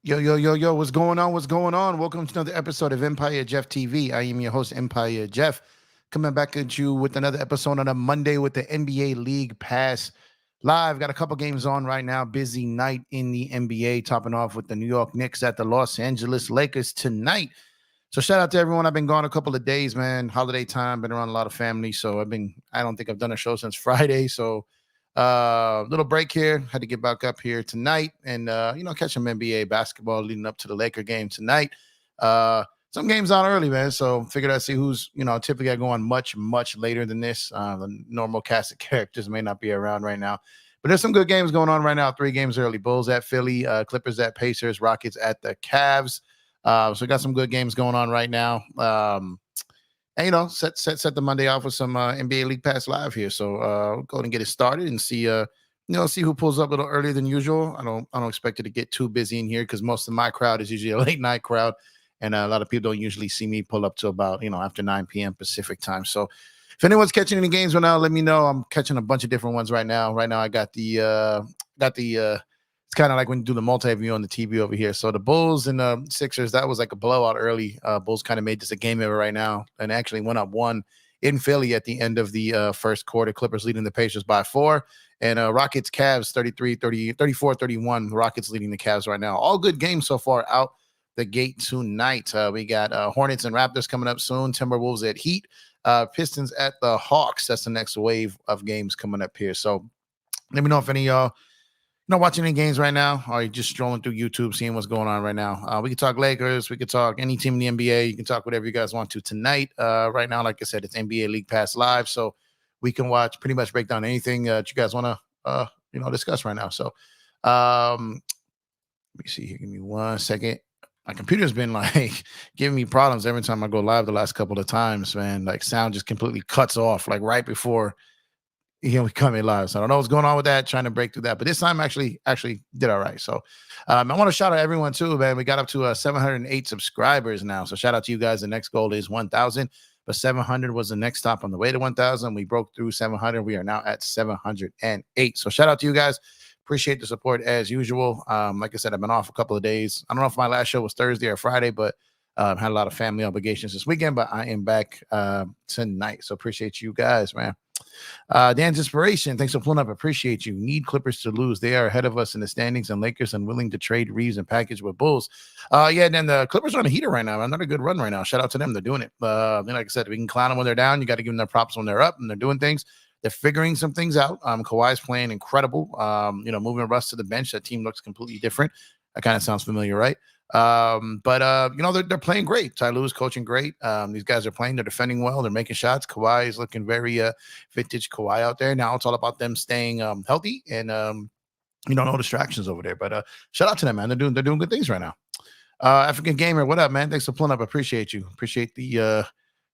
Yo, yo, yo, yo, what's going on? What's going on? Welcome to another episode of Empire Jeff TV. I am your host, Empire Jeff, coming back at you with another episode on a Monday with the NBA League Pass Live. Got a couple games on right now. Busy night in the NBA, topping off with the New York Knicks at the Los Angeles Lakers tonight. So shout out to everyone. I've been gone a couple of days, man. Holiday time, been around a lot of family. So I don't think I've done a show since Friday. So little break here. Had to get back up here tonight and catch some NBA basketball leading up to the Laker game tonight. Some games on early, man. So figured I'd see who's typically I go on much later than this. The normal cast of characters may not be around right now, but there's some good games going on right now. 3 games early: Bulls at Philly, Clippers at Pacers, Rockets at the Cavs. So we got some good games going on right now. And set the Monday off with some NBA League Pass Live here. So go ahead and get it started and see see who pulls up a little earlier than usual. I don't expect it to get too busy in here because most of my crowd is usually a late night crowd, and a lot of people don't usually see me pull up to about after 9 p.m. Pacific time. So if anyone's catching any games right now, let me know. I'm catching a bunch of different ones right now. Right now, I got the it's kind of like when you do the multi-view on the TV over here. So the Bulls and the Sixers, that was like a blowout early. Bulls kind of made this a game over right now and actually went up 1 in Philly at the end of the first quarter. Clippers leading the Pacers by 4. And Rockets, Cavs, 34-31. Rockets leading the Cavs right now. All good games so far out the gate tonight. We got Hornets and Raptors coming up soon. Timberwolves at Heat. Pistons at the Hawks. That's the next wave of games coming up here. So let me know if any of y'all not watching any games right now, or you're just strolling through YouTube, seeing what's going on right now. We could talk Lakers. We could talk any team in the NBA. You can talk whatever you guys want to tonight. Right now, like I said, it's NBA League Pass Live, so we can pretty much break down anything that you guys want to, discuss right now. So, let me see here. Give me 1 second. My computer's been like giving me problems every time I go live the last couple of times, man. Like sound just completely cuts off, like right before we come in live. So I don't know what's going on with that, trying to break through that. But this time actually did all right. So I want to shout out everyone too, man. We got up to 708 subscribers now. So shout out to you guys. The next goal is 1,000. But 700 was the next stop on the way to 1,000. We broke through 700. We are now at 708. So shout out to you guys. Appreciate the support as usual. Like I said, I've been off a couple of days. I don't know if my last show was Thursday or Friday, but had a lot of family obligations this weekend. But I am back tonight. So appreciate you guys, man. Dan's Inspiration, thanks for pulling up. Appreciate you. Need Clippers to lose. They are ahead of us in the standings, and Lakers unwilling to trade Reeves and package with Bulls. And then the Clippers are on a heater right now. Another good run right now. Shout out to them. They're doing it. Like I said, we can clown them when they're down. You got to give them their props when they're up, and they're doing things. They're figuring some things out. Kawhi's playing incredible. Moving Russ to the bench. That team looks completely different. That kind of sounds familiar, right? They're playing great. Ty Lue's coaching great. These guys are playing. They're defending well. They're making shots. Kawhi is looking very vintage Kawhi out there. Now it's all about them staying healthy and no distractions over there. But shout out to them, man. They're doing good things right now. African Gamer, what up, man? Thanks for pulling up. Appreciate you. Appreciate the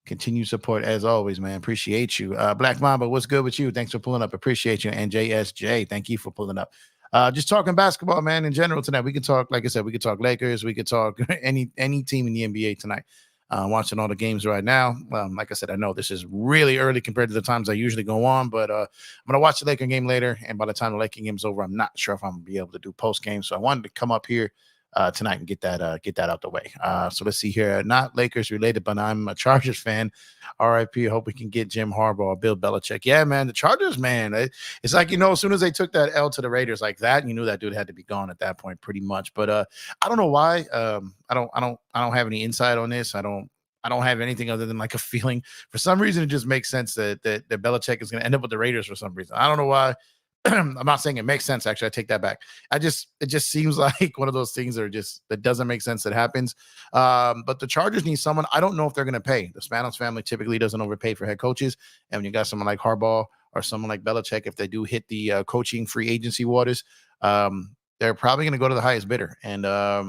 continued support as always, man. Appreciate you. Black Mamba, what's good with you? Thanks for pulling up. Appreciate you. And JSJ, thank you for pulling up. Just talking basketball, man, in general tonight. We could talk, like I said, we could talk Lakers. We could talk any team in the NBA tonight. Watching all the games right now. Like I said, I know this is really early compared to the times I usually go on, but I'm going to watch the Laker game later. And by the time the Laker game's over, I'm not sure if I'm going to be able to do post game. So I wanted to come up here tonight and get that out the way. So let's see here. Not Lakers related, but I'm a Chargers fan. RIP. Hope we can get Jim Harbaugh or Bill Belichick. Yeah, man. The Chargers, man. It's like, as soon as they took that L to the Raiders like that, you knew that dude had to be gone at that point pretty much. But I don't know why. I don't have any insight on this. I don't have anything other than like a feeling. For some reason, it just makes sense that Belichick is going to end up with the Raiders for some reason. I don't know why. I'm not saying it makes sense. Actually, I take that back. It just seems like one of those things that doesn't make sense that happens. But the Chargers need someone. I don't know if they're going to pay. The Spanos family typically doesn't overpay for head coaches. And when you got someone like Harbaugh or someone like Belichick, if they do hit the coaching free agency waters, they're probably going to go to the highest bidder. And I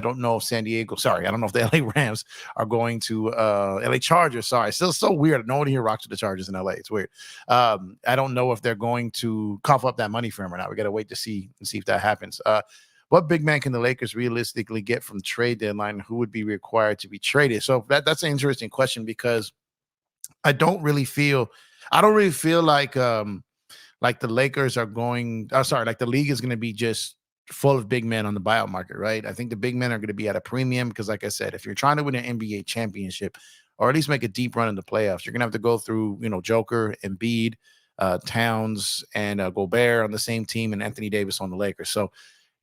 don't know if I don't know if the LA Rams are going to LA Chargers. Sorry, still so weird. No one here rocks with the Chargers in LA. It's weird. I don't know if they're going to cough up that money for him or not. We got to wait to see if that happens. What big man can the Lakers realistically get from trade deadline? Who would be required to be traded? So that's an interesting question because I don't really feel like the Lakers are going. Like the league is going to be just full of big men on the buyout market, right? I think the big men are going to be at a premium because, like I said, if you're trying to win an NBA championship or at least make a deep run in the playoffs, you're going to have to go through, Joker, Embiid, Towns, and Gobert on the same team, and Anthony Davis on the Lakers. So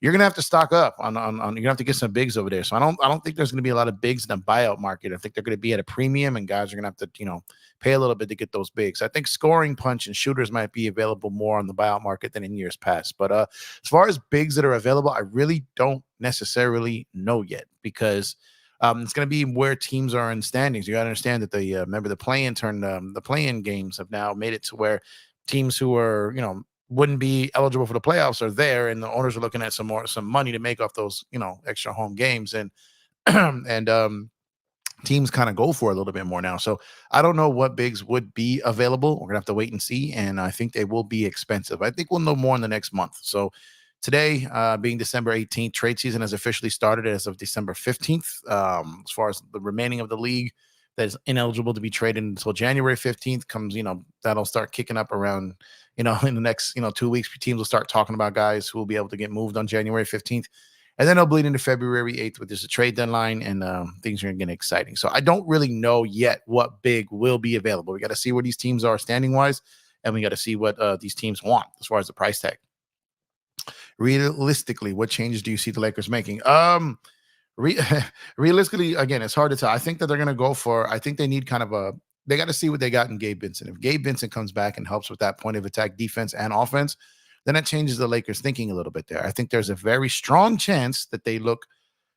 you're gonna have to stock up on you're gonna have to get some bigs over there. So I don't think there's gonna be a lot of bigs in the buyout market. I think they're gonna be at a premium, and guys are gonna have to pay a little bit to get those bigs. I think scoring punch and shooters might be available more on the buyout market than in years past. But as far as bigs that are available, I really don't necessarily know yet because it's going to be where teams are in standings. You got to understand that remember the play-in games have now made it to where teams who are wouldn't be eligible for the playoffs are there, and the owners are looking at some money to make off those extra home games, and and teams kind of go for a little bit more now. So I don't know what bigs would be available. We're gonna have to wait and see, and I think they will be expensive. I think we'll know more in the next month. So today, being December 18th, trade season has officially started as of December 15th. As far as the remaining of the league that is ineligible to be traded until January 15th comes, that'll start kicking up around, in the next, 2 weeks. Teams will start talking about guys who will be able to get moved on January 15th. And then it'll bleed into February 8th with just a trade deadline, and things are going to get exciting. So I don't really know yet what big will be available. We got to see where these teams are standing-wise, and we got to see what these teams want as far as the price tag. Realistically, what changes do you see the Lakers making? Realistically, again, it's hard to tell. I think that they're going to go for, I think they need they got to see what they got in Gabe Vincent. If Gabe Vincent comes back and helps with that point of attack defense and offense, then that changes the Lakers thinking a little bit there. I think there's a very strong chance that they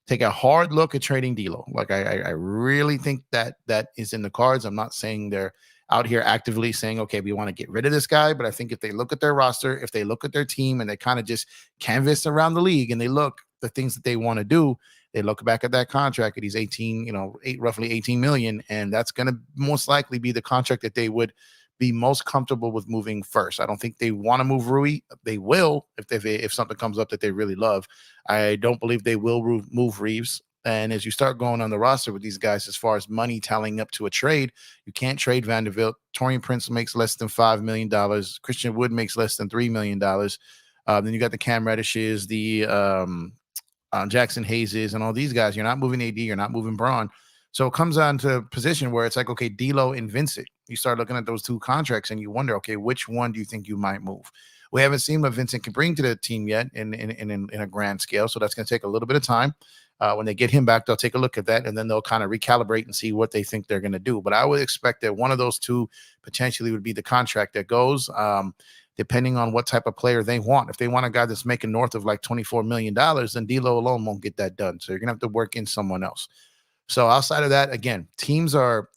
take a hard look at trading D'Lo. Like I really think that is in the cards. I'm not saying they're out here actively saying, okay, we want to get rid of this guy. But I think if they look at their roster, if they look at their team and they kind of just canvas around the league and they look the things that they want to do, they look back at that contract at he's 18, roughly 18 million. And that's going to most likely be the contract that they would be most comfortable with moving first. I don't think they want to move Rui. They will if something comes up that they really love. I don't believe they will move Reeves. And as you start going on the roster with these guys, as far as money tallying up to a trade, you can't trade Vanderbilt. Taurean Prince makes less than $5 million. Christian Wood makes less than $3 million. Then you got the Cam Reddishes, the Jackson Hayeses, and all these guys. You're not moving AD. You're not moving Braun. So it comes down to a position where it's like, okay, D'Lo and Vincent. You start looking at those two contracts and you wonder, okay, which one do you think you might move? We haven't seen what Vincent can bring to the team yet in a grand scale. So that's going to take a little bit of time. When they get him back, they'll take a look at that, and then they'll kind of recalibrate and see what they think they're going to do. But I would expect that one of those two potentially would be the contract that goes, depending on what type of player they want. If they want a guy that's making north of like $24 million, then D'Lo alone won't get that done. So you're going to have to work in someone else. So outside of that, again, teams are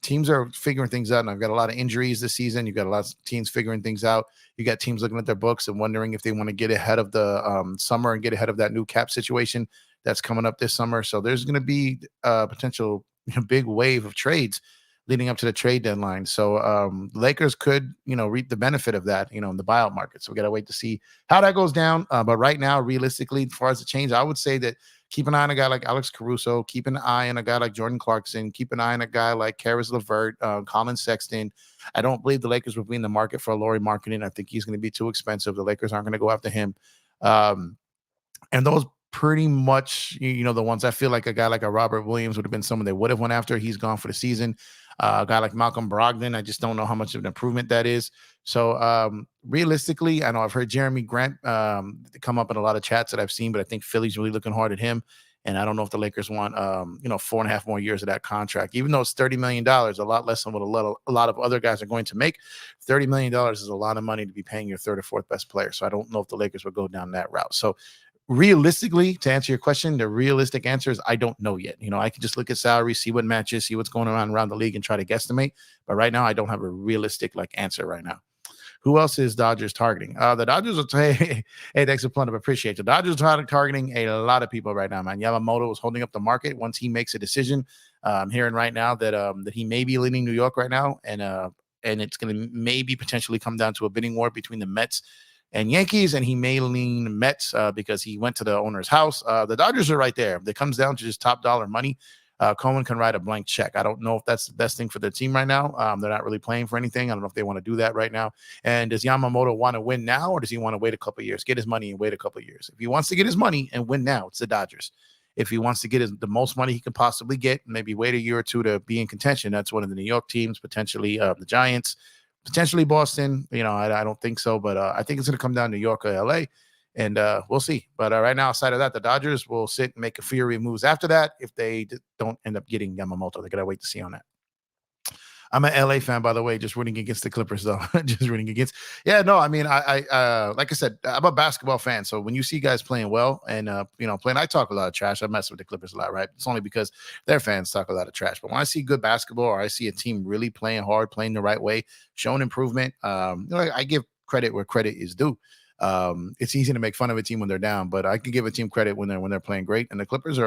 figuring things out, and I've got a lot of injuries this season. You've got a lot of teams figuring things out. You got teams looking at their books and wondering if they want to get ahead of the summer and get ahead of that new cap situation that's coming up this summer. So there's going to be a potential big wave of trades leading up to the trade deadline. So Lakers could, reap the benefit of that, in the buyout market. So we got to wait to see how that goes down. But right now, realistically, as far as the change, I would say that keep an eye on a guy like Alex Caruso. Keep an eye on a guy like Jordan Clarkson. Keep an eye on a guy like Karis LeVert, Colin Sexton. I don't believe the Lakers will be in the market for Lauri Markkanen. I think he's going to be too expensive. The Lakers aren't going to go after him. And those pretty much, the ones I feel like a guy like a Robert Williams would have been someone they would have went after. He's gone for the season. A guy like Malcolm Brogdon, I just don't know how much of an improvement that is. So realistically, I know I've heard Jeremy Grant come up in a lot of chats that I've seen, but I think Philly's really looking hard at him. And I don't know if the Lakers want, 4.5 more years of that contract, even though it's $30 million, a lot less than what a lot of other guys are going to make. $30 million is a lot of money to be paying your third or fourth best player. So I don't know if the Lakers would go down that route. So realistically, to answer your question, the realistic answer is I don't know yet. I can just look at salary, see what matches, see what's going on around the league and try to guesstimate. But right now, I don't have a realistic answer right now. Who else is Dodgers targeting? The Dodgers are hey, thanks a ton of appreciate. The Dodgers are targeting a lot of people right now, man. Yamamoto is holding up the market. Once he makes a decision, I'm hearing right now that he may be leaving New York right now, and it's going to maybe potentially come down to a bidding war between the Mets and Yankees, and he may lean Mets because he went to the owner's house. The Dodgers are right there. If it comes down to just top dollar money, Cohen can write a blank check. I don't know if that's the best thing for their team right now. They're not really playing for anything. I don't know if they want to do that right now. And does Yamamoto want to win now, or does he want to wait a couple of years, get his money and wait a couple of years? If he wants to get his money and win now, it's the Dodgers. If he wants to get the most money he can possibly get, maybe wait a year or two to be in contention, that's one of the New York teams, potentially the Giants, potentially Boston. I don't think so, but I think it's going to come down to New York or LA. And we'll see. But right now, outside of that, the Dodgers will sit and make a fury of moves after that if they don't end up getting Yamamoto. They got to wait to see on that. I'm an LA fan, by the way, just rooting against the Clippers, though. Just rooting against. Yeah, no, I mean, I like I said, I'm a basketball fan. So when you see guys playing well and, playing, I talk a lot of trash. I mess with the Clippers a lot, right? It's only because their fans talk a lot of trash. But when I see good basketball or I see a team really playing hard, playing the right way, showing improvement, I give credit where credit is due. It's easy to make fun of a team when they're down, but I can give a team credit when they're playing great. And the Clippers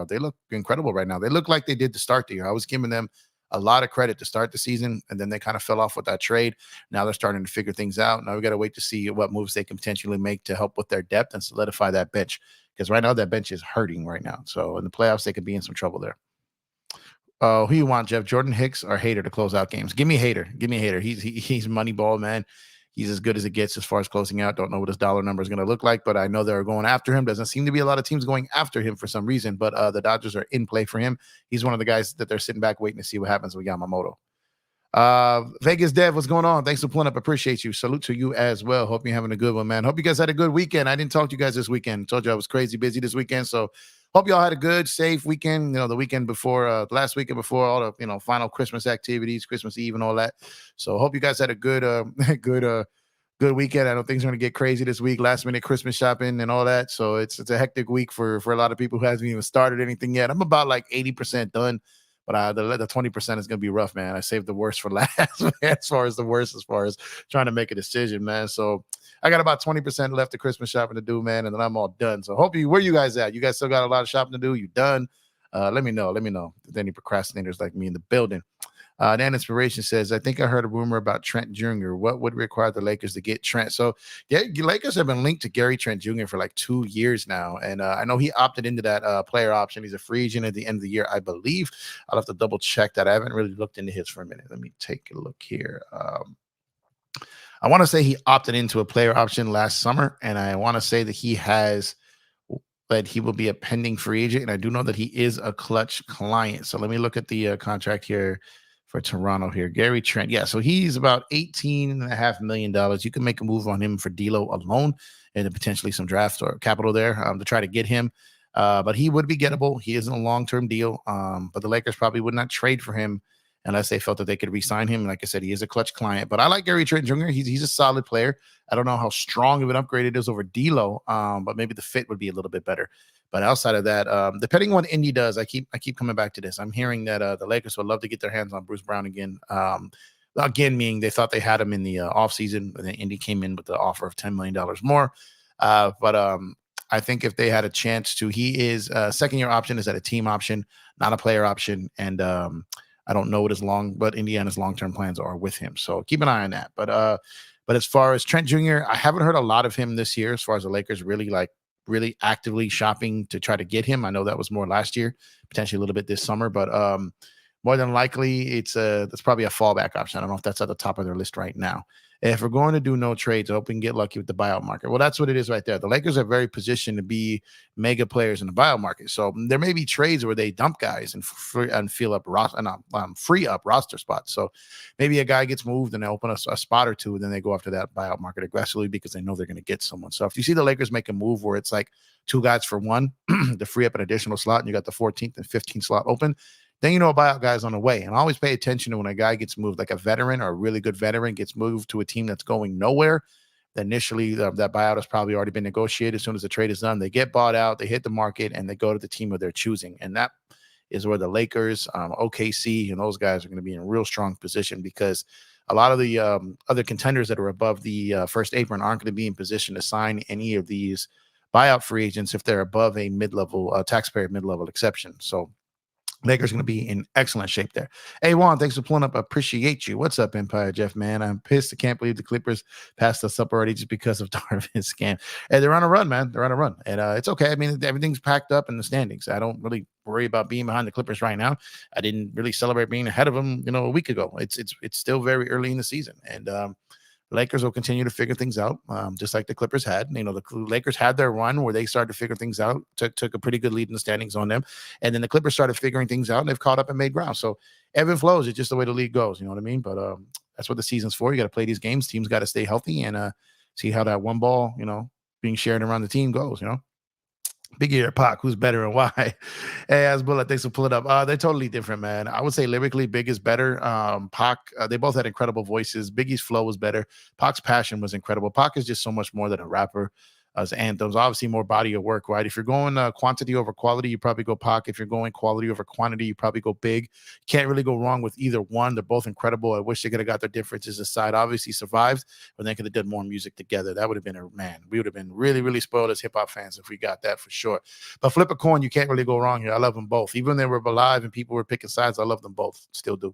they look incredible right now. They look like they did to start the year. I was giving them a lot of credit to start the season, and then they kind of fell off with that trade. Now they're starting to figure things out. Now we got to wait to see what moves they can potentially make to help with their depth and solidify that bench, because right now that bench is hurting right now. So in the playoffs, they could be in some trouble there. Who you want, Jeff? Jordan Hicks or Hater to close out games? Give me Hater. He's Moneyball, man. He's as good as it gets as far as closing out. Don't know what his dollar number is going to look like, but I know they're going after him. Doesn't seem to be a lot of teams going after him for some reason, but the Dodgers are in play for him. He's one of the guys that they're sitting back waiting to see what happens with Yamamoto. Vegas Dev, what's going on? Thanks for pulling up. Appreciate you. Salute to you as well. Hope you're having a good one, man. Hope you guys had a good weekend. I didn't talk to you guys this weekend. Told you I was crazy busy this weekend, so hope y'all had a good, safe weekend. The weekend before, last weekend before all the, final Christmas activities, Christmas Eve and all that. So hope you guys had a good, good weekend. I know things are going to get crazy this week, last minute Christmas shopping and all that. So it's a hectic week for a lot of people who hasn't even started anything yet. I'm about like 80% done, but the 20% is going to be rough, man. I saved the worst for last, man, as far as trying to make a decision, man. So I got about 20% left of Christmas shopping to do, man, and then I'm all done. So where you guys at? You guys still got a lot of shopping to do? You done? Let me know. If there's any procrastinators like me in the building. Dan Inspiration says, I think I heard a rumor about Trent Jr. What would require the Lakers to get Trent? So, yeah, Lakers have been linked to Gary Trent Jr. for like 2 years now. And I know he opted into that player option. He's a free agent at the end of the year, I believe. I'll have to double check that. I haven't really looked into his for a minute. Let me take a look here. I want to say he opted into a player option last summer. And I want to say that he will be a pending free agent. And I do know that he is a Clutch client. So let me look at the contract here for Toronto here. Gary Trent. Yeah, so he's about $18.5 million. You can make a move on him for D'Lo alone and potentially some draft or capital there to try to get him. But he would be gettable. He isn't a long-term deal. But the Lakers probably would not trade for him unless they felt that they could re-sign him. Like I said, he is a Clutch client. But I like Gary Trent Jr. He's a solid player. I don't know how strong of an upgrade it is over D'Lo, but maybe the fit would be a little bit better. But outside of that, depending on what Indy does, I keep coming back to this. I'm hearing that the Lakers would love to get their hands on Bruce Brown again. Again, meaning they thought they had him in the offseason, and then Indy came in with the offer of $10 million more. But I think if they had a chance to, he is second-year option is at a team option, not a player option. And I don't know what Indiana's long-term plans are with him. So keep an eye on that. But as far as Trent Jr., I haven't heard a lot of him this year as far as the Lakers really actively shopping to try to get him. I know that was more last year, potentially a little bit this summer, but more than likely that's probably a fallback option. I don't know if that's at the top of their list right now. If we're going to do no trades, I hope we can get lucky with the buyout market. Well, that's what it is right there. The Lakers are very positioned to be mega players in the buyout market. So there may be trades where they dump guys and free up roster spots. So maybe a guy gets moved and they open a spot or two, and then they go after that buyout market aggressively because they know they're going to get someone. So if you see the Lakers make a move where it's like 2 guys for 1 to free up an additional slot, and you got the 14th and 15th slot open, then a buyout guy's on the way. And I always pay attention to when a guy gets moved, like a veteran or a really good veteran gets moved to a team that's going nowhere. Initially, that buyout has probably already been negotiated. As soon as the trade is done, they get bought out, they hit the market, and they go to the team of their choosing. And that is where the Lakers, OKC, and those guys are going to be in a real strong position, because a lot of the other contenders that are above the first apron aren't going to be in position to sign any of these buyout free agents if they're above a mid-level taxpayer mid-level exception. So Lakers going to be in excellent shape there. Hey, Juan, thanks for pulling up. I appreciate you. What's up, Empire Jeff, man? I'm pissed. I can't believe the Clippers passed us up already just because of Darvin's scam. And they're on a run, man. They're on a run. And it's okay. I mean, everything's packed up in the standings. I don't really worry about being behind the Clippers right now. I didn't really celebrate being ahead of them, a week ago. It's still very early in the season. And Lakers will continue to figure things out, just like the Clippers had. The Lakers had their run where they started to figure things out, took a pretty good lead in the standings on them. And then the Clippers started figuring things out, and they've caught up and made ground. So ebb and flows. It's just the way the league goes. You know what I mean? But that's what the season's for. You got to play these games. Teams got to stay healthy and see how that one ball, being shared around the team goes, Big Ear Pac, who's better and why? Hey, Asbullah, thanks for pulling up. They're totally different, man. I would say lyrically, Big is better. Pac, they both had incredible voices. Biggie's flow was better. Pac's passion was incredible. Pac is just so much more than a rapper. As anthems, obviously more body of work, right? If you're going quantity over quality, you probably go Pac. If you're going quality over quantity, you probably go Big. Can't really go wrong with either one. They're both incredible. I wish they could have got their differences aside. Obviously survived, but they could have done more music together. That would have been we would have been really, really spoiled as hip-hop fans if we got that for sure. But flip a coin, you can't really go wrong here. I love them both. Even when they were alive and people were picking sides, I love them both. Still do.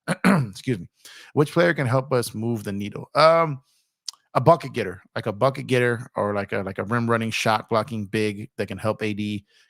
Excuse me. Which player can help us move the needle? A bucket getter, or like a rim running, shot blocking big that can help AD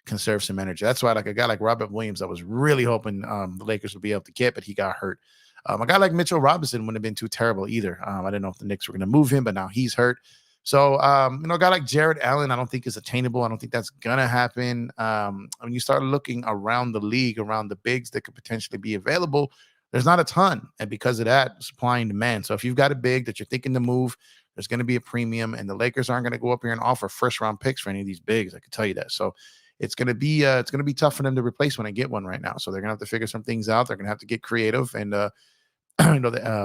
conserve some energy. That's why, like a guy like Robert Williams, I was really hoping the Lakers would be able to get, but he got hurt. A guy like Mitchell Robinson wouldn't have been too terrible either. I didn't know if the Knicks were going to move him, but now he's hurt. So, a guy like Jared Allen, I don't think is attainable. I don't think that's going to happen. When you start looking around the league, around the bigs that could potentially be available, there's not a ton. And because of that, supply and demand. So if you've got a big that you're thinking to move, there's going to be a premium, and the Lakers aren't going to go up here and offer first-round picks for any of these bigs. I can tell you that. So it's going to be tough for them to replace when I get one right now. So they're going to have to figure some things out. They're going to have to get creative, and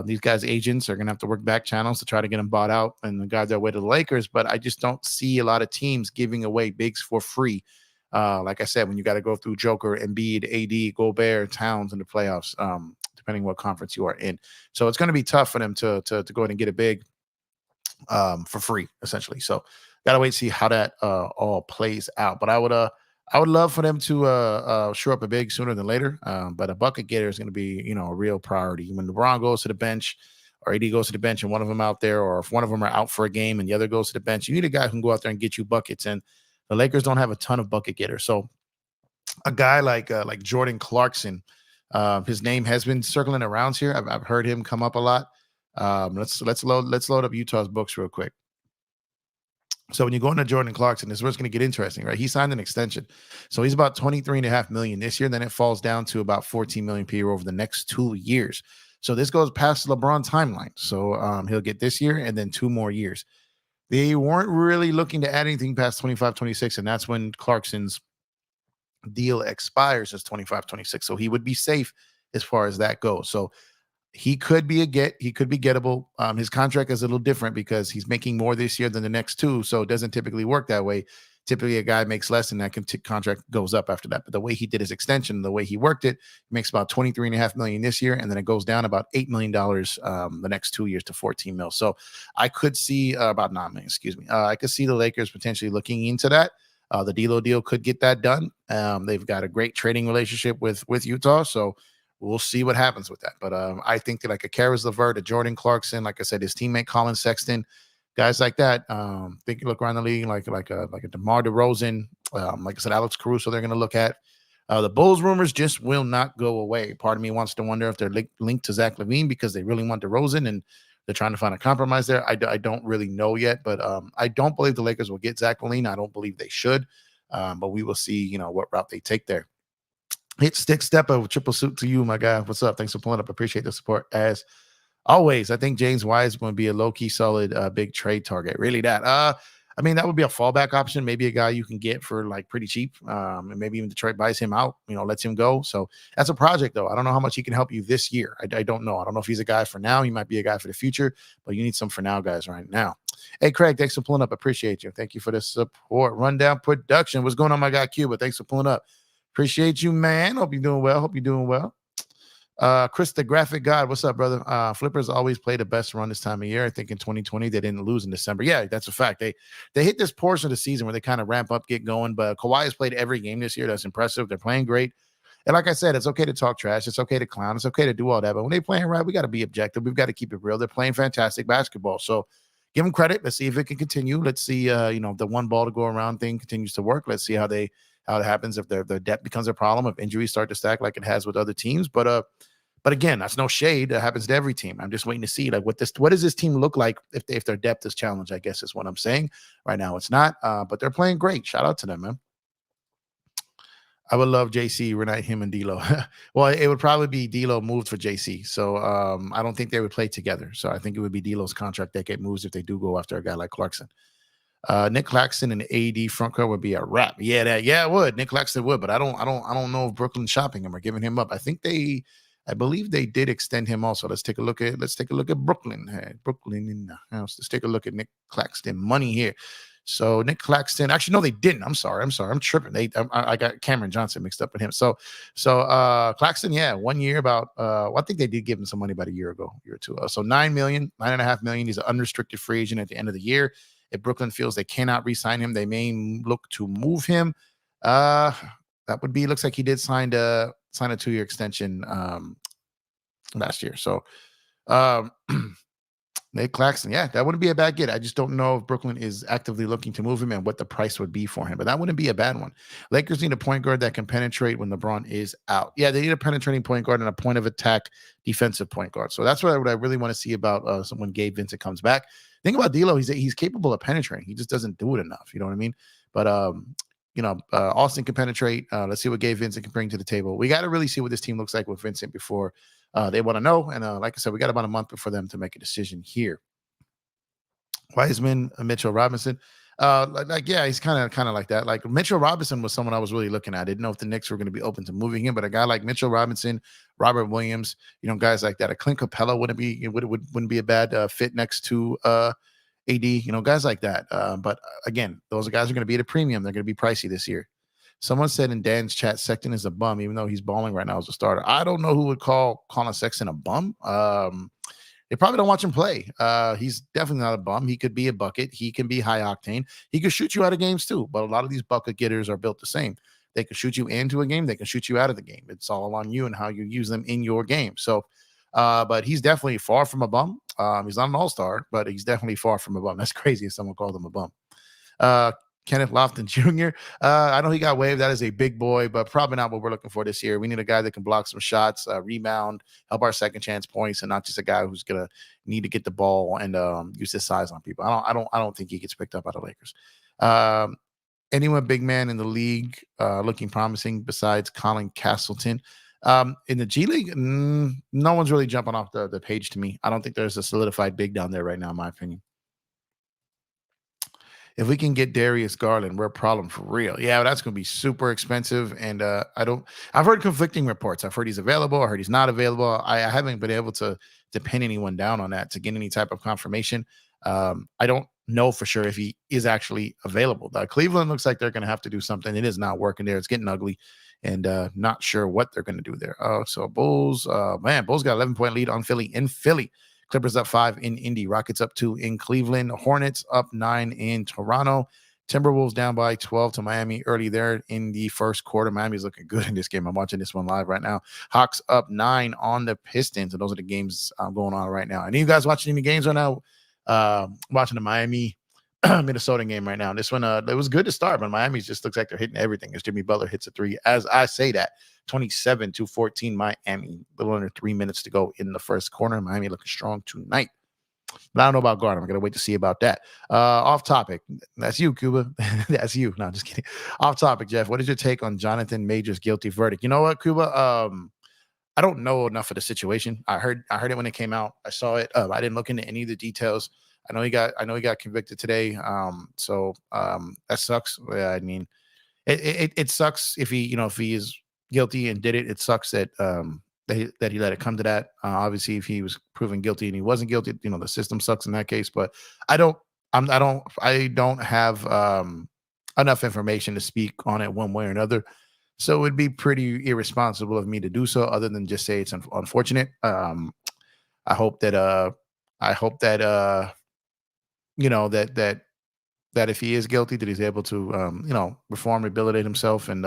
these guys' agents are going to have to work back channels to try to get them bought out and guide their way to the Lakers. But I just don't see a lot of teams giving away bigs for free. Like I said, when you got to go through Joker, Embiid, AD, Gobert, Towns in the playoffs, depending what conference you are in. So it's going to be tough for them to go ahead and get a big for free, essentially. So gotta wait to see how that all plays out. But I would love for them to show up a big sooner than later. But a bucket getter is going to be, a real priority. When LeBron goes to the bench or AD goes to the bench and one of them out there, or if one of them are out for a game and the other goes to the bench, you need a guy who can go out there and get you buckets. And the Lakers don't have a ton of bucket getters. So a guy like Jordan Clarkson, his name has been circling around here. I've heard him come up a lot. Let's load up Utah's books real quick. So when you go into Jordan Clarkson, this is where it's going to get interesting, right? He signed an extension. So he's about $23.5 million this year. Then it falls down to about $14 million per year over the next 2 years. So this goes past LeBron timeline. So he'll get this year and then 2 more years. They weren't really looking to add anything past 25, 26. And that's when Clarkson's deal expires as 25, 26. So he would be safe as far as that goes. So he could be he could be gettable. His contract is a little different because he's making more this year than the next 2. So it doesn't typically work that way. Typically a guy makes less and that contract goes up after that. But the way he did his extension, the way he worked it, makes about $23.5 million this year. And then it goes down about $8 million the next 2 years to 14 mil. So I could see about 9 million, excuse me. I could see the Lakers potentially looking into that. The D'Lo deal could get that done. They've got a great trading relationship with Utah. So we'll see what happens with that. But I think that like a Karis LeVert, a Jordan Clarkson, like I said, his teammate Colin Sexton, guys like that. Think you look around the league like a DeMar DeRozan, like I said, Alex Caruso. They're going to look at the Bulls rumors just will not go away. Part of me wants to wonder if they're linked to Zach LaVine because they really want DeRozan and they're trying to find a compromise there. I don't really know yet, but I don't believe the Lakers will get Zach LaVine. I don't believe they should, but we will see. What route they take there. Hit Stick Stepper with triple suit to you, my guy. What's up? Thanks for pulling up. Appreciate the support as always. I think James Wise is going to be a low-key solid big trade target. Really that. I mean, that would be a fallback option. Maybe a guy you can get for like pretty cheap. And maybe even Detroit buys him out, lets him go. So that's a project though. I don't know how much he can help you this year. I don't know. I don't know if he's a guy for now. He might be a guy for the future, but you need some for now guys right now. Hey, Craig, thanks for pulling up. Appreciate you. Thank you for the support. Rundown Production. What's going on, my guy Cuba? Thanks for pulling up. Appreciate you, man. Hope you're doing well. Chris, the graphic god. What's up, brother? Flippers always play the best run this time of year. I think in 2020, they didn't lose in December. Yeah, that's a fact. They hit this portion of the season where they kind of ramp up, get going. But Kawhi has played every game this year. That's impressive. They're playing great. And like I said, it's okay to talk trash. It's okay to clown. It's okay to do all that. But when they're playing right, we got to be objective. We've got to keep it real. They're playing fantastic basketball. So give them credit. Let's see if it can continue. Let's see, if the one ball to go around thing continues to work. Let's see how it happens if their depth becomes a problem, if injuries start to stack like it has with other teams. But again, that's no shade. That happens to every team. I'm just waiting to see like what does this team look like if their depth is challenged, I guess is what I'm saying. Right now it's not. But they're playing great. Shout out to them, man. I would love JC, reunite him and D'Lo. Well, it would probably be D'Lo moved for JC. So I don't think they would play together. So I think it would be D'Lo's contract that get moves if they do go after a guy like Clarkson. Nick Claxton and AD front court would be a wrap. Yeah, it would. Nick Claxton would, but I don't know if Brooklyn's shopping him or giving him up. I believe they did extend him also. Let's take a look at Brooklyn. Hey, Brooklyn in the house. Let's take a look at Nick Claxton money here. So Nick Claxton, actually, no, they didn't. I'm sorry. I'm tripping. I got Cameron Johnson mixed up with him. So Claxton, yeah, 1 year about. I think they did give him some money about a year or two. So $9.5 million. He's an unrestricted free agent at the end of the year. If Brooklyn feels they cannot re-sign him, they may look to move him. That would be. Looks like he did sign a 2-year extension last year. So Nate Claxton, yeah, that wouldn't be a bad get. I just don't know if Brooklyn is actively looking to move him and what the price would be for him, but that wouldn't be a bad one. Lakers need a point guard that can penetrate when LeBron is out. Yeah, they need a penetrating point guard and a point of attack defensive point guard. So that's what I really want to see about when Gabe Vincent comes back. Think about D'Lo; he's capable of penetrating. He just doesn't do it enough. You know what I mean? But Austin can penetrate. Let's see what Gabe Vincent can bring to the table. We got to really see what this team looks like with Vincent before they want to know. And like I said, we got about a month before them to make a decision here. Wiseman, Mitchell Robinson. Yeah, he's kind of like that. Like Mitchell Robinson was someone I was really looking at. I didn't know if the Knicks were going to be open to moving him, but a guy like Mitchell Robinson, Robert Williams, guys like that. A Clint Capella wouldn't be a bad fit next to AD, guys like that. But again, those guys are going to be at a premium. They're going to be pricey this year. Someone said in Dan's chat, Sexton is a bum, even though he's balling right now as a starter. I don't know who would call Colin Sexton a bum. They probably don't watch him play. He's definitely not a bum. He could be a bucket. He can be high octane. He could shoot you out of games too. But a lot of these bucket getters are built the same. They can shoot you into a game. They can shoot you out of the game. It's all on you and how you use them in your game. So, but he's definitely far from a bum. He's not an all-star, but he's definitely far from a bum. That's crazy if someone called him a bum. Kenneth Lofton Jr. I know he got waived. That is a big boy, but probably not what we're looking for this year. We need a guy that can block some shots, rebound, help our second chance points, and not just a guy who's gonna need to get the ball and use his size on people. I don't think he gets picked up out of Lakers. Anyone big man in the league looking promising besides Colin Castleton? In the G League, no one's really jumping off the page to me. I don't think there's a solidified big down there right now, in my opinion. If we can get Darius Garland, we're a problem for real. Yeah, that's going to be super expensive. And I've heard conflicting reports. I've heard he's available. I heard he's not available. I haven't been able to pin anyone down on that to get any type of confirmation. I don't know for sure if he is actually available. Cleveland looks like they're going to have to do something. It is not working there. It's getting ugly and not sure what they're going to do there. So Bulls, Bulls got 11-point lead on Philly in Philly. Clippers up 5 in Indy. Rockets up 2 in Cleveland. Hornets up 9 in Toronto. Timberwolves down by 12 to Miami early there in the first quarter. Miami's looking good in this game. I'm watching this one live right now. Hawks up 9 on the Pistons. And those are the games going on right now. Any of you guys watching any games right now? Watching the Miami Minnesota game right now. This one, it was good to start, but Miami just looks like they're hitting everything as Jimmy Butler hits a three. As I say that, 27-14 Miami. A little under 3 minutes to go in the first quarter. Miami looking strong tonight. But I don't know about Garden. I'm going to wait to see about that. Off topic. That's you, Cuba. That's you. No, just kidding. Off topic, Jeff. What is your take on Jonathan Major's guilty verdict? You know what, Cuba? I don't know enough of the situation. I heard it when it came out. I saw it. I didn't look into any of the details. I know he got convicted today. That sucks. Yeah, I mean, it sucks if he is guilty and did it. It sucks that that he let it come to that. Obviously, if he was proven guilty and he wasn't guilty, the system sucks in that case. But I don't have enough information to speak on it one way or another. So it would be pretty irresponsible of me to do so, other than just say it's unfortunate. I hope that that if he is guilty, that he's able to reform, rehabilitate himself, and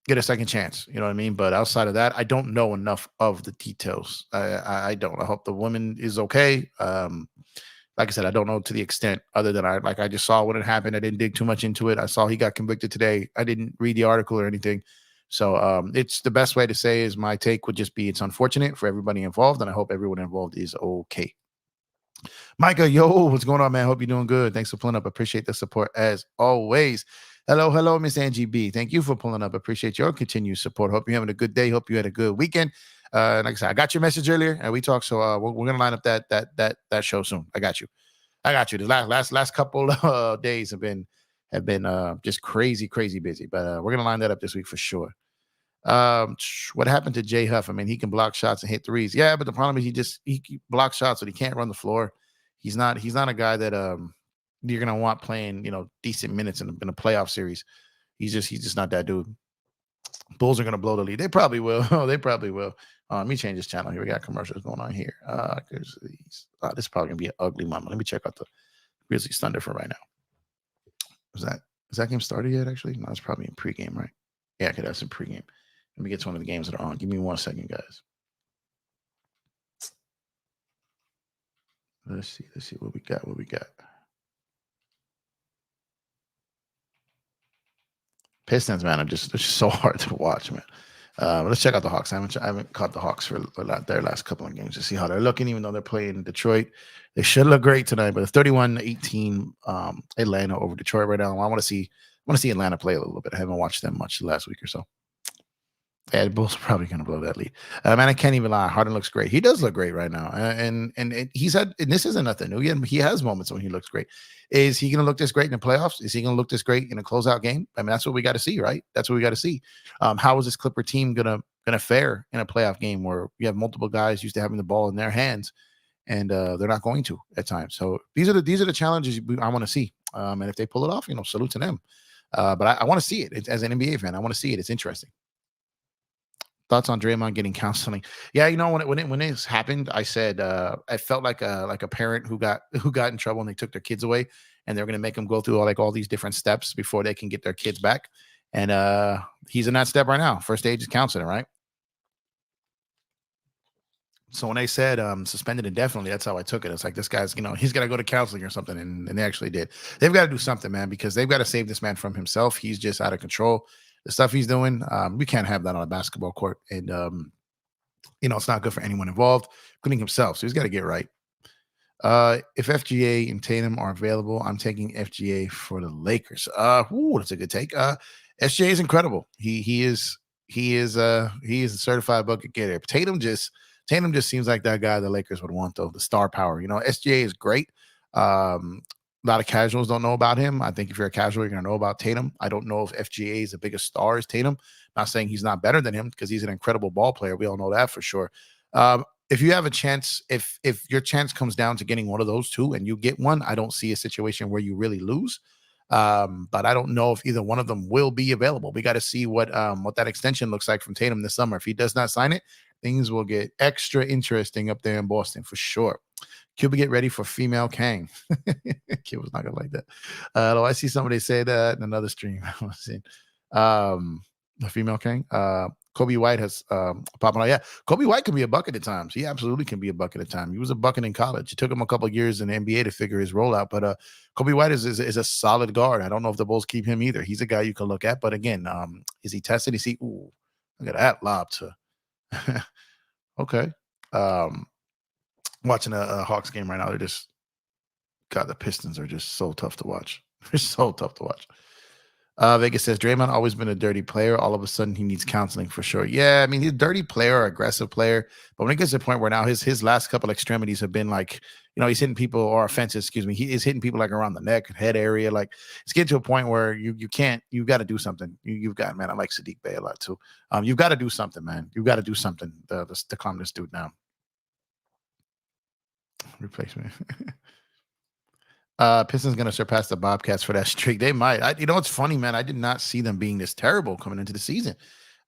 get a second chance. You know what I mean? But outside of that, I don't know enough of the details. I don't. I hope the woman is okay. Like I said, I don't know to the extent other than I just saw when it happened. I didn't dig too much into it. I saw he got convicted today. I didn't read the article or anything. So it's the best way to say is my take would just be it's unfortunate for everybody involved, and I hope everyone involved is okay. Micah, yo, what's going on, man? Hope you're doing good. Thanks for pulling up. Appreciate the support as always. Hello, Miss Angie B. Thank you for pulling up. Appreciate your continued support. Hope you're having a good day. Hope you had a good weekend. Like I said, I got your message earlier, and we talked. So we're gonna line up that show soon. I got you. The last couple of days have been just crazy busy. But we're gonna line that up this week for sure. What happened to Jay Huff? I mean, he can block shots and hit threes. Yeah, but the problem is he blocks shots, but he can't run the floor. He's not a guy that you're gonna want playing decent minutes in a playoff series. He's just not that dude. Bulls are gonna blow the lead. They probably will. They probably will. Let me change this channel here. We got commercials going on here. This is probably gonna be an ugly moment. Let me check out the Grizzlies Thunder for right now. Is that game started yet? Actually, no, it's probably in pregame, right? Yeah, okay, that's in pregame. Let me get to one of the games that are on. Give me 1 second, guys. Let's see what we got. Pistons, man, they're just so hard to watch, man. Let's check out the Hawks. I haven't caught the Hawks for their last couple of games to see how they're looking, even though they're playing Detroit. They should look great tonight, but it's 31-18 Atlanta over Detroit right now. I want to see Atlanta play a little bit. I haven't watched them much the last week or so. Yeah, the Bulls are probably going to blow that lead. Man, I can't even lie. Harden looks great. He does look great right now, and he's had. And this isn't nothing new. He has moments when he looks great. Is he going to look this great in the playoffs? Is he going to look this great in a closeout game? I mean, that's what we got to see, right? That's what we got to see. How is this Clipper team gonna fare in a playoff game where you have multiple guys used to having the ball in their hands, and they're not going to at times? So these are the challenges I want to see. And if they pull it off, salute to them. But I want to see it as an NBA fan. I want to see it. It's interesting. Thoughts on Draymond getting counseling? Yeah, when this happened, I said I felt like a parent who got in trouble and they took their kids away, and they're going to make them go through all these different steps before they can get their kids back. And he's in that step right now. First stage is counseling, right? So when they said suspended indefinitely, that's how I took it. It's like this guy's, he's got to go to counseling or something, and they actually did. They've got to do something, man, because they've got to save this man from himself. He's just out of control. The stuff he's doing, we can't have that on a basketball court, and it's not good for anyone involved, including himself. So he's got to get right. If FGA and Tatum are available, I'm taking FGA for the Lakers. That's a good take. SGA is incredible. He is a certified bucket getter. Tatum just seems like that guy the Lakers would want, though, the star power. SGA is great. A lot of casuals don't know about him. I think if you're a casual, you're going to know about Tatum. I don't know if FGA is the biggest star as Tatum. Not saying he's not better than him, because he's an incredible ball player. We all know that for sure. If you have a chance, if your chance comes down to getting one of those two and you get one, I don't see a situation where you really lose. But I don't know if either one of them will be available. We got to see what that extension looks like from Tatum this summer. If he does not sign it, things will get extra interesting up there in Boston for sure. Cuba, get ready for female Kang. Cuba's not gonna like that. I see somebody say that in another stream. The female Kang. Kobe White has popping out. Yeah, Kobe White can be a bucket at times. He absolutely can be a bucket at times. He was a bucket in college. It took him a couple of years in the NBA to figure his role out. But Kobe White is a solid guard. I don't know if the Bulls keep him either. He's a guy you can look at. But again, is he tested? Is he? Ooh, look at that lob to. Okay. Watching a Hawks game right now. They're just, God, the Pistons are just so tough to watch. They're so tough to watch. Vegas says Draymond always been a dirty player. All of a sudden he needs counseling for sure. Yeah, I mean, he's a dirty player, aggressive player. But when it gets to the point where now his last couple extremities have been like, he's hitting people, or offenses, excuse me. He is hitting people like around the neck, head area. Like, it's getting to a point where you got to do something. You've got, man, I like Sadiq Bey a lot too. You've got to do something, man. You've got to do something to calm this dude down. Replacement. Pistons going to surpass the Bobcats for that streak. They might. It's funny, man. I did not see them being this terrible coming into the season.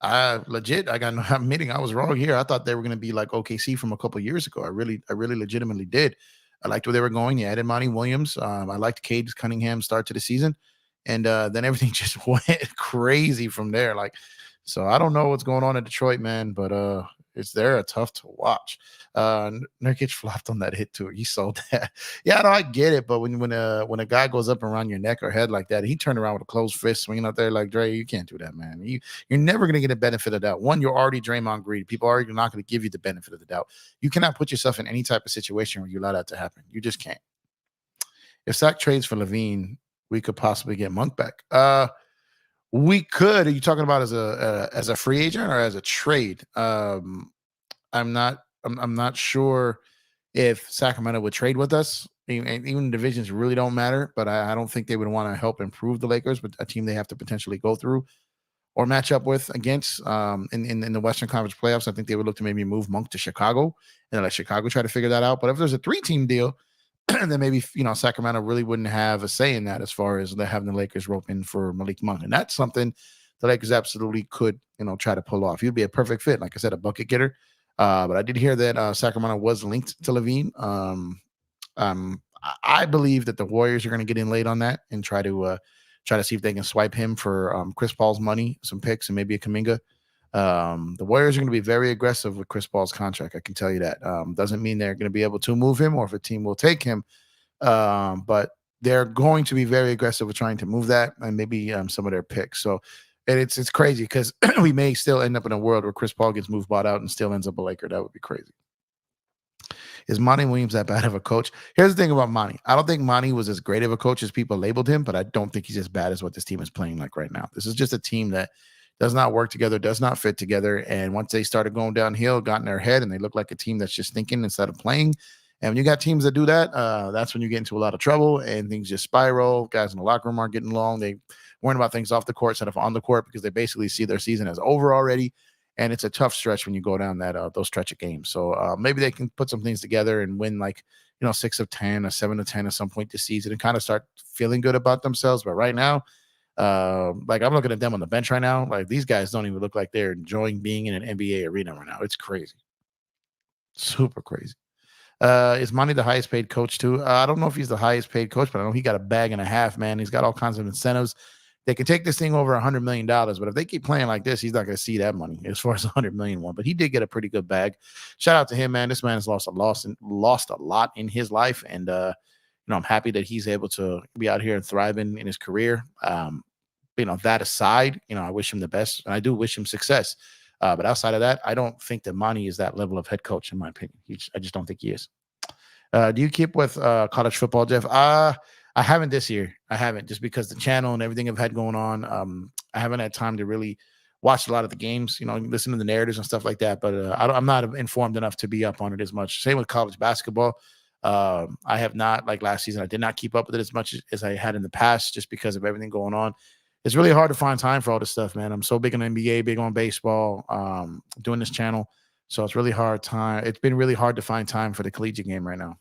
Legit, I'm admitting I was wrong here. I thought they were going to be like OKC from a couple of years ago. I really legitimately did. I liked where they were going. You added Monty Williams. I liked Cade Cunningham's start to the season. And then everything just went crazy from there. Like, So I don't know what's going on in Detroit, man, but it's they're tough to watch. Nurkic flopped on that hit too. He sold that. Yeah, no, I get it, but when a guy goes up around your neck or head like that, he turned around with a closed fist, swinging out there like Dre. You can't do that, man. You're never gonna get a benefit of that. One, you're already Draymond Green. People are already not gonna give you the benefit of the doubt. You cannot put yourself in any type of situation where you allow that to happen. You just can't. If Sack trades for Levine, we could possibly get Monk back. We could. Are you talking about as a free agent or as a trade? I'm not. I'm not sure if Sacramento would trade with us. Even divisions really don't matter, but I don't think they would want to help improve the Lakers, but a team they have to potentially go through or match up with against in the Western Conference playoffs. I think they would look to maybe move Monk to Chicago and let Chicago try to figure that out. But if there's a 3-team deal, then maybe Sacramento really wouldn't have a say in that as far as having the Lakers rope in for Malik Monk, and that's something the Lakers absolutely could try to pull off. He'd be a perfect fit, like I said, a bucket getter. But I did hear that Sacramento was linked to Levine. I believe that the Warriors are going to get in late on that and try to see if they can swipe him for Chris Paul's money, some picks, and maybe a Kuminga. The Warriors are going to be very aggressive with Chris Paul's contract. I can tell you that. Doesn't mean they're going to be able to move him or if a team will take him. But they're going to be very aggressive with trying to move that and maybe some of their picks. So it's crazy because we may still end up in a world where Chris Paul gets moved, bought out, and still ends up a Laker. That would be crazy. Is Monty Williams that bad of a coach? Here's the thing about Monty. I don't think Monty was as great of a coach as people labeled him, but I don't think he's as bad as what this team is playing like right now. This is just a team that does not work together, does not fit together. And once they started going downhill, got in their head, and they look like a team that's just thinking instead of playing. And when you got teams that do that, that's when you get into a lot of trouble and things just spiral. Guys in the locker room aren't getting along. They worrying about things off the court instead of on the court because they basically see their season as over already. And it's a tough stretch when you go down those stretch of games. So maybe they can put some things together and win 6 of 10 or 7 of 10 at some point this season and kind of start feeling good about themselves. But right now, I'm looking at them on the bench right now. Like these guys don't even look like they're enjoying being in an NBA arena right now. It's crazy. Super crazy. Is Monty the highest paid coach too? I don't know if he's the highest paid coach, but I know he got a bag and a half, man. He's got all kinds of incentives. They can take this thing over $100 million, but if they keep playing like this, he's not going to see that money as far as $100 million one. But he did get a pretty good bag. Shout out to him, man. This man has lost a lot in his life, and I'm happy that he's able to be out here and thriving in his career. That aside, I wish him the best, and I do wish him success. But outside of that, I don't think that Monty is that level of head coach, in my opinion. I just don't think he is. Do you keep with college football, Jeff? I haven't this year. I haven't, just because the channel and everything I've had going on. I haven't had time to really watch a lot of the games, listen to the narratives and stuff like that. But I'm not informed enough to be up on it as much. Same with college basketball. I have not, like last season, I did not keep up with it as much as I had in the past just because of everything going on. It's really hard to find time for all this stuff, man. I'm so big on NBA, big on baseball, doing this channel. So it's really hard time. It's been really hard to find time for the collegiate game right now.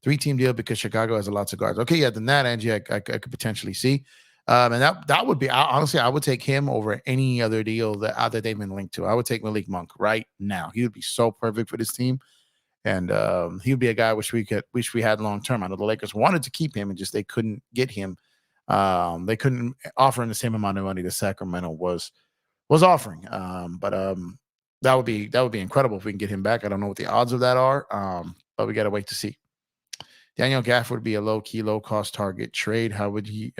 3-team deal because Chicago has a lot of guards. Okay, yeah, then that, Angie, I could potentially see. And that would be, honestly, I would take him over any other deal that they've been linked to. I would take Malik Monk right now. He would be so perfect for this team. And he would be a guy I wish we had long term. I know the Lakers wanted to keep him and just they couldn't get him. They couldn't offer him the same amount of money that Sacramento was offering. But that would be incredible if we can get him back. I don't know what the odds of that are, but we got to wait to see. Daniel Gafford would be a low-cost target trade. How would he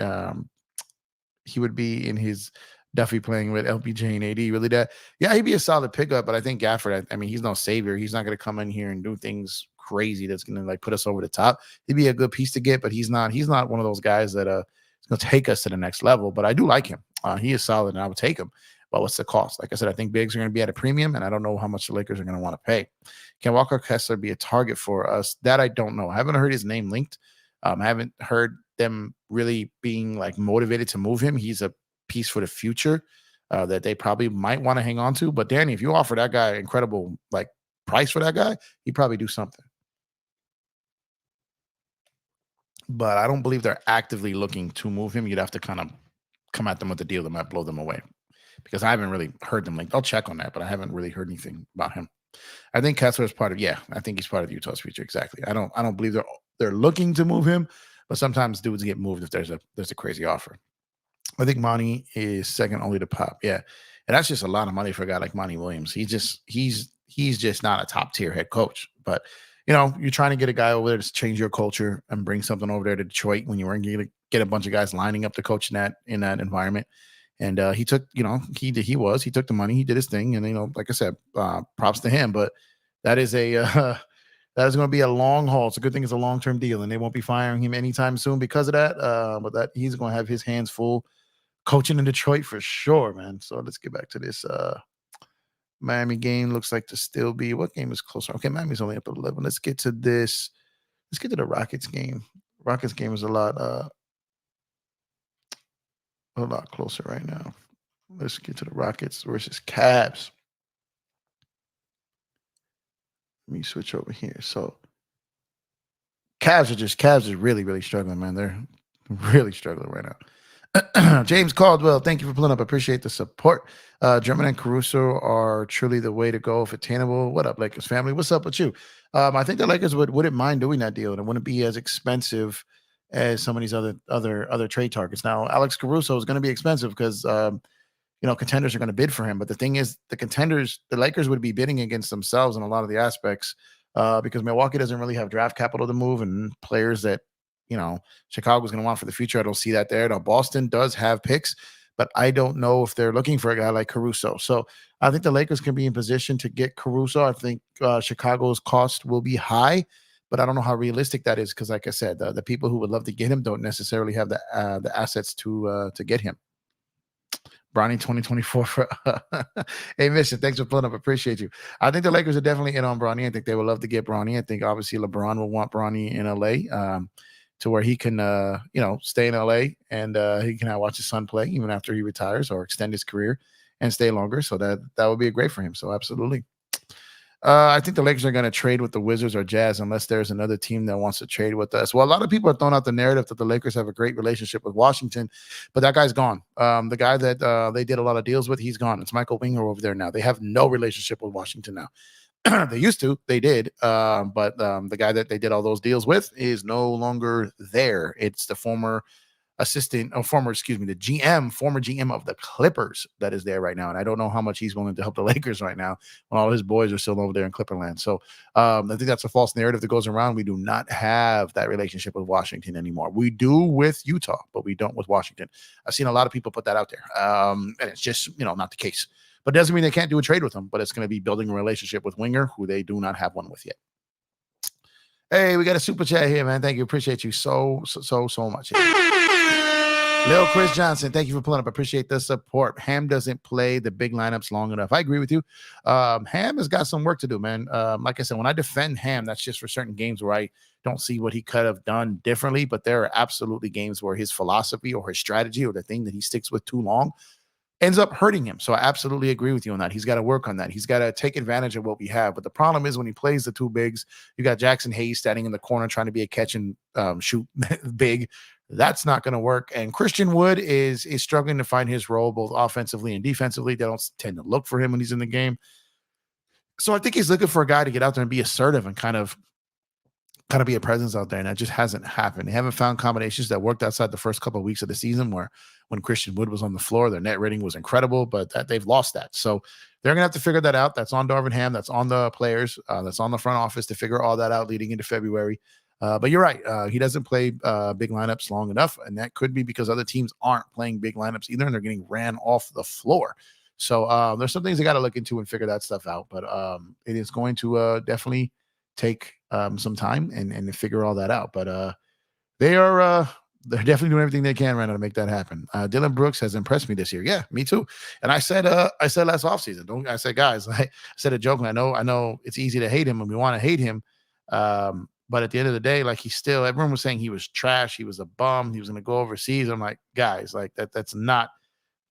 would be in his Duffy playing with LPJ and AD? Really that? Yeah, he'd be a solid pickup, but I think Gafford, I mean, he's no savior. He's not going to come in here and do things crazy that's going to put us over the top. He'd be a good piece to get, but he's not one of those guys that is going to take us to the next level. But I do like him. He is solid, and I would take him. But what's the cost? Like I said, I think bigs are going to be at a premium, and I don't know how much the Lakers are going to want to pay. Can Walker Kessler be a target for us? That I don't know. I haven't heard his name linked. I haven't heard them really being motivated to move him. He's a piece for the future that they probably might want to hang on to. But Danny, if you offer that guy incredible price for that guy, he'd probably do something. But I don't believe they're actively looking to move him. You'd have to kind of come at them with a deal that might blow them away, because I haven't really heard them linked. I'll check on that, but I haven't really heard anything about him. I think Kessler is part of, I think he's part of Utah's future. Exactly. I don't believe they're looking to move him, but sometimes dudes get moved if there's a crazy offer. I think Monty is second only to Pop. Yeah. And that's just a lot of money for a guy like Monty Williams. He's just not a top tier head coach. But you're trying to get a guy over there to change your culture and bring something over there to Detroit when you weren't going to get a bunch of guys lining up to coach in that environment. And he took, he took the money, he did his thing, and like I said, props to him. But that is a that is going to be a long haul. It's a good thing it's a long term deal, and they won't be firing him anytime soon because of that. But that he's going to have his hands full coaching in Detroit for sure, man. So let's get back to this Miami game. Looks like to still be, what game is closer? Okay, Miami's only up at 11. Let's get to this. Let's get to the Rockets game. Rockets game is a lot closer right now. Let's get to the Rockets versus Cavs. Let me switch over here. So Cavs are really, really struggling, man. They're really struggling right now. James Caldwell, thank you for pulling up. I appreciate the support. German and Caruso are truly the way to go if attainable. What up, Lakers family? What's up with you? I think the Lakers wouldn't mind doing that deal, and it wouldn't be as expensive as some of these other trade targets. Now, Alex Caruso is going to be expensive because contenders are going to bid for him. But the thing is, the Lakers would be bidding against themselves in a lot of the aspects because Milwaukee doesn't really have draft capital to move and players that Chicago's going to want for the future. I don't see that there. Now, Boston does have picks, but I don't know if they're looking for a guy like Caruso. So I think the Lakers can be in position to get Caruso. I think Chicago's cost will be high, but I don't know how realistic that is because, like I said, the people who would love to get him don't necessarily have the assets to get him. Bronny 2024 for hey Mission, thanks for pulling up. Appreciate you. I think the Lakers are definitely in on Bronny. I think they would love to get Bronny. I think obviously LeBron will want Bronny in LA to where he can stay in LA and he can watch his son play even after he retires or extend his career and stay longer. So that would be great for him. So absolutely. I think the Lakers are going to trade with the Wizards or Jazz unless there's another team that wants to trade with us. Well, a lot of people are throwing out the narrative that the Lakers have a great relationship with Washington, but that guy's gone. The guy that they did a lot of deals with, he's gone. It's Michael Winger over there now. They have no relationship with Washington now. They used to. They did. But the guy that they did all those deals with is no longer there. It's the former former GM of the Clippers that is there right now. And I don't know how much he's willing to help the Lakers right now when all his boys are still over there in Clipperland. So I think that's a false narrative that goes around. We do not have that relationship with Washington anymore. We do with Utah, but we don't with Washington. I've seen a lot of people put that out there. And it's just, not the case. But it doesn't mean they can't do a trade with him, but it's going to be building a relationship with Winger, who they do not have one with yet. Hey, we got a super chat here, man. Thank you. Appreciate you so much. Lil Chris Johnson, thank you for pulling up. I appreciate the support. Ham doesn't play the big lineups long enough. I agree with you. Ham has got some work to do, man. Like I said, when I defend Ham, that's just for certain games where I don't see what he could have done differently. But there are absolutely games where his philosophy or his strategy or the thing that he sticks with too long ends up hurting him. So I absolutely agree with you on that. He's got to work on that. He's got to take advantage of what we have. But the problem is when he plays the two bigs, you got Jackson Hayes standing in the corner trying to be a catch and shoot big. That's not going to work. And Christian Wood is struggling to find his role both offensively and defensively. They don't tend to look for him when he's in the game. So I think he's looking for a guy to get out there and be assertive and kind of be a presence out there. And that just hasn't happened. They haven't found combinations that worked outside the first couple of weeks of the season where when Christian Wood was on the floor, their net rating was incredible, but they've lost that. So they're going to have to figure that out. That's on Darvin Ham. That's on the players. That's on the front office to figure all that out leading into February. But you're right. He doesn't play big lineups long enough. And that could be because other teams aren't playing big lineups either. And they're getting ran off the floor. So there's some things they got to look into and figure that stuff out. But it is going to definitely take some time and figure all that out. But they're definitely doing everything they can right now to make that happen. Dylan Brooks has impressed me this year. Yeah, me too. And I said last offseason, I said, guys, I said a joke. And I know it's easy to hate him and we want to hate him. But at the end of the day, like everyone was saying he was trash. He was a bum. He was going to go overseas. I'm like, guys, like that's not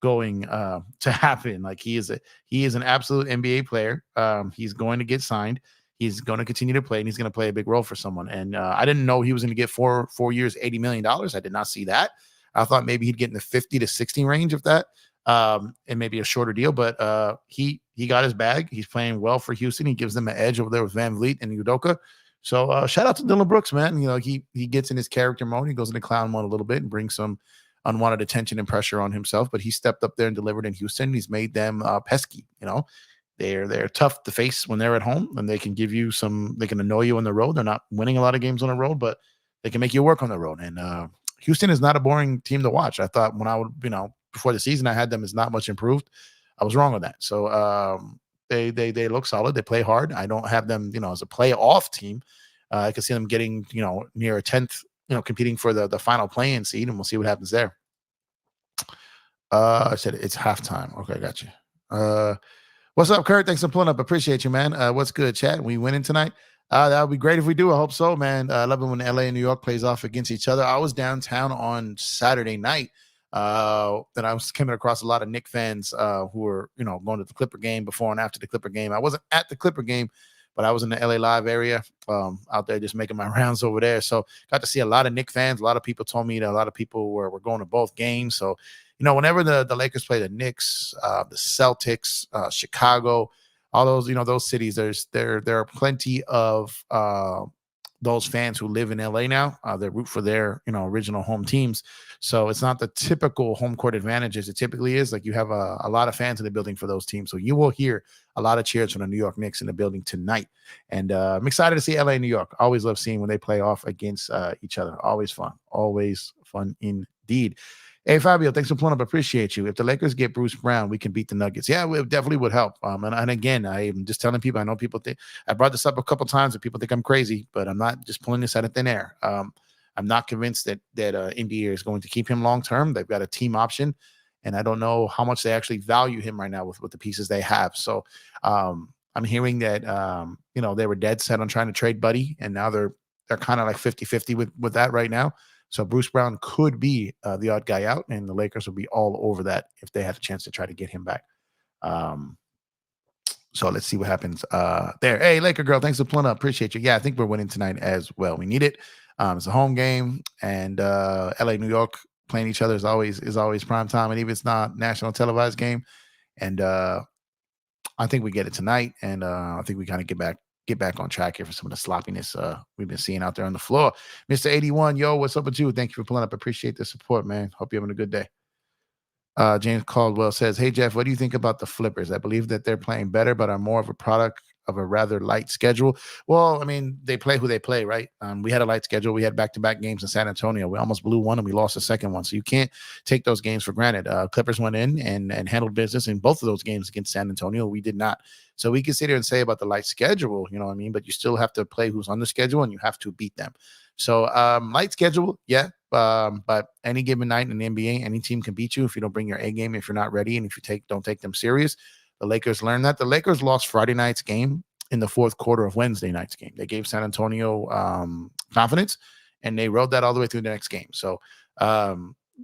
going to happen. Like he is an absolute NBA player. He's going to get signed. He's going to continue to play, and he's going to play a big role for someone. And I didn't know he was going to get 4 years, $80 million. I did not see that. I thought maybe he'd get in the 50 to 60 range of that, and maybe a shorter deal. But he got his bag. He's playing well for Houston. He gives them an edge over there with Van Vliet and Udoka. So shout out to Dylan Brooks, man. He gets in his character mode. He goes into clown mode a little bit and brings some unwanted attention and pressure on himself, but he stepped up there and delivered in Houston. He's made them pesky. They're tough to face when they're at home, and they can give you some. They can annoy you on the road. They're not winning a lot of games on the road, but they can make you work on the road. And Houston is not a boring team to watch. I thought when I would, before the season, I had them as not much improved. I was wrong on that. So they look solid. They play hard. I don't have them, as a playoff team. I can see them getting, near a 10th, competing for the final play-in seed, and we'll see what happens there. I said it's halftime. Okay, got you. What's up, Kurt? Thanks for pulling up. Appreciate you, man. What's good, chat? We winning tonight? That would be great if we do. I hope so, man. I love it when LA and New York plays off against each other. I was downtown on Saturday night. Then I was coming across a lot of Knicks fans who were, going to the Clipper game before and after the Clipper game. I wasn't at the Clipper game, but I was in the LA Live area out there just making my rounds over there. So got to see a lot of Knicks fans. A lot of people told me that a lot of people were going to both games. So, whenever the Lakers play the Knicks, the Celtics, Chicago, all those, those cities, there are plenty of those fans who live in LA now. They root for their, original home teams. So it's not the typical home court advantages it typically is. Like you have a lot of fans in the building for those teams. So you will hear a lot of cheers from the New York Knicks in the building tonight. And I'm excited to see LA and New York. Always love seeing when they play off against each other. Always fun indeed. Hey, Fabio, thanks for pulling up. Appreciate you. If the Lakers get Bruce Brown, we can beat the Nuggets. Yeah, it definitely would help. And again, I'm just telling people, I know people think, I brought this up a couple times and people think I'm crazy, but I'm not just pulling this out of thin air. I'm not convinced that India is going to keep him long-term. They've got a team option, and I don't know how much they actually value him right now with the pieces they have. So I'm hearing that, they were dead set on trying to trade Buddy, and now they're kind of like 50-50 with that right now. So Bruce Brown could be the odd guy out, and the Lakers will be all over that if they have a chance to try to get him back. So let's see what happens there. Hey, Laker girl, thanks for pulling up. Appreciate you. Yeah, I think we're winning tonight as well. We need it. It's a home game, and LA, New York playing each other is always prime time, and even if it's not national televised game. And I think we get it tonight, and I think we kind of get back on track here for some of the sloppiness we've been seeing out there on the floor. Mr. 81, yo, what's up with you? Thank you for pulling up. Appreciate the support, man. Hope you're having a good day. James Caldwell says, hey, Jeff, what do you think about the Flippers? I believe that they're playing better, but are more of a product of a rather light schedule. Well, I mean, they play who they play, right? We had a light schedule. We had back-to-back games in San Antonio. We almost blew one and we lost the second one. So you can't take those games for granted. Clippers went in and handled business in both of those games against San Antonio. We did not. So we can sit here and say about the light schedule, you know what I mean? But you still have to play who's on the schedule and you have to beat them. So light schedule, yeah. But any given night in the NBA, any team can beat you if you don't bring your A game, if you're not ready, and if you don't take them serious. The Lakers learned that. The Lakers lost Friday night's game in the fourth quarter of Wednesday night's game. They gave San Antonio confidence, and they rode that all the way through the next game. So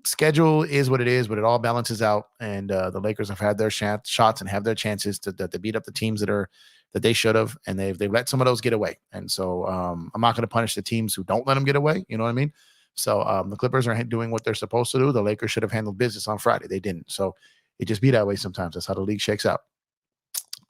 schedule is what it is, but it all balances out. And the Lakers have had their shots and have their chances to beat up the teams that they should have, and they've let some of those get away. And so I'm not going to punish the teams who don't let them get away. You know what I mean? So the Clippers are doing what they're supposed to do. The Lakers should have handled business on Friday. They didn't. So it just be that way sometimes. That's how the league shakes out.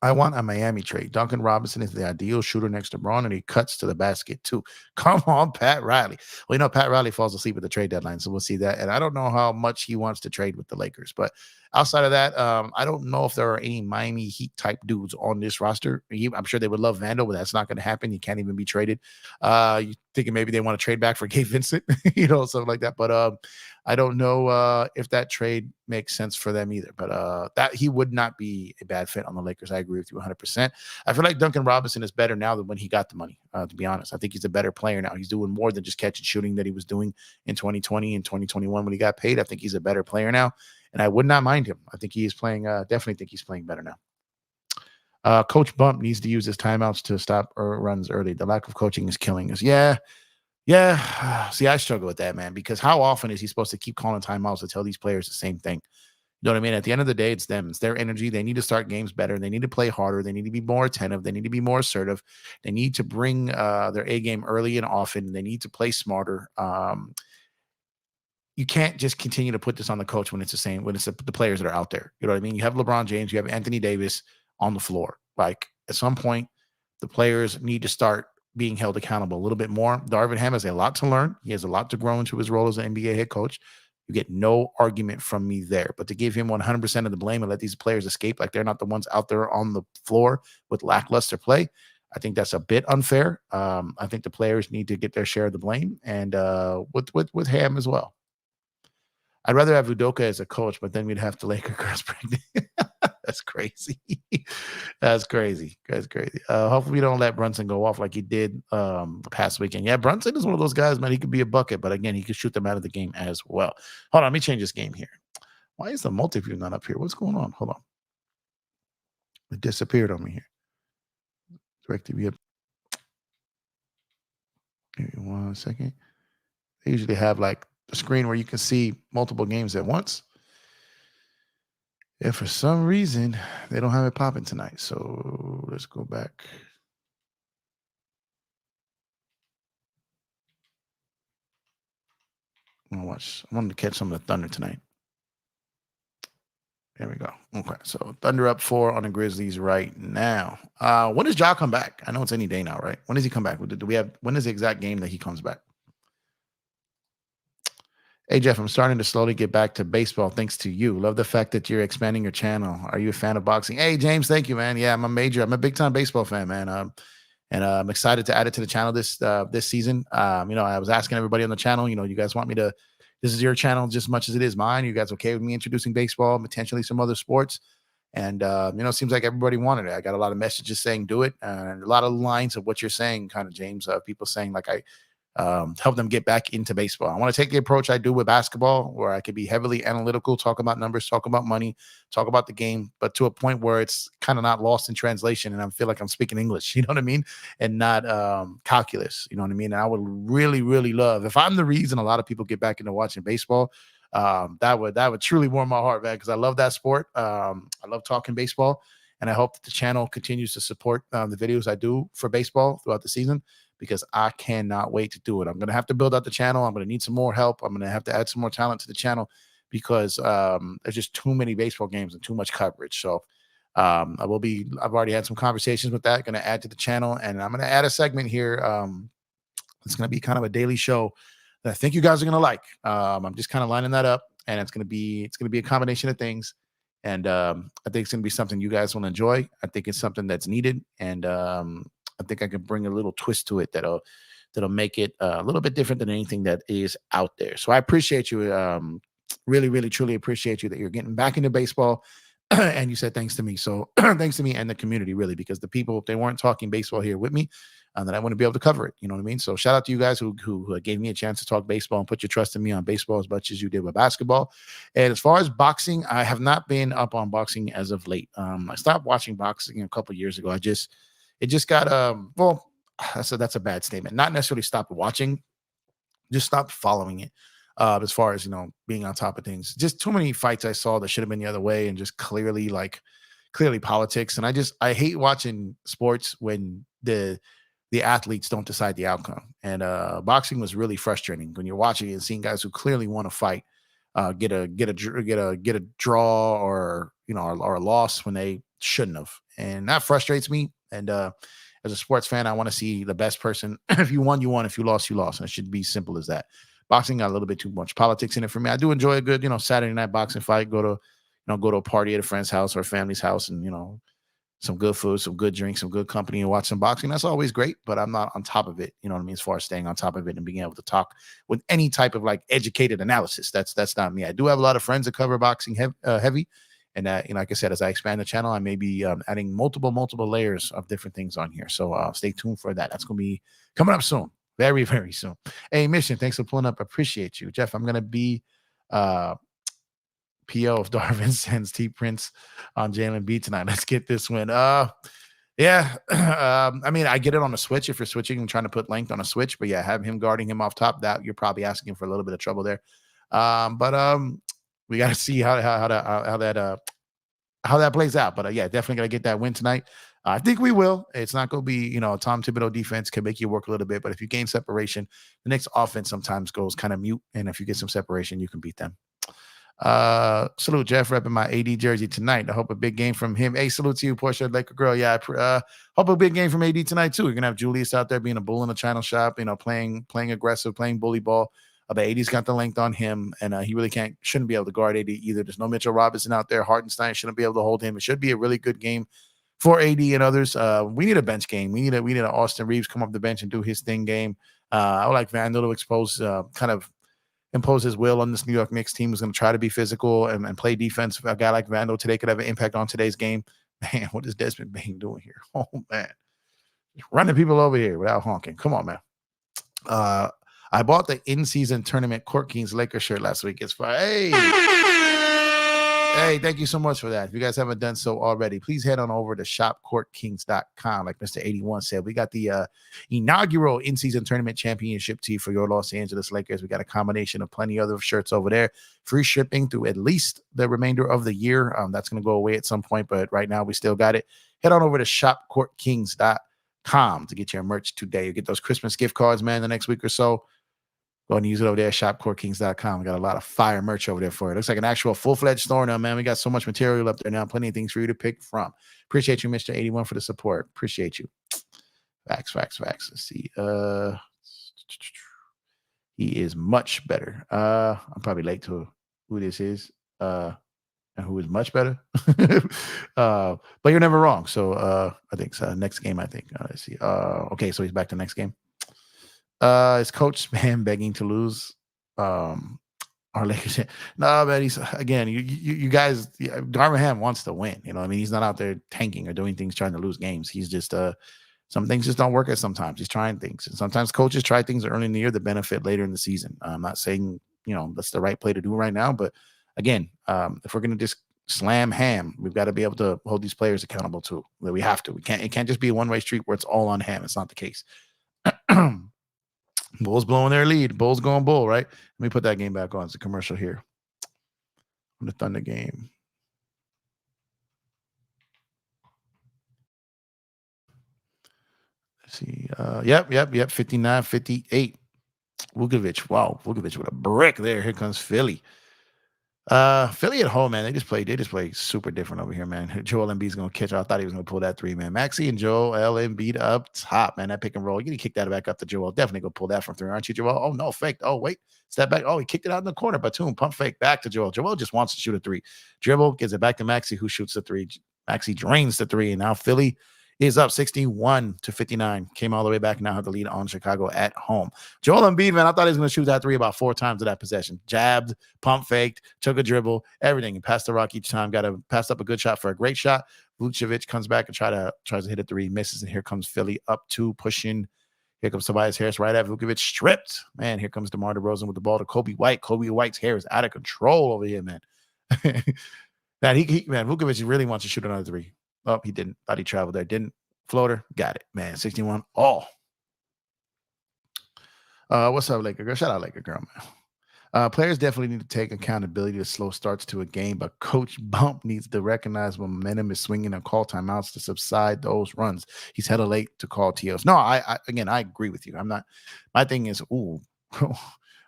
I want a Miami trade. Duncan Robinson is the ideal shooter next to Braun, and he cuts to the basket too. Come on, Pat Riley. Well, Pat Riley falls asleep at the trade deadline, so we'll see that. And I don't know how much he wants to trade with the Lakers. But outside of that, I don't know if there are any Miami Heat type dudes on this roster. I'm sure they would love Vandal, but that's not going to happen. He can't even be traded. You thinking maybe they want to trade back for Gabe Vincent, something like that. But I don't know if that trade makes sense for them either. But that he would not be a bad fit on the Lakers. I agree with you 100%. I feel like Duncan Robinson is better now than when he got the money, to be honest. I think he's a better player now. He's doing more than just catch and shooting that he was doing in 2020 and 2021 when he got paid. I think he's a better player now, and I would not mind him. I think he is playing, definitely think he's playing better now. Coach Bump needs to use his timeouts to stop runs early. The lack of coaching is killing us. Yeah. See, I struggle with that, man, because how often is he supposed to keep calling timeouts to tell these players the same thing? You know what I mean? At the end of the day, it's them. It's their energy. They need to start games better. They need to play harder. They need to be more attentive. They need to be more assertive. They need to bring their A game early and often. They need to play smarter. You can't just continue to put this on the coach when it's the same, when it's the players that are out there. You know what I mean? You have LeBron James, you have Anthony Davis on the floor. Like at some point, the players need to start being held accountable a little bit more. Darvin Ham has a lot to learn. He has a lot to grow into his role as an NBA head coach. You get no argument from me there. But to give him 100% of the blame and let these players escape like they're not the ones out there on the floor with lackluster play, I think that's a bit unfair. I think the players need to get their share of the blame, and with Ham as well. I'd rather have Udoka as a coach, but then we'd have the Laker girls pregnant. That's crazy. That's crazy. That's crazy. Hopefully we don't let Brunson go off like he did the past weekend. Yeah, Brunson is one of those guys, man. He could be a bucket, but again, he could shoot them out of the game as well. Hold on, let me change this game here. Why is the multi-view not up here? What's going on? Hold on. It disappeared on me here. DirecTV up. Give me 1 second. They usually have like a screen where you can see multiple games at once. Yeah, for some reason, they don't have it popping tonight. So let's go back. I wanted to catch some of the Thunder tonight. There we go. Okay, so Thunder up 4 on the Grizzlies right now. When does Ja come back? I know it's any day now, right? When does he come back? Do we have? When is the exact game that he comes back? Hey, Jeff, I'm starting to slowly get back to baseball thanks to you. Love the fact that you're expanding your channel. Are you a fan of boxing? Hey, James, thank you, man. Yeah, I'm a big-time baseball fan, man. And I'm excited to add it to the channel this season. I was asking everybody on the channel, you guys want me to, this is your channel just as much as it is mine. You guys okay with me introducing baseball, potentially some other sports? And, it seems like everybody wanted it. I got a lot of messages saying do it. And a lot of lines of what you're saying, kind of, James, people saying like help them get back into baseball. I want to take the approach I do with basketball, where I could be heavily analytical, talk about numbers, talk about money, talk about the game, but to a point where it's kind of not lost in translation and I feel like I'm speaking English, you know what I mean? And not calculus, you know what I mean? And I would really, really love, if I'm the reason a lot of people get back into watching baseball, that would truly warm my heart, man, because I love that sport. I love talking baseball, and I hope that the channel continues to support the videos I do for baseball throughout the season, because I cannot wait to do it. I'm going to have to build out the channel. I'm going to need some more help. I'm going to have to add some more talent to the channel, because there's just too many baseball games and too much coverage. So I've already had some conversations with that. Going to add to the channel, and I'm going to add a segment here. It's going to be kind of a daily show that I think you guys are going to like. I'm just kind of lining that up, and it's going to be a combination of things. And I think it's going to be something you guys will enjoy. I think it's something that's needed. And I think I can bring a little twist to it that'll make it a little bit different than anything that is out there. So I appreciate you. Really, really, truly appreciate you that you're getting back into baseball. And you said thanks to me. So thanks to me and the community, really, because the people, if they weren't talking baseball here with me, then I wouldn't be able to cover it. You know what I mean? So shout out to you guys who gave me a chance to talk baseball and put your trust in me on baseball as much as you did with basketball. And as far as boxing, I have not been up on boxing as of late. I stopped watching boxing a couple of years ago. It just got that's a bad statement. Not necessarily stopped watching, just stopped following it. As far as being on top of things, just too many fights I saw that should have been the other way, and just clearly politics. And I hate watching sports when the athletes don't decide the outcome. And boxing was really frustrating when you're watching it and seeing guys who clearly want to fight get a draw or a loss when they shouldn't have, and that frustrates me. And as a sports fan, I want to see the best person. If you won, you won. If you lost, you lost. And it should be simple as that. Boxing got a little bit too much politics in it for me. I do enjoy a good, Saturday night boxing fight. Go to a party at a friend's house or a family's house, and some good food, some good drinks, some good company, and watch some boxing. That's always great, but I'm not on top of it. You know what I mean? As far as staying on top of it and being able to talk with any type of educated analysis, that's not me. I do have a lot of friends that cover boxing heavy. And like I said, as I expand the channel, I may be adding multiple layers of different things on here. So stay tuned for that. That's going to be coming up soon. Very, very soon. Hey, Mission, thanks for pulling up. Appreciate you. Jeff, I'm going to be PO if Darvin sends T Prince on Jalen B tonight. Let's get this win. Yeah. I mean, I get it on a switch if you're switching and trying to put length on a switch. But yeah, have him guarding him off top. That you're probably asking him for a little bit of trouble there. But we got to see how that plays out. But yeah, definitely got to get that win tonight. I think we will. It's not going to be, Tom Thibodeau defense can make you work a little bit, but if you gain separation, the next offense sometimes goes kind of mute. And if you get some separation, you can beat them. Salute Jeff repping my AD jersey tonight. I hope a big game from him. Hey, salute to you, Portia Laker girl. Yeah, hope a big game from AD tonight too. You're gonna have Julius out there being a bull in a channel shop, playing aggressive, playing bully ball. But AD's got the length on him, and he really shouldn't be able to guard AD either. There's no Mitchell Robinson out there. Hartenstein shouldn't be able to hold him. It should be a really good game for AD and others. We need a bench game. We need an Austin Reeves come off the bench and do his thing game. I would like Vandal to impose his will on this New York Knicks team, who's going to try to be physical and play defense. A guy like Vandal today could have an impact on today's game. Man, what is Desmond Bane doing here? Oh, man. Running people over here without honking. Come on, man. I bought the in-season tournament Court Kings Lakers shirt last week. It's fine. Hey, thank you so much for that. If you guys haven't done so already, please head on over to shopcourtkings.com. Like Mr. 81 said, we got the inaugural in-season tournament championship tee for your Los Angeles Lakers. We got a combination of plenty of other shirts over there. Free shipping through at least the remainder of the year. That's going to go away at some point, but right now we still got it. Head on over to shopcourtkings.com to get your merch today. You get those Christmas gift cards, man, the next week or so. Go and use it over there at shopcourtkings.com. We got a lot of fire merch over there for it. Looks like an actual full-fledged store now, man. We got so much material up there now. Plenty of things for you to pick from. Appreciate you, Mr. 81, for the support. Appreciate you. Facts. Let's see. He is much better. I'm probably late to who this is. And who is much better. But you're never wrong. So I think so. Next game, I think. Let's see. Okay, so he's back to next game. Is Coach Spam begging to lose? Our Lakers. No, man. He's again. You guys. Darvin Ham wants to win. You know, I mean, he's not out there tanking or doing things trying to lose games. He's just some things just don't work at sometimes. He's trying things, and sometimes coaches try things early in the year that benefit later in the season. I'm not saying that's the right play to do right now, but again, if we're gonna just slam Ham, we've got to be able to hold these players accountable too. That we have to. It can't just be a one-way street where it's all on Ham. It's not the case. Bulls blowing their lead. Bulls going bull, right? Let me put that game back on. It's a commercial here on the Thunder game. Let's see. Yep. 59-58. Vukovic. Wow. Vukovic with a brick there. Here comes Philly. Philly at home, man. They just play super different over here, man. Joel Embiid's gonna catch. I thought he was gonna pull that three, man. Maxey and Joel Embiid up top, man. That pick and roll. You can kick that back up to Joel. Definitely go pull that from three, aren't you, Joel? Oh no, fake. Oh wait, step back. Oh, he kicked it out in the corner. Batum pump fake back to Joel. Joel just wants to shoot a three. Dribble gives it back to Maxey, who shoots the three. Maxey drains the three, and now Philly is up 61-59. Came all the way back. Now have the lead on Chicago at home. Joel Embiid, man, I thought he was going to shoot that try about 4 times of that possession. Jabbed, pump faked, took a dribble, everything. He passed the rock each time. Passed up a good shot for a great shot. Vucevic comes back and tries to hit a three, misses, and here comes Philly up 2, pushing. Here comes Tobias Harris right at Vucevic, stripped. Man, here comes DeMar DeRozan with the ball to Kobe White. Kobe White's hair is out of control over here, man. Man, Vucevic really wants to shoot another three. Oh, he didn't. Thought he traveled there. Didn't. Floater. Got it, man. 61. Oh. What's up, Laker girl? Shout out, Laker girl, man. Players definitely need to take accountability to slow starts to a game, but Coach Bump needs to recognize when momentum is swinging and call timeouts to subside those runs. He's hella late to call TOs. No, I agree with you. I'm not. My thing is, I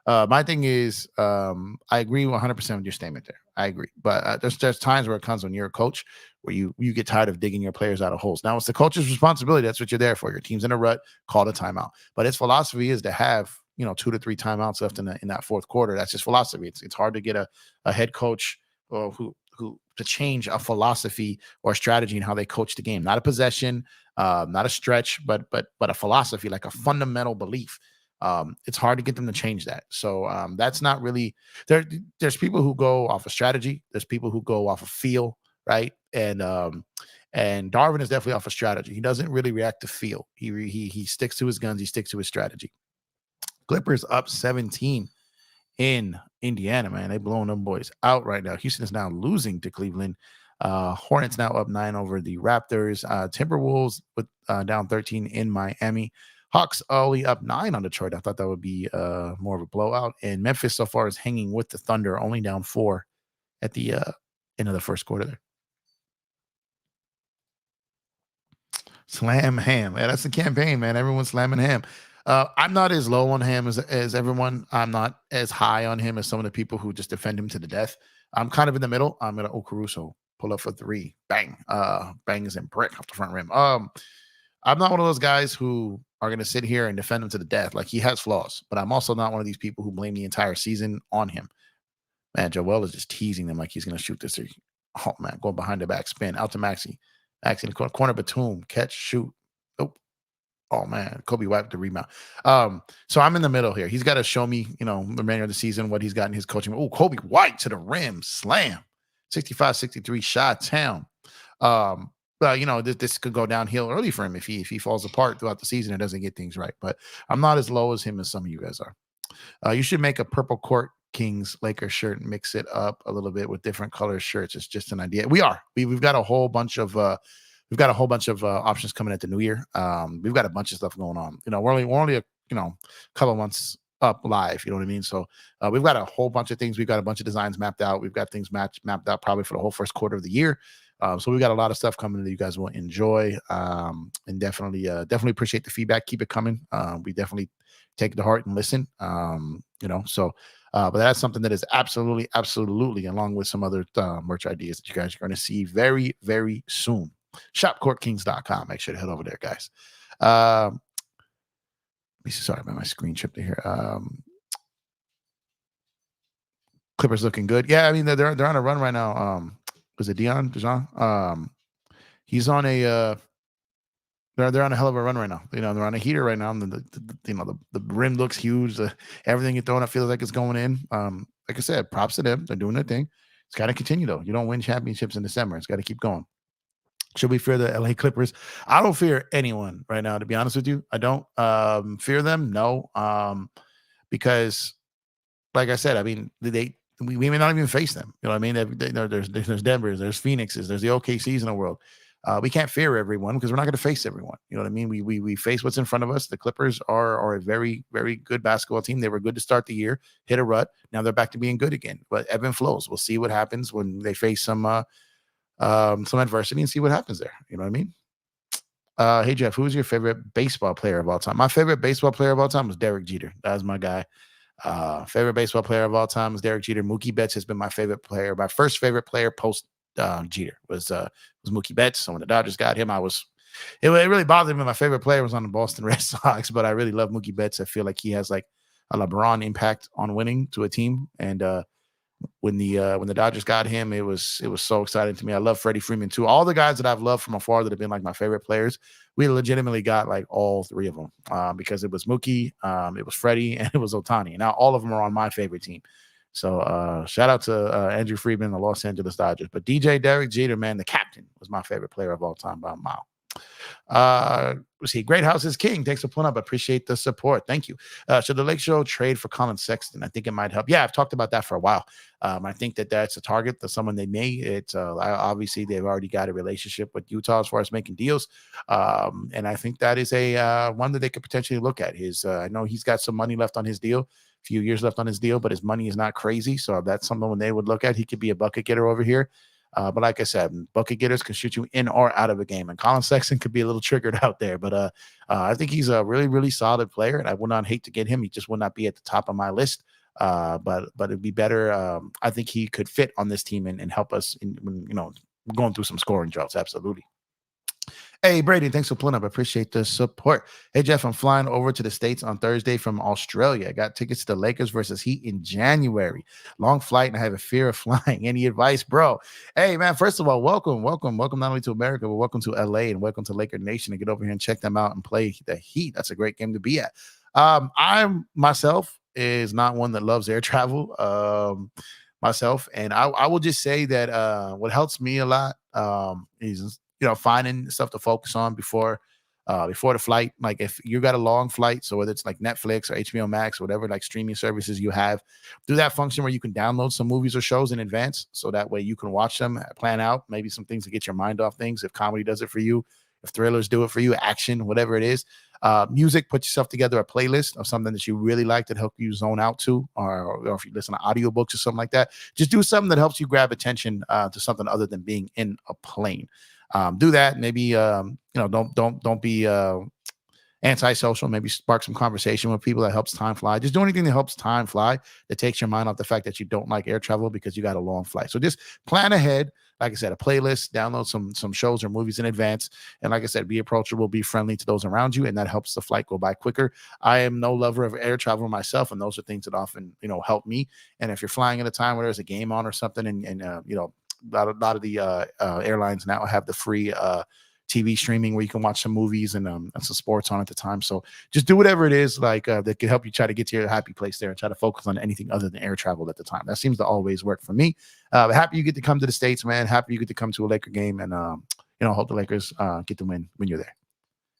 agree 100% with your statement there. I agree. But there's times where it comes when you're a coach where you get tired of digging your players out of holes. Now, it's the coach's responsibility. That's what you're there for. Your team's in a rut, call the timeout. But its philosophy is to have 2 to 3 timeouts left in that fourth quarter. That's his philosophy. It's hard to get a head coach who to change a philosophy or strategy in how they coach the game. Not a possession, not a stretch, but a philosophy, like a fundamental belief. It's hard to get them to change that. So that's not really there. There's people who go off of strategy. There's people who go off of feel, right? And Darvin is definitely off of strategy. He doesn't really react to feel. He sticks to his guns. He sticks to his strategy. Clippers up 17 in Indiana, man. They blowing them boys out right now. Houston is now losing to Cleveland. Hornets now up 9 over the Raptors. Timberwolves with down 13 in Miami. Hawks only up 9 on Detroit. I thought that would be more of a blowout. And Memphis so far is hanging with the Thunder, only down 4 at the end of the first quarter there. Slam Ham. Yeah, that's the campaign, man. Everyone's slamming Ham. I'm not as low on Ham as everyone. I'm not as high on him as some of the people who just defend him to the death. I'm kind of in the middle. I'm going to Caruso pull up for 3. Bang. Bang is in brick off the front rim. I'm not one of those guys who are going to sit here and defend him to the death. Like, he has flaws, but I'm also not one of these people who blame the entire season on him. Man, Joel is just teasing them like he's going to shoot this. Oh, man, going behind the back, spin, out to Maxi. Maxi in the corner, Batum, catch, shoot. Nope. Oh, man, Kobe wiped the rebound. So I'm in the middle here. He's got to show me, the remainder of the season, what he's got in his coaching. Oh, Kobe White to the rim, slam. 65-63 shot town. But this could go downhill early for him if he falls apart throughout the season and doesn't get things right. But I'm not as low as him as some of you guys are. You should make a purple court Kings Lakers shirt and mix it up a little bit with different color shirts. It's just an idea. We've got a whole bunch of options coming at the new year. We've got a bunch of stuff going on. We're only a couple months up live. You know what I mean? So we've got a whole bunch of things. We've got a bunch of designs mapped out. We've got things mapped out probably for the whole first quarter of the year. So we've got a lot of stuff coming that you guys will enjoy, and definitely appreciate the feedback. Keep it coming. We definitely take it to heart and listen. But that's something that is absolutely, along with some other merch ideas that you guys are going to see very, very soon. ShopCourtKings.com. Make sure to head over there, guys. Sorry about my screen tripped here. Clippers looking good. Yeah, I mean they're on a run right now. Was it Dejan? He's on a they're on a hell of a run right now. They're on a heater right now. The rim looks huge. Everything you're throwing, I feel like it's going in. Like I said, props to them. They're doing their thing. It's got to continue though. You don't win championships in December. It's got to keep going. Should we fear the LA Clippers? I don't fear anyone right now, to be honest with you. I don't fear them. No, because like I said, I mean, we may not even face them. You know what I mean? There's Denver's, there's Phoenix's, there's the OKC's in the world. We can't fear everyone because we're not going to face everyone. You know what I mean? We face what's in front of us. The Clippers are a very, very good basketball team. They were good to start the year, hit a rut. Now they're back to being good again. But ebb and flows. We'll see what happens when they face some adversity and see what happens there. You know what I mean? Hey Jeff, who's your favorite baseball player of all time? My favorite baseball player of all time was Derek Jeter. That was my guy. Favorite baseball player of all time is Derek Jeter. Mookie Betts has been my favorite player. My first favorite player post Jeter was Mookie Betts. So when the Dodgers got him, it really bothered me. My favorite player was on the Boston Red Sox, but I really love Mookie Betts. I feel like he has like a LeBron impact on winning to a team. And when the Dodgers got him, it was so exciting to me. I love Freddie Freeman too. All the guys that I've loved from afar that have been like my favorite players, we legitimately got like all three of them because it was Mookie, it was Freddie, and it was Ohtani. Now all of them are on my favorite team. So shout out to Andrew Friedman, the Los Angeles Dodgers. But DJ Derek Jeter, man, the captain, was my favorite player of all time by a mile. Let's see. Great House is King. Thanks for pulling up. I appreciate the support. Thank you. Should the Lake Show trade for Colin Sexton? I think it might help. Yeah, I've talked about that for a while. I think that's a target. That's someone they may. It's obviously they've already got a relationship with Utah as far as making deals. And I think that is a one that they could potentially look at. I know he's got some money left on his deal, a few years left on his deal, but his money is not crazy. So that's something when they would look at. He could be a bucket getter over here. But like I said, bucket getters can shoot you in or out of a game, and Colin Sexton could be a little triggered out there. But I think he's a really, really solid player, and I would not hate to get him. He just would not be at the top of my list. But it'd be better. I think he could fit on this team and help us in going through some scoring droughts. Absolutely. Hey, Brady, thanks for pulling up. I appreciate the support. Hey, Jeff, I'm flying over to the States on Thursday from Australia. I got tickets to the Lakers versus Heat in January. Long flight, and I have a fear of flying. Any advice, bro? Hey, man, first of all, welcome not only to America, but welcome to LA and welcome to Laker Nation, and get over here and check them out and play the Heat. That's a great game to be at. I myself is not one that loves air travel myself, and I will just say that what helps me a lot is finding stuff to focus on before the flight. Like if you got a long flight, so whether it's like Netflix or HBO Max or whatever like streaming services you have, do that function where you can download some movies or shows in advance, so that way you can watch them, plan out maybe some things to get your mind off things. If comedy does it for you, if thrillers do it for you, action, whatever it is. Music, put yourself together a playlist of something that you really like that help you zone out to, or if you listen to audiobooks or something like that, just do something that helps you grab attention to something other than being in a plane. Do that. Maybe don't be antisocial, maybe spark some conversation with people that helps time fly. Just do anything that helps time fly, that takes your mind off the fact that you don't like air travel because you got a long flight. So just plan ahead. Like I said, a playlist, download some shows or movies in advance. And like I said, be approachable, be friendly to those around you, and that helps the flight go by quicker. I am no lover of air travel myself, and those are things that often, help me. And if you're flying at a time where there's a game on or something, and a lot of the airlines now have the free TV streaming where you can watch some movies and some sports on at the time. So just do whatever it is that can help you try to get to your happy place there and try to focus on anything other than air travel at the time. That seems to always work for me. Happy you get to come to the States, man. Happy you get to come to a Laker game, and hope the Lakers get the win when you're there.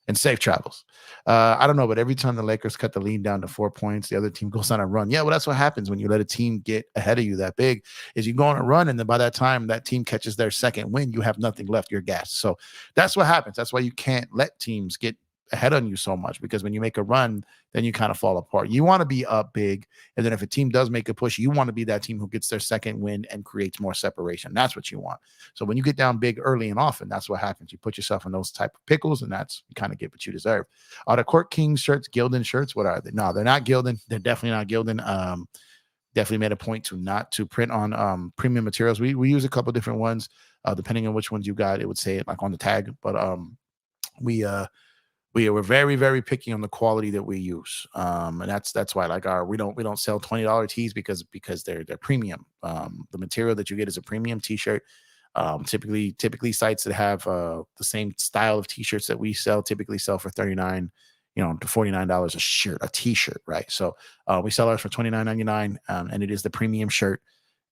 And safe travels. I don't know, but every time the Lakers cut the lead down to 4 points, the other team goes on a run. Yeah, well, that's what happens when you let a team get ahead of you that big, is you go on a run, and then by that time that team catches their second win, you have nothing left. You're gassed. So that's what happens. That's why you can't let teams get ahead on you so much, because when you make a run, then you kind of fall apart. You want to be up big, and then if a team does make a push, you want to be that team who gets their second win and creates more separation. That's what you want. So when you get down big early and often, that's what happens. You put yourself in those type of pickles, and that's, you kind of get what you deserve. Are the Court King shirts Gildan shirts? What are they? No, they're not Gildan. They're definitely not Gildan. Definitely made a point to not to print on premium materials. We use a couple different ones, depending on which ones you got. It would say it like on the tag, but we're very, very picky on the quality that we use, and that's why, like, we don't sell $20 tees because they're premium. The material that you get is a premium T-shirt. Typically sites that have the same style of T-shirts that we sell typically sell for $39 to $49 a T-shirt, right? So we sell ours for $29.99, and it is the premium shirt.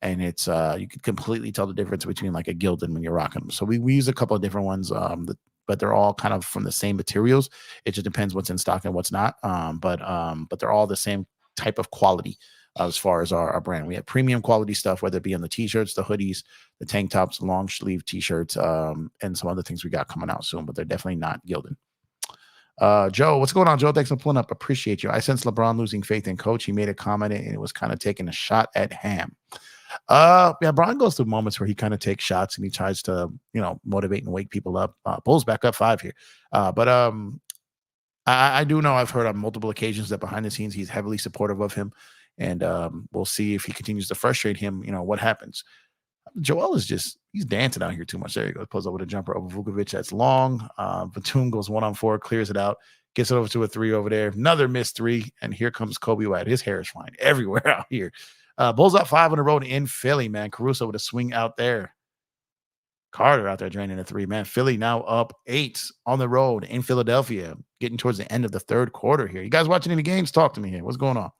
And it's you can completely tell the difference between like a Gildan when you're rocking them. So we use a couple of different ones, but they're all kind of from the same materials. It just depends what's in stock and what's not. But they're all the same type of quality as far as our brand. We have premium quality stuff, whether it be on the T-shirts, the hoodies, the tank tops, long sleeve T-shirts, and some other things we got coming out soon. But they're definitely not Gildan. Joe, what's going on, Joe? Thanks for pulling up. Appreciate you. I sense LeBron losing faith in coach. He made a comment, and it was kind of taking a shot at Ham. Yeah, Brian goes through moments where he kind of takes shots and he tries to, motivate and wake people up. Bulls back up 5 here. But I do know, I've heard on multiple occasions that behind the scenes he's heavily supportive of him, and we'll see if he continues to frustrate him. What happens. Joel is he's dancing out here too much. There you go. Pulls over the jumper over Vukovic. That's long. Batum goes 1-on-4, clears it out, gets it over to a 3 over there. Another missed 3, and here comes Kobe White. His hair is flying everywhere out here. Bulls up 5 on the road in Philly, man. Caruso with a swing out there. Carter out there draining a 3, man. Philly now up 8 on the road in Philadelphia, getting towards the end of the third quarter here. You guys watching any games? Talk to me here. What's going on?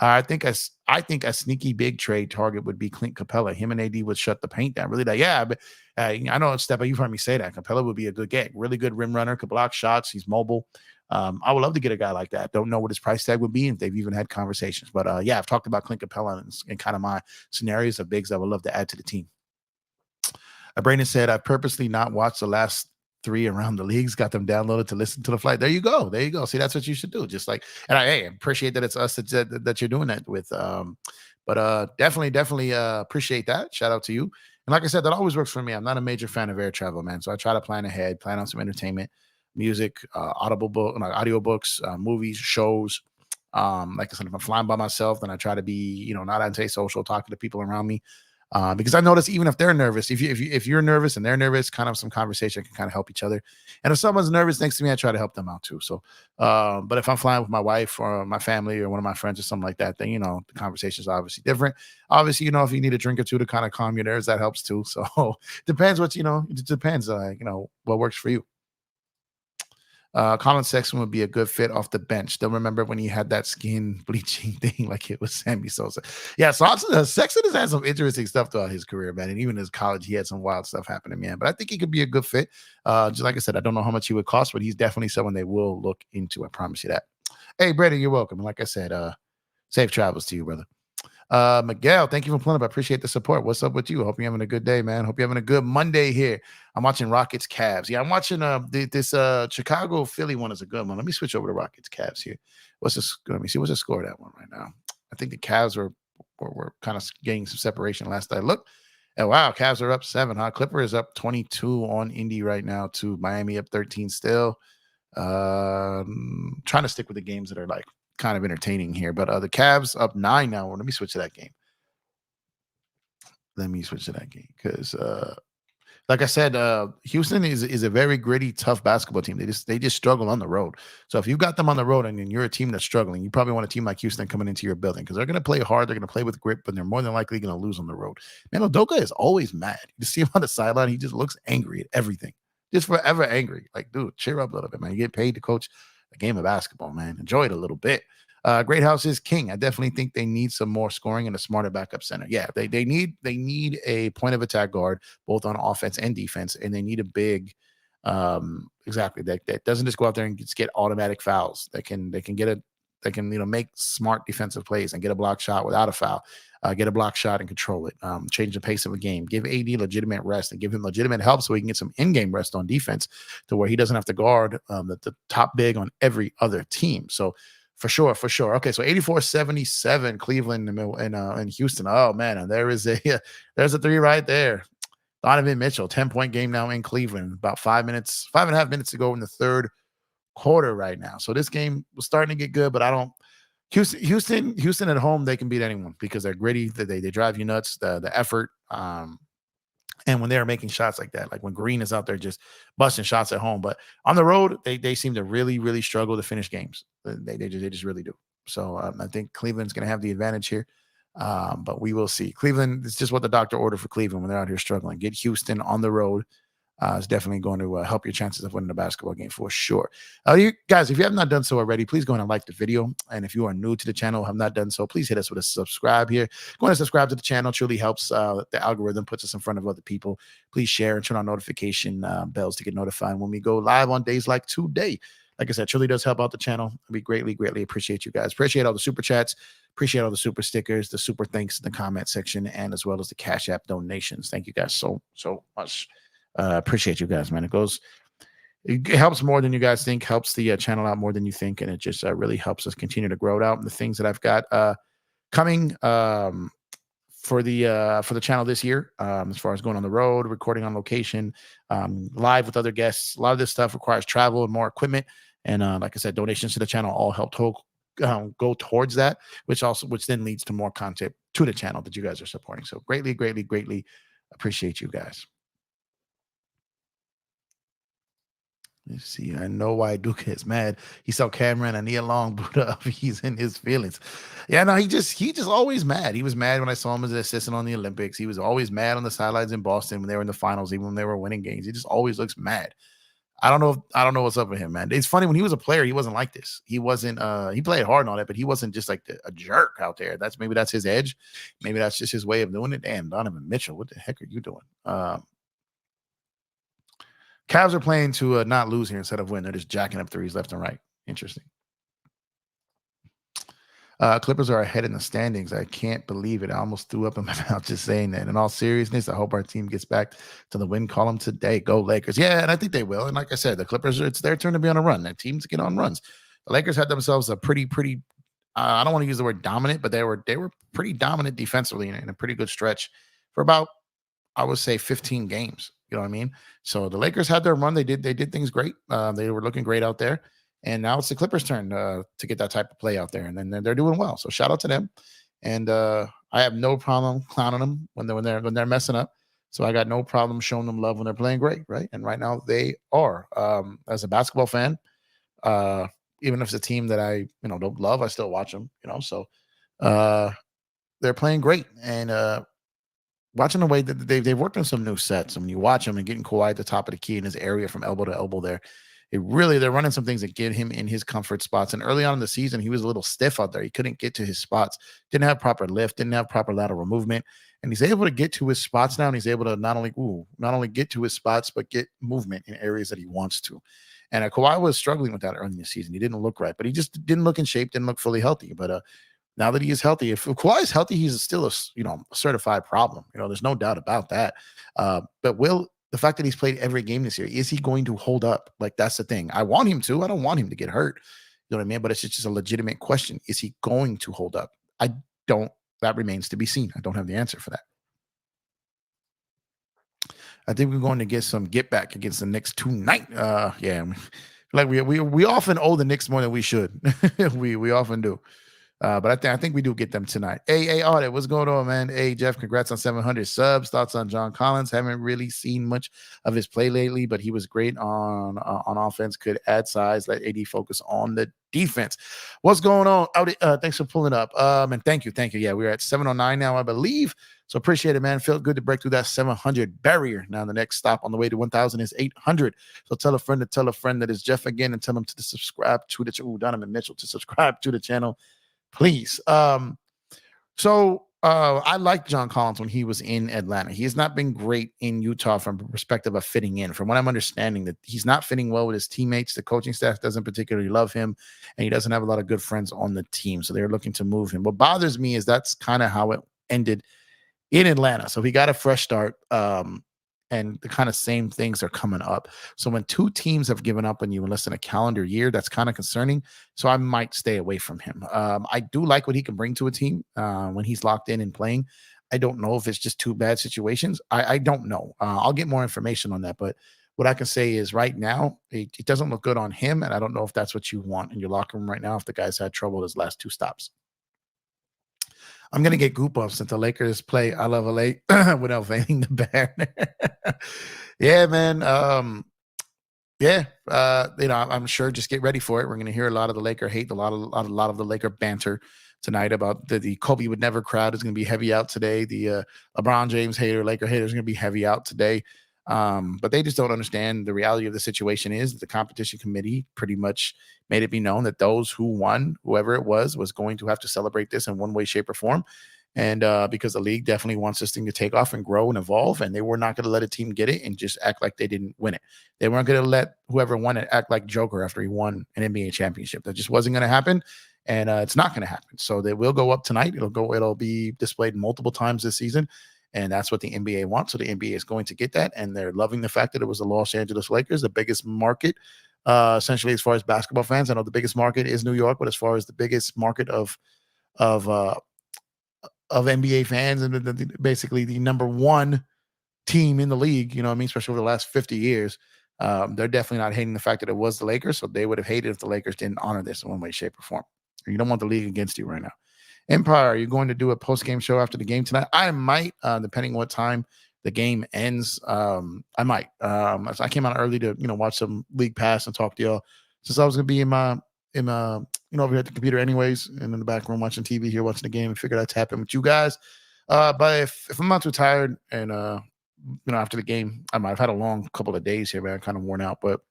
I think a sneaky big trade target would be Clint Capella. Him and AD would shut the paint down. Really, yeah. But I know, Stepa, you've heard me say that. Capella would be a good get. Really good rim runner, could block shots. He's mobile. I would love to get a guy like that. Don't know what his price tag would be, if they've even had conversations. But yeah, I've talked about Clint Capella and kind of my scenarios of bigs I would love to add to the team. Brandon said, I've purposely not watched the last 3 around the leagues, got them downloaded to listen to the flight. There you go. See, that's what you should do. Just like, and I appreciate that it's us that you're doing that with. But definitely appreciate that. Shout out to you. And like I said, that always works for me. I'm not a major fan of air travel, man. So I try to plan ahead, plan on some entertainment, music, audio books, movies, shows. Like I said, if I'm flying by myself, then I try to be, not antisocial, talking to people around me. Because I notice even if they're nervous, if you're nervous and they're nervous, kind of some conversation can kind of help each other. And if someone's nervous next to me, I try to help them out too. So, but if I'm flying with my wife or my family or one of my friends or something like that, then, the conversation is obviously different. Obviously, if you need a drink or two to kind of calm your nerves, that helps too. So depends it depends, what works for you. Colin Sexton would be a good fit off the bench. Still remember when he had that skin bleaching thing like it was Sammy Sosa. Yeah, so Sexton has had some interesting stuff throughout his career, man. And even in his college, he had some wild stuff happening, man. But I think he could be a good fit. Just like I said, I don't know how much he would cost, but he's definitely someone they will look into. I promise you that. Hey, Brady, you're welcome. And like I said, safe travels to you, brother. Miguel, thank you for pulling up. I appreciate the support. What's up with you? Hope you're having a good day, man. Hope you're having a good Monday here. I'm watching Rockets Cavs. Yeah, I'm watching this Chicago Philly one is a good one. Let me switch over to Rockets Cavs here. Let me see what's the score of that one right now. I think the Cavs were kind of getting some separation last night. Look, oh wow, Cavs are up 7, huh? Clippers up 22 on Indy right now to Miami up 13 still. Trying to stick with the games that are like kind of entertaining here. But the Cavs up 9 now. Let me switch to that game. Let me switch to that game because like I said, Houston is a very gritty, tough basketball team. They just struggle on the road. So if you got them on the road and you're a team that's struggling, you probably want a team like Houston coming into your building because they're going to play hard, they're going to play with grip, but they're more than likely going to lose on the road. Man, Udoka is always mad. You see him on the sideline, he just looks angry at everything, just forever angry. Like, dude, cheer up a little bit, man. You get paid to coach a game of basketball, man. Enjoy it a little bit. Great House is king. I definitely think they need some more scoring and a smarter backup center. Yeah, they need a point of attack guard both on offense and defense, and they need a big exactly that doesn't just go out there and just get automatic fouls. They can make smart defensive plays and get a block shot without a foul. Get a block shot and control it. Change the pace of a game. Give AD legitimate rest and give him legitimate help so he can get some in-game rest on defense to where he doesn't have to guard the top big on every other team. So for sure. Okay, so 84-77 Cleveland and Houston. Oh man, and there's a three right there. Donovan Mitchell, 10-point game now in Cleveland. About 5.5 minutes to go in the third quarter right now. So this game was starting to get good, but I don't. Houston at home, they can beat anyone because they're gritty. They drive you nuts. The effort. And when they're making shots like that, like when Green is out there just busting shots at home, but on the road, they seem to really, really struggle to finish games. They just really do. So I think Cleveland's going to have the advantage here, but we will see. Cleveland, it's just what the doctor ordered for Cleveland when they're out here struggling. Get Houston on the road. It's definitely going to help your chances of winning the basketball game for sure. You guys, if you have not done so already, please go ahead and like the video. And if you are new to the channel, have not done so, please hit us with a subscribe here. Go ahead and subscribe to the channel. It truly helps the algorithm, puts us in front of other people. Please share and turn on notification bells to get notified when we go live on days like today. Like I said, truly does help out the channel. We greatly, greatly appreciate you guys. Appreciate all the super chats. Appreciate all the super stickers, the super thanks in the comment section, and as well as the Cash App donations. Thank you guys so much. Appreciate you guys, man. It helps more than you guys think, helps the channel out more than you think, and it just really helps us continue to grow it out. And the things that I've got coming for the channel this year, as far as going on the road, recording on location, live with other guests, a lot of this stuff requires travel and more equipment. And like I said, donations to the channel all help go towards that, which then leads to more content to the channel that you guys are supporting. So greatly, greatly, greatly appreciate you guys. Let's see. I know why Duke is mad. He saw Cameron and Nia Long boot up. He's in his feelings. Yeah, no, he just always mad. He was mad when I saw him as an assistant on the Olympics. He was always mad on the sidelines in Boston when they were in the finals, even when they were winning games. He just always looks mad. I don't know what's up with him, man. It's funny, when he was a player, he wasn't like this. He wasn't he played hard and all that, but he wasn't just like a jerk out there. Maybe that's his edge. Maybe that's just his way of doing it. Damn, Donovan Mitchell, what the heck are you doing? Cavs are playing to not lose here instead of win. They're just jacking up threes left and right. Interesting. Clippers are ahead in the standings. I can't believe it. I almost threw up in my mouth just saying that. In all seriousness, I hope our team gets back to the win column today. Go Lakers. Yeah, and I think they will. And like I said, the Clippers, it's their turn to be on a run. Their teams get on runs. The Lakers had themselves a pretty I don't want to use the word dominant, but they were pretty dominant defensively in a pretty good stretch for about, I would say, 15 games. You know what I mean? So the Lakers had their run. They did things great. They were looking great out there. And now it's the Clippers' turn to get that type of play out there. And then they're doing well. So shout out to them. And I have no problem clowning them when they're messing up. So I got no problem showing them love when they're playing great, right? And right now they are. As a basketball fan, even if it's a team that I don't love, I still watch them. So they're playing great. And watching the way that they've worked on some new sets. And when you watch them and getting Kawhi at the top of the key in his area from elbow to elbow there, they're running some things that get him in his comfort spots. And early on in the season, he was a little stiff out there. He couldn't get to his spots, didn't have proper lift, didn't have proper lateral movement. And he's able to get to his spots now. And he's able to not only get to his spots, but get movement in areas that he wants to. And Kawhi was struggling with that early in the season. He didn't look right, but he just didn't look in shape, didn't look fully healthy. But now that he is healthy, if Kawhi is healthy, he's still a certified problem. There's no doubt about that. But the fact that he's played every game this year, is he going to hold up? Like, that's the thing. I want him to. I don't want him to get hurt. You know what I mean? But it's just a legitimate question. Is he going to hold up? That remains to be seen. I don't have the answer for that. I think we're going to get some get back against the Knicks tonight. Yeah, Like we often owe the Knicks more than we should. we often do. But I think we do get them tonight. Hey, Audit, what's going on, man? Hey, Jeff, congrats on 700 subs. Thoughts on John Collins? Haven't really seen much of his play lately, but he was great on offense. Could add size. Let AD focus on the defense. What's going on, Audit? Thanks for pulling up. And thank you. Yeah, we're at 709 now, I believe. So appreciate it, man. Felt good to break through that 700 barrier. Now the next stop on the way to 1,000 is 800. So tell a friend that is Jeff again, and tell them to subscribe to the Donovan Mitchell to subscribe to the channel. Please. I liked John Collins when he was in Atlanta. He has not been great in Utah from the perspective of fitting in. From what I'm understanding, that he's not fitting well with his teammates. The coaching staff doesn't particularly love him, and he doesn't have a lot of good friends on the team. So they're looking to move him. What bothers me is that's kind of how it ended in Atlanta. So he got a fresh start. And the kind of same things are coming up. So when two teams have given up on you in less than a calendar year, that's kind of concerning. So I might stay away from him. I do like what he can bring to a team when he's locked in and playing. I don't know if it's just two bad situations. I don't know. I'll get more information on that. But what I can say is right now, it doesn't look good on him. And I don't know if that's what you want in your locker room right now if the guy's had trouble his last two stops. I'm going to get goosebumps since the Lakers play I Love LA without fading the bear. Yeah, man. I'm sure just get ready for it. We're going to hear a lot of the Laker hate, a lot of the Laker banter tonight about the Kobe would never crowd is going to be heavy out today. The LeBron James hater, Laker hater is going to be heavy out today. But they just don't understand the reality of the situation is the competition committee pretty much made it be known that those who won, whoever it was going to have to celebrate this in one way, shape, or form. And because the league definitely wants this thing to take off and grow and evolve, and they were not going to let a team get it and just act like they didn't win it. They weren't going to let whoever won it act like Joker after he won an NBA championship. That just wasn't going to happen, and it's not going to happen. So they will go up tonight. It'll be displayed multiple times this season. And that's what the NBA wants. So the NBA is going to get that. And they're loving the fact that it was the Los Angeles Lakers, the biggest market, essentially, as far as basketball fans. I know the biggest market is New York, but as far as the biggest market of NBA fans and basically the number one team in the league, you know what I mean, especially over the last 50 years, they're definitely not hating the fact that it was the Lakers. So they would have hated if the Lakers didn't honor this in one way, shape, or form. You don't want the league against you right now. Empire, are you going to do a post-game show after the game tonight? I might, depending what time the game ends. I might. I came out early to, watch some League Pass and talk to y'all. Since I was going to be in my, over here at the computer anyways, and in the back room watching TV here, watching the game, and figured I'd tap in with you guys. But if I'm not too tired and, after the game, I've had a long couple of days here, man, kind of worn out, but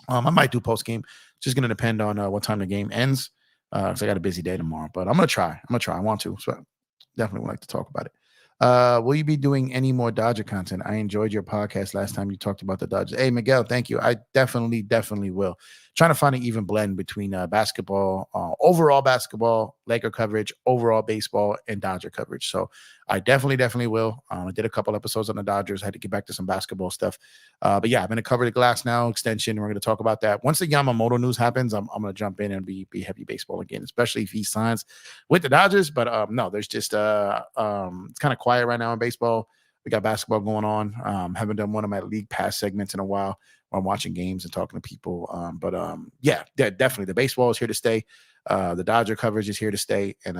I might do post-game. Just going to depend on what time the game ends. Because I got a busy day tomorrow, but I'm gonna try. I want to, so I definitely would like to talk about it. Will you be doing any more Dodger content? I enjoyed your podcast last time you talked about the Dodgers. Hey, Miguel, thank you. I definitely will. Trying to find an even blend between basketball, overall basketball, Laker coverage, overall baseball, and Dodger coverage. So I definitely will. I did a couple episodes on the Dodgers. I had to get back to some basketball stuff. But yeah, I'm going to cover the Glass Now extension. We're going to talk about that. Once the Yamamoto news happens, I'm going to jump in and be heavy baseball again, especially if he signs with the Dodgers. But no, there's just it's kind of quiet right now in baseball. We got basketball going on. Haven't done one of my League Pass segments in a while. I'm watching games and talking to people. Yeah, definitely. The baseball is here to stay. The Dodger coverage is here to stay. And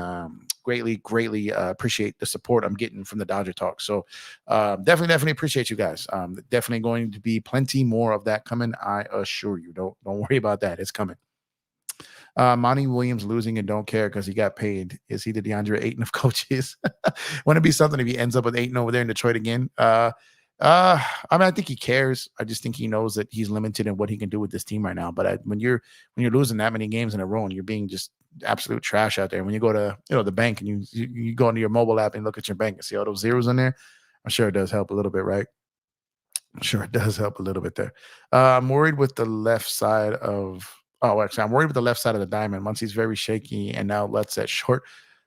greatly appreciate the support I'm getting from the Dodger talk. So definitely appreciate you guys. Definitely going to be plenty more of that coming. I assure you. Don't worry about that. It's coming. Monty Williams losing and don't care because he got paid. Is he the DeAndre Ayton of coaches? Wouldn't it be something if he ends up with Ayton over there in Detroit again? I think he cares. I just think he knows that he's limited in what he can do with this team right now. But when you're losing that many games in a row and you're being just absolute trash out there, when you go to the bank and you go into your mobile app and look at your bank and see all those zeros in there, I'm sure it does help a little bit, right? I'm sure it does help a little bit there. I'm worried with the left side of. Oh, actually, I'm worried with the left side of the diamond. Muncie's very shaky and now lets that short.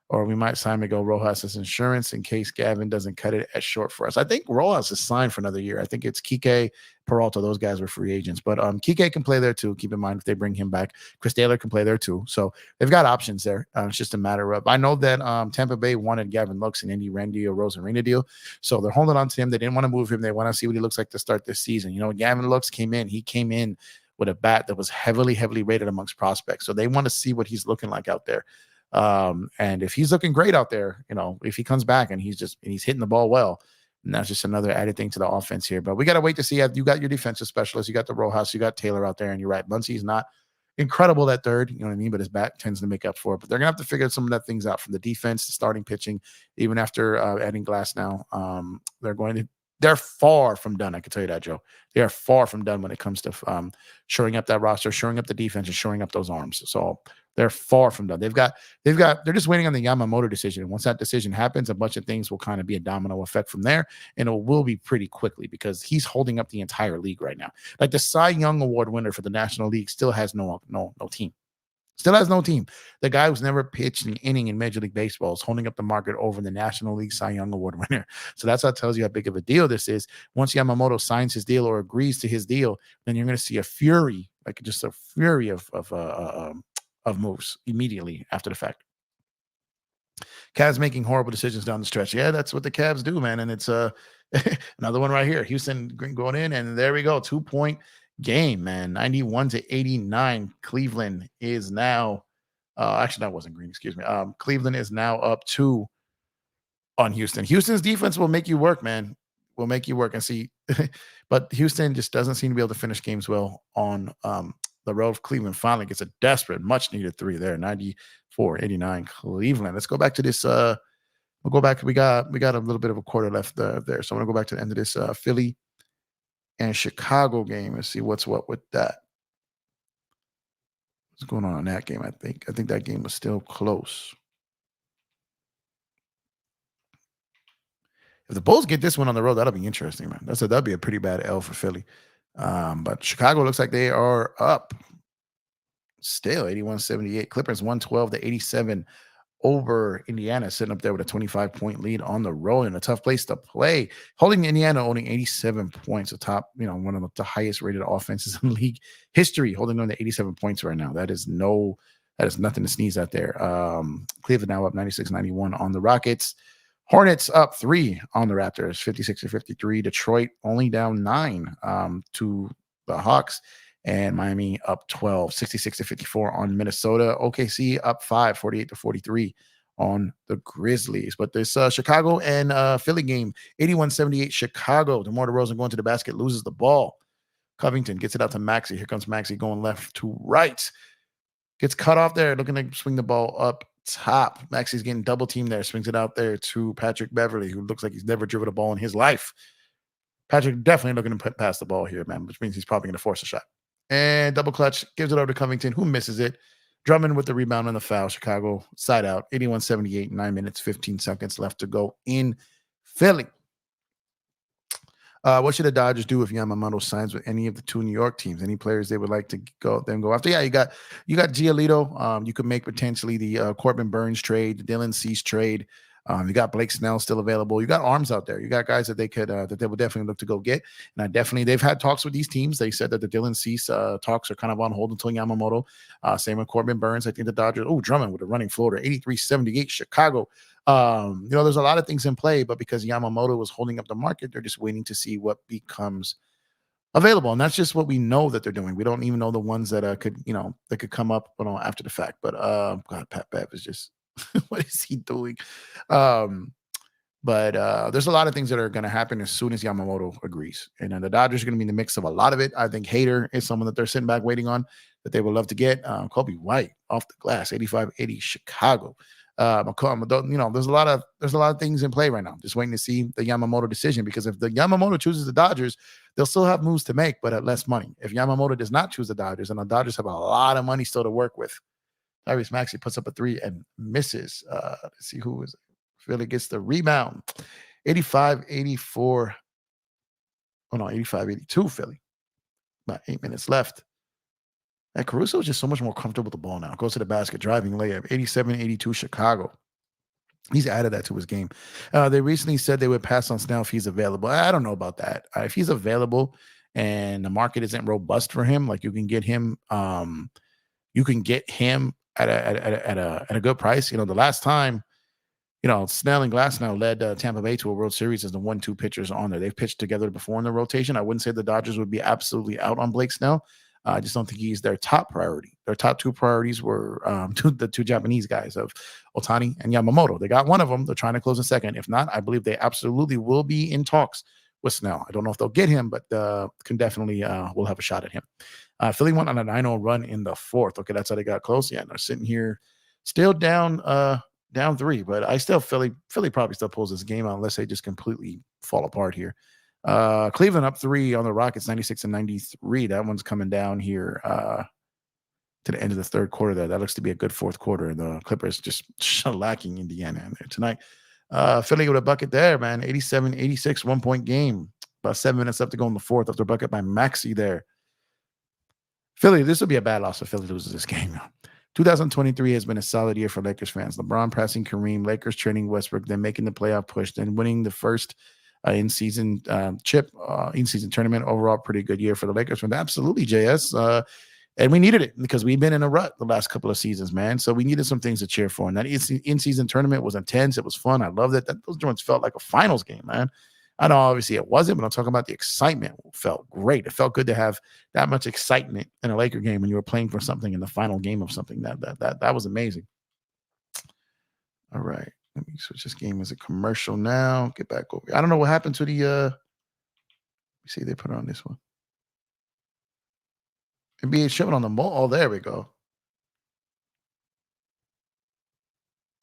Or we might sign Miguel Rojas as insurance in case Gavin doesn't cut it at short for us. I think Rojas is signed for another year. I think it's Kike, Peralta. Those guys were free agents. But Kike can play there too. Keep in mind if they bring him back. Chris Taylor can play there too. So they've got options there. It's just a matter of – I know that Tampa Bay wanted Gavin Lux and Andy Randy or Rosarina deal. So they're holding on to him. They didn't want to move him. They want to see what he looks like to start this season. Gavin Lux came in. He came in with a bat that was heavily rated amongst prospects. So they want to see what he's looking like out there. And if he's looking great out there, if he comes back and he's hitting the ball well, and that's just another added thing to the offense here. But we got to wait to see. You got your defensive specialist, you got the Rojas, you got Taylor out there, and you're right. Muncy's not incredible at third, you know what I mean? But his bat tends to make up for it. But they're going to have to figure some of that things out from the defense, the starting pitching, even after adding Glass now. They're far from done. I can tell you that, Joe. They are far from done when it comes to shoring up that roster, shoring up the defense, and shoring up those arms. So they're far from done. They're just waiting on the Yamamoto decision. And once that decision happens, a bunch of things will kind of be a domino effect from there. And it will be pretty quickly because he's holding up the entire league right now. Like the Cy Young Award winner for the National League still has no team. Still has no team. The guy who's never pitched an inning in Major League Baseball is holding up the market over the National League Cy Young Award winner. So that's how tells you how big of a deal this is. Once Yamamoto signs his deal or agrees to his deal, then you're going to see a fury of moves immediately after the fact. Cavs making horrible decisions down the stretch. Yeah, that's what the Cavs do, man. And it's another one right here. Houston going in, and there we go. 2-point game, man. 91-89. Cleveland is now actually that wasn't green, excuse me. Cleveland is now up 2 on Houston. Houston's defense will make you work, man. Will make you work and see. But Houston just doesn't seem to be able to finish games well on the road. Cleveland finally gets a desperate, much needed 3 there. 94-89 Cleveland. Let's go back to this. We'll go back. We got a little bit of a quarter left there. So I'm gonna go back to the end of this Philly and Chicago game and see what's what with that. What's going on in that game? I think that game was still close. If the Bulls get this one on the road, that'll be interesting, man. That'd be a pretty bad L for Philly. But Chicago looks like they are up still 81-78. Clippers 112-87 over Indiana, sitting up there with a 25-point lead on the road in a tough place to play. Holding Indiana only 87 points, one of the highest rated offenses in league history, holding on to 87 points right now. That is nothing to sneeze at there. Cleveland now up 96-91 on the Rockets. Hornets up 3 on the Raptors, 56-53. Detroit only down 9 to the Hawks. And Miami up 12, 66-54 on Minnesota. OKC up 5, 48-43 on the Grizzlies. But this Chicago and Philly game, 81-78 Chicago. DeMar DeRozan going to the basket, loses the ball. Covington gets it out to Maxey. Here comes Maxey going left to right. Gets cut off there, looking to swing the ball up top. Maxey's getting double teamed there, swings it out there to Patrick Beverly, who looks like he's never driven a ball in his life. Patrick definitely looking to put past the ball here, man, which means he's probably going to force a shot. And double clutch, gives it over to Covington, who misses it. Drummond with the rebound and the foul. Chicago side out, 81-78, 9 minutes, 15 seconds left to go in Philly. What should the Dodgers do if Yamamoto signs with any of the 2 New York teams? Any players they would like to go after? Yeah, you got Giolito. You could make potentially the Corbin Burns trade, the Dylan Cease trade. You got Blake Snell still available. You got arms out there. You got guys that they could that they would definitely look to go get. And they've had talks with these teams. They said that the Dylan Cease talks are kind of on hold until Yamamoto. Same with Corbin Burns. I think the Dodgers. Oh, Drummond with a running floater, 83-78 Chicago. There's a lot of things in play, but because Yamamoto was holding up the market, they're just waiting to see what becomes available. And that's just what we know that they're doing. We don't even know the ones that could come up after the fact. But God, Pat Bev is just what is he doing? But there's a lot of things that are going to happen as soon as Yamamoto agrees. And the Dodgers are going to be in the mix of a lot of it. I think Hader is someone that they're sitting back waiting on that they would love to get. Kobe White off the glass, 85-80 Chicago. There's a lot of things in play right now. Just waiting to see the Yamamoto decision, because if the Yamamoto chooses the Dodgers, they'll still have moves to make, but at less money. If Yamamoto does not choose the Dodgers, and the Dodgers have a lot of money still to work with, Tyrese Maxey puts up a 3 and misses. Let's see who is it. Philly gets the rebound. 85-84. Oh, no, 85-82 Philly. About 8 minutes left. And Caruso is just so much more comfortable with the ball now. Goes to the basket, driving layup. 87-82 Chicago. He's added that to his game. They recently said they would pass on Snell if he's available. I don't know about that. If he's available and the market isn't robust for him, like you can get him at a good price. The last time, Snell and Glasnow led Tampa Bay to a World Series as the 1-2 pitchers on there. They've pitched together before in the rotation. I wouldn't say the Dodgers would be absolutely out on Blake Snell. I just don't think he's their top priority. Their top two priorities were the two Japanese guys of Otani and Yamamoto. They got one of them. They're trying to close a second. If not, I believe they absolutely will be in talks with Snell. I don't know if they'll get him, but can definitely will have a shot at him. Philly went on a 9-0 run in the fourth. Okay, that's how they got close. Yeah, they're sitting here still down 3, but I still Philly probably still pulls this game out unless they just completely fall apart here. Cleveland up 3 on the Rockets, 96-93. That one's coming down here to the end of the third quarter there. That looks to be a good fourth quarter. And the Clippers just shellacking Indiana in there tonight. Philly with a bucket there, man. 87-86, 1-point game. About 7 minutes left to go in the fourth after a bucket by Maxey there. Philly, this will be a bad loss if Philly loses this game. 2023 has been a solid year for Lakers fans. LeBron passing Kareem, Lakers training Westbrook, then making the playoff push, then winning the first in-season in-season tournament. Overall, pretty good year for the Lakers. Absolutely, JS. And we needed it because we've been in a rut the last couple of seasons, man. So we needed some things to cheer for. And that in-season tournament was intense. It was fun. I loved it. Those joints felt like a finals game, man. I know obviously it wasn't, but I'm talking about the excitement. It felt great. It felt good to have that much excitement in a Laker game when you were playing for something in the final game of something. That was amazing. All right. Let me switch this game as a commercial now. Get back over. I don't know what happened to the let me see, they put it on this one. NBA showing on the oh, there we go.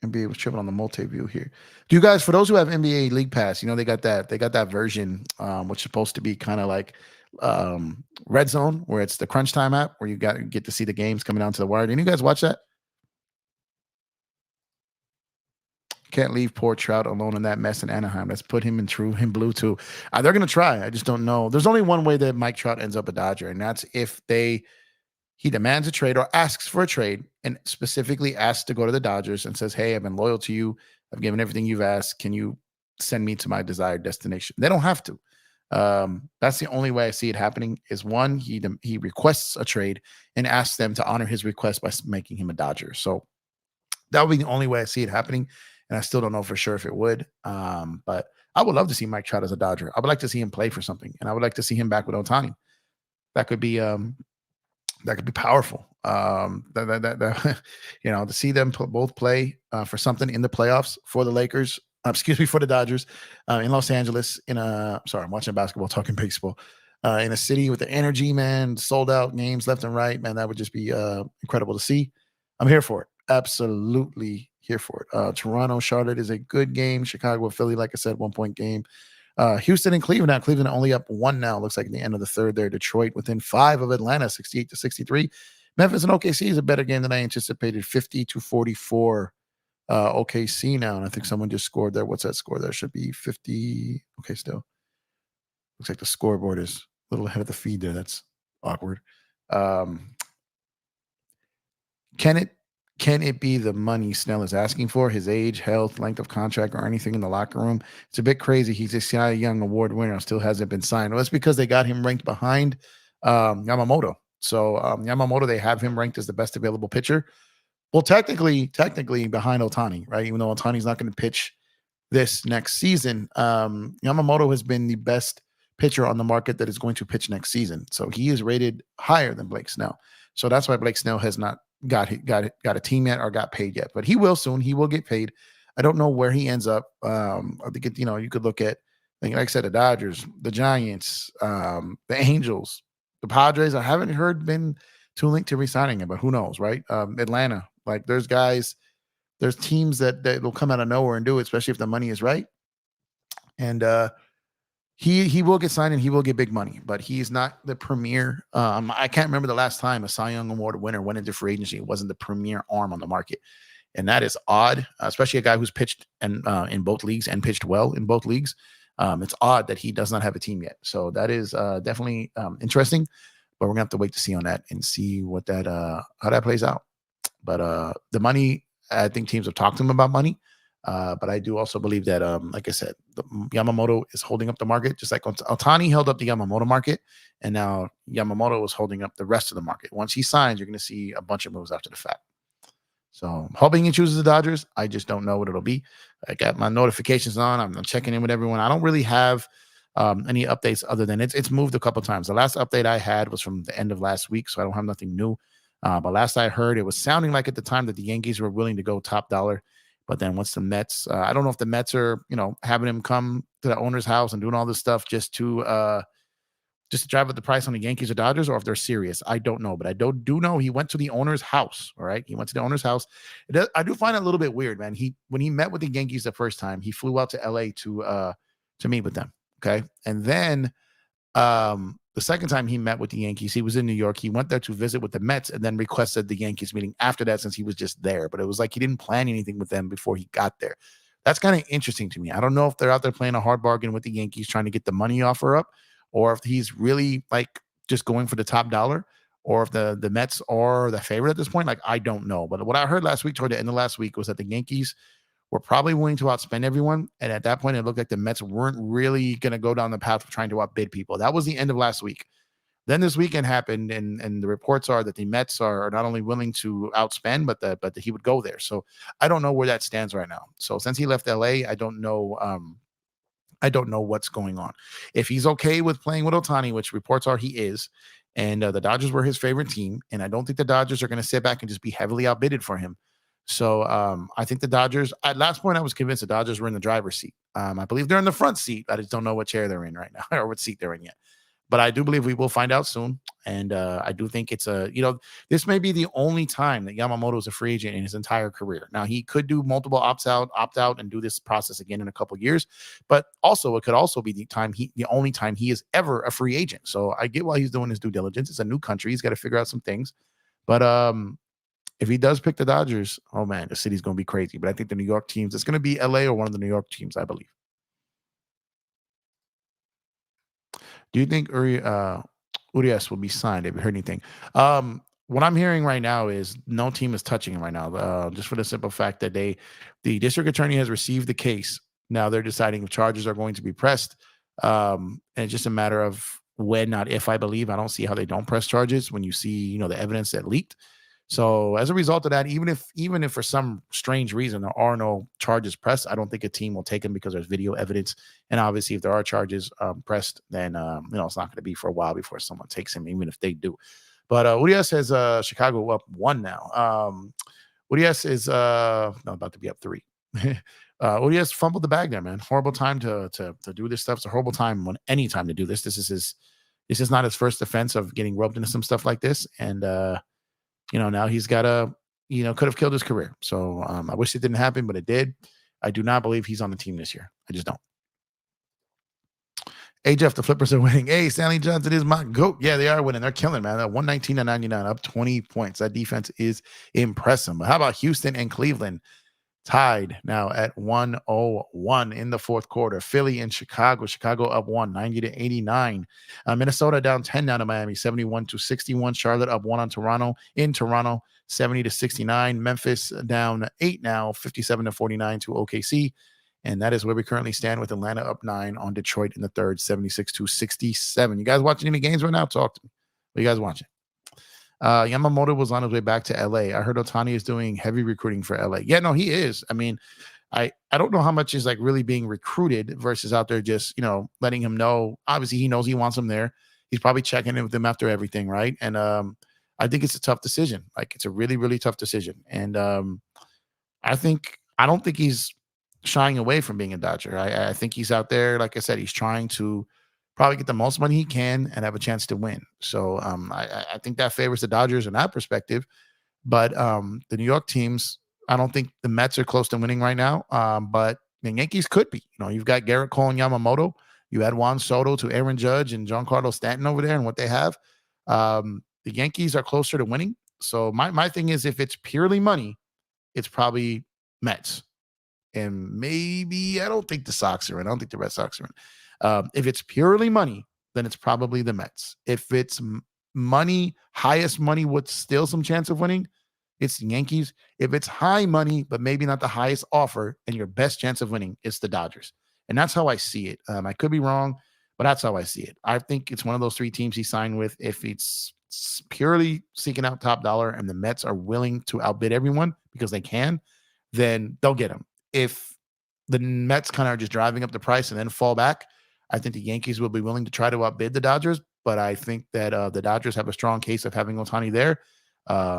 NBA was tripping on the multi-view here. Do you guys, for those who have NBA League Pass, they got that version, which is supposed to be kind of like Red Zone, where it's the Crunch Time app, where you get to see the games coming down to the wire. Did you guys watch that? Can't leave poor Trout alone in that mess in Anaheim. Let's put him in blue too. They're going to try. I just don't know. There's only one way that Mike Trout ends up a Dodger, and that's if he demands a trade or asks for a trade and specifically asks to go to the Dodgers and says, hey, I've been loyal to you. I've given everything you've asked. Can you send me to my desired destination? They don't have to. That's the only way I see it happening is one, he requests a trade and asks them to honor his request by making him a Dodger. So that would be the only way I see it happening. And I still don't know for sure if it would. But I would love to see Mike Trout as a Dodger. I would like to see him play for something. And I would like to see him back with Otani. That could be powerful. To see them both play for something in the playoffs for the Lakers, for the Dodgers in Los Angeles. I'm watching basketball, talking baseball, in a city with the energy, man, sold out games left and right, man. That would just be incredible to see. I'm here for it. Absolutely here for it. Toronto, Charlotte is a good game. Chicago, Philly, like I said, 1-point game. Houston and Cleveland. Now Cleveland only up 1 now. Looks like at the end of the third there. Detroit within 5 of Atlanta, 68-63. Memphis and OKC is a better game than I anticipated. 50-44. OKC now, and I think someone just scored there. What's that score? There should be 50. Okay, still looks like the scoreboard is a little ahead of the feed there. That's awkward. Can it be the money Snell is asking for? His age, health, length of contract, or anything in the locker room? It's a bit crazy. He's a Cy Young Award winner and still hasn't been signed. Well, that's because they got him ranked behind Yamamoto. So Yamamoto, they have him ranked as the best available pitcher. Well, technically behind Otani, right? Even though Otani's not going to pitch this next season, Yamamoto has been the best pitcher on the market that is going to pitch next season. So he is rated higher than Blake Snell. So that's why Blake Snell has not got a team yet or got paid yet, but he will soon. He will get paid. I don't know where he ends up. I think you could look at, like I said, the Dodgers, the Giants, the Angels, the Padres. I haven't heard been too linked to resigning him, but who knows, right? Atlanta, like there's teams that will come out of nowhere and do it, especially if the money is right. And he will get signed and he will get big money, but he's not the premier. I can't remember the last time a Cy Young Award winner went into free agency. It wasn't the premier arm on the market. And that is odd, especially a guy who's pitched in both leagues and pitched well in both leagues. It's odd that he does not have a team yet. So that is definitely interesting, but we're gonna have to wait to see on that and see what how that plays out. But the money, I think teams have talked to him about money. But I do also believe that, like I said, Yamamoto is holding up the market, just like Otani held up the Yamamoto market, and now Yamamoto is holding up the rest of the market. Once he signs, you're going to see a bunch of moves after the fact. So I'm hoping he chooses the Dodgers. I just don't know what it'll be. I got my notifications on. I'm checking in with everyone. I don't really have any updates other than it's moved a couple times. The last update I had was from the end of last week, so I don't have nothing new. But last I heard, it was sounding like at the time that the Yankees were willing to go top dollar. But then once the Mets, I don't know if the Mets are, having him come to the owner's house and doing all this stuff just to drive up the price on the Yankees or Dodgers, or if they're serious. I don't know, but I do know he went to the owner's house. All right, he went to the owner's house. I do find it a little bit weird, man. When he met with the Yankees the first time, he flew out to LA to meet with them. Okay, and then the second time he met with the Yankees, he was in New York. He went there to visit with the Mets and then requested the Yankees meeting after that, since he was just there. But it was like he didn't plan anything with them before he got there. That's kind of interesting to me. I don't know if they're out there playing a hard bargain with the Yankees, trying to get the money offer up, or if he's really like just going for the top dollar, or if the Mets are the favorite at this point. Like, I don't know. But what I heard last week, toward the end of last week, was that the Yankees were probably willing to outspend everyone. And at that point, it looked like the Mets weren't really going to go down the path of trying to outbid people. That was the end of last week. Then this weekend happened, and the reports are that the Mets are not only willing to outspend, but that he would go there. So I don't know where that stands right now. So since he left LA, I don't know. I don't know what's going on. If he's okay with playing with Ohtani, which reports are he is, and the Dodgers were his favorite team, and I don't think the Dodgers are going to sit back and just be heavily outbidded for him. So I think the Dodgers, at last point, I was convinced the Dodgers were in the driver's seat. I believe they're in the front seat. I just don't know what chair they're in right now or what seat they're in yet. But I do believe we will find out soon. And I do think this may be the only time that Yamamoto is a free agent in his entire career. Now, he could do multiple opt out, and do this process again in a couple years. But also, it could also be the only time he is ever a free agent. So I get why he's doing his due diligence. It's a new country. He's got to figure out some things. But if he does pick the Dodgers, oh man, the city's going to be crazy. But I think the New York teams, it's going to be LA or one of the New York teams, I believe. Do you think Urias will be signed? Have you heard anything? What I'm hearing right now is no team is touching him right now, just for the simple fact that the district attorney has received the case. Now they're deciding if charges are going to be pressed. And it's just a matter of when, not if, I believe. I don't see how they don't press charges when you see, the evidence that leaked. So as a result of that, even if for some strange reason there are no charges pressed, I don't think a team will take him because there's video evidence. And obviously, if there are charges pressed, then it's not going to be for a while before someone takes him, even if they do. But Urias has Chicago up 1 now. Urias is about to be up 3. Urias fumbled the bag there, man. Horrible time to do this stuff. It's a horrible time any time to do this. This is not his first offense of getting roped into some stuff like this. And now he's got could have killed his career. So I wish it didn't happen, but it did. I do not believe he's on the team this year. I just don't. Hey, Jeff, the Flippers are winning. Hey, Stanley Johnson is my GOAT. Yeah, they are winning. They're killing, man. 119-99, up 20 points. That defense is impressive. But how about Houston and Cleveland? Tied now at 101 in the fourth quarter. Philly and Chicago. Chicago up 90-89. Minnesota down 10 down to Miami, 71-61. Charlotte up 1 on Toronto. In Toronto, 70-69. Memphis down 8 now, 57-49 to OKC. And that is where we currently stand, with Atlanta up 9 on Detroit in the third, 76-67. You guys watching any games right now? Talk to me. What are you guys watching? Yamamoto was on his way back to LA. I heard Ohtani is doing heavy recruiting for LA. Yeah, no, he is. I mean, I don't know how much is like really being recruited versus out there just, letting him know. Obviously, he knows he wants him there. He's probably checking in with him after everything, right? And I think it's a tough decision. Like, it's a really, really tough decision. And I don't think he's shying away from being a Dodger. I think he's out there, like I said, he's trying to probably get the most money he can and have a chance to win. So I think that favors the Dodgers in that perspective. But the New York teams, I don't think the Mets are close to winning right now. But the Yankees could be. You've got Garrett Cole and Yamamoto. You had Juan Soto to Aaron Judge and Giancarlo Stanton over there and what they have. The Yankees are closer to winning. So my thing is, if it's purely money, it's probably Mets. And maybe, I don't think the Sox are in. I don't think the Red Sox are in. If it's purely money, then it's probably the Mets. If it's money, highest money with still some chance of winning, it's the Yankees. If it's high money, but maybe not the highest offer and your best chance of winning, it's the Dodgers. And that's how I see it. I could be wrong, but that's how I see it. I think it's one of those 3 teams he signed with. If it's purely seeking out top dollar and the Mets are willing to outbid everyone because they can, then they'll get him. If the Mets kind of are just driving up the price and then fall back, I think the Yankees will be willing to try to outbid the Dodgers, but I think that the Dodgers have a strong case of having Ohtani there,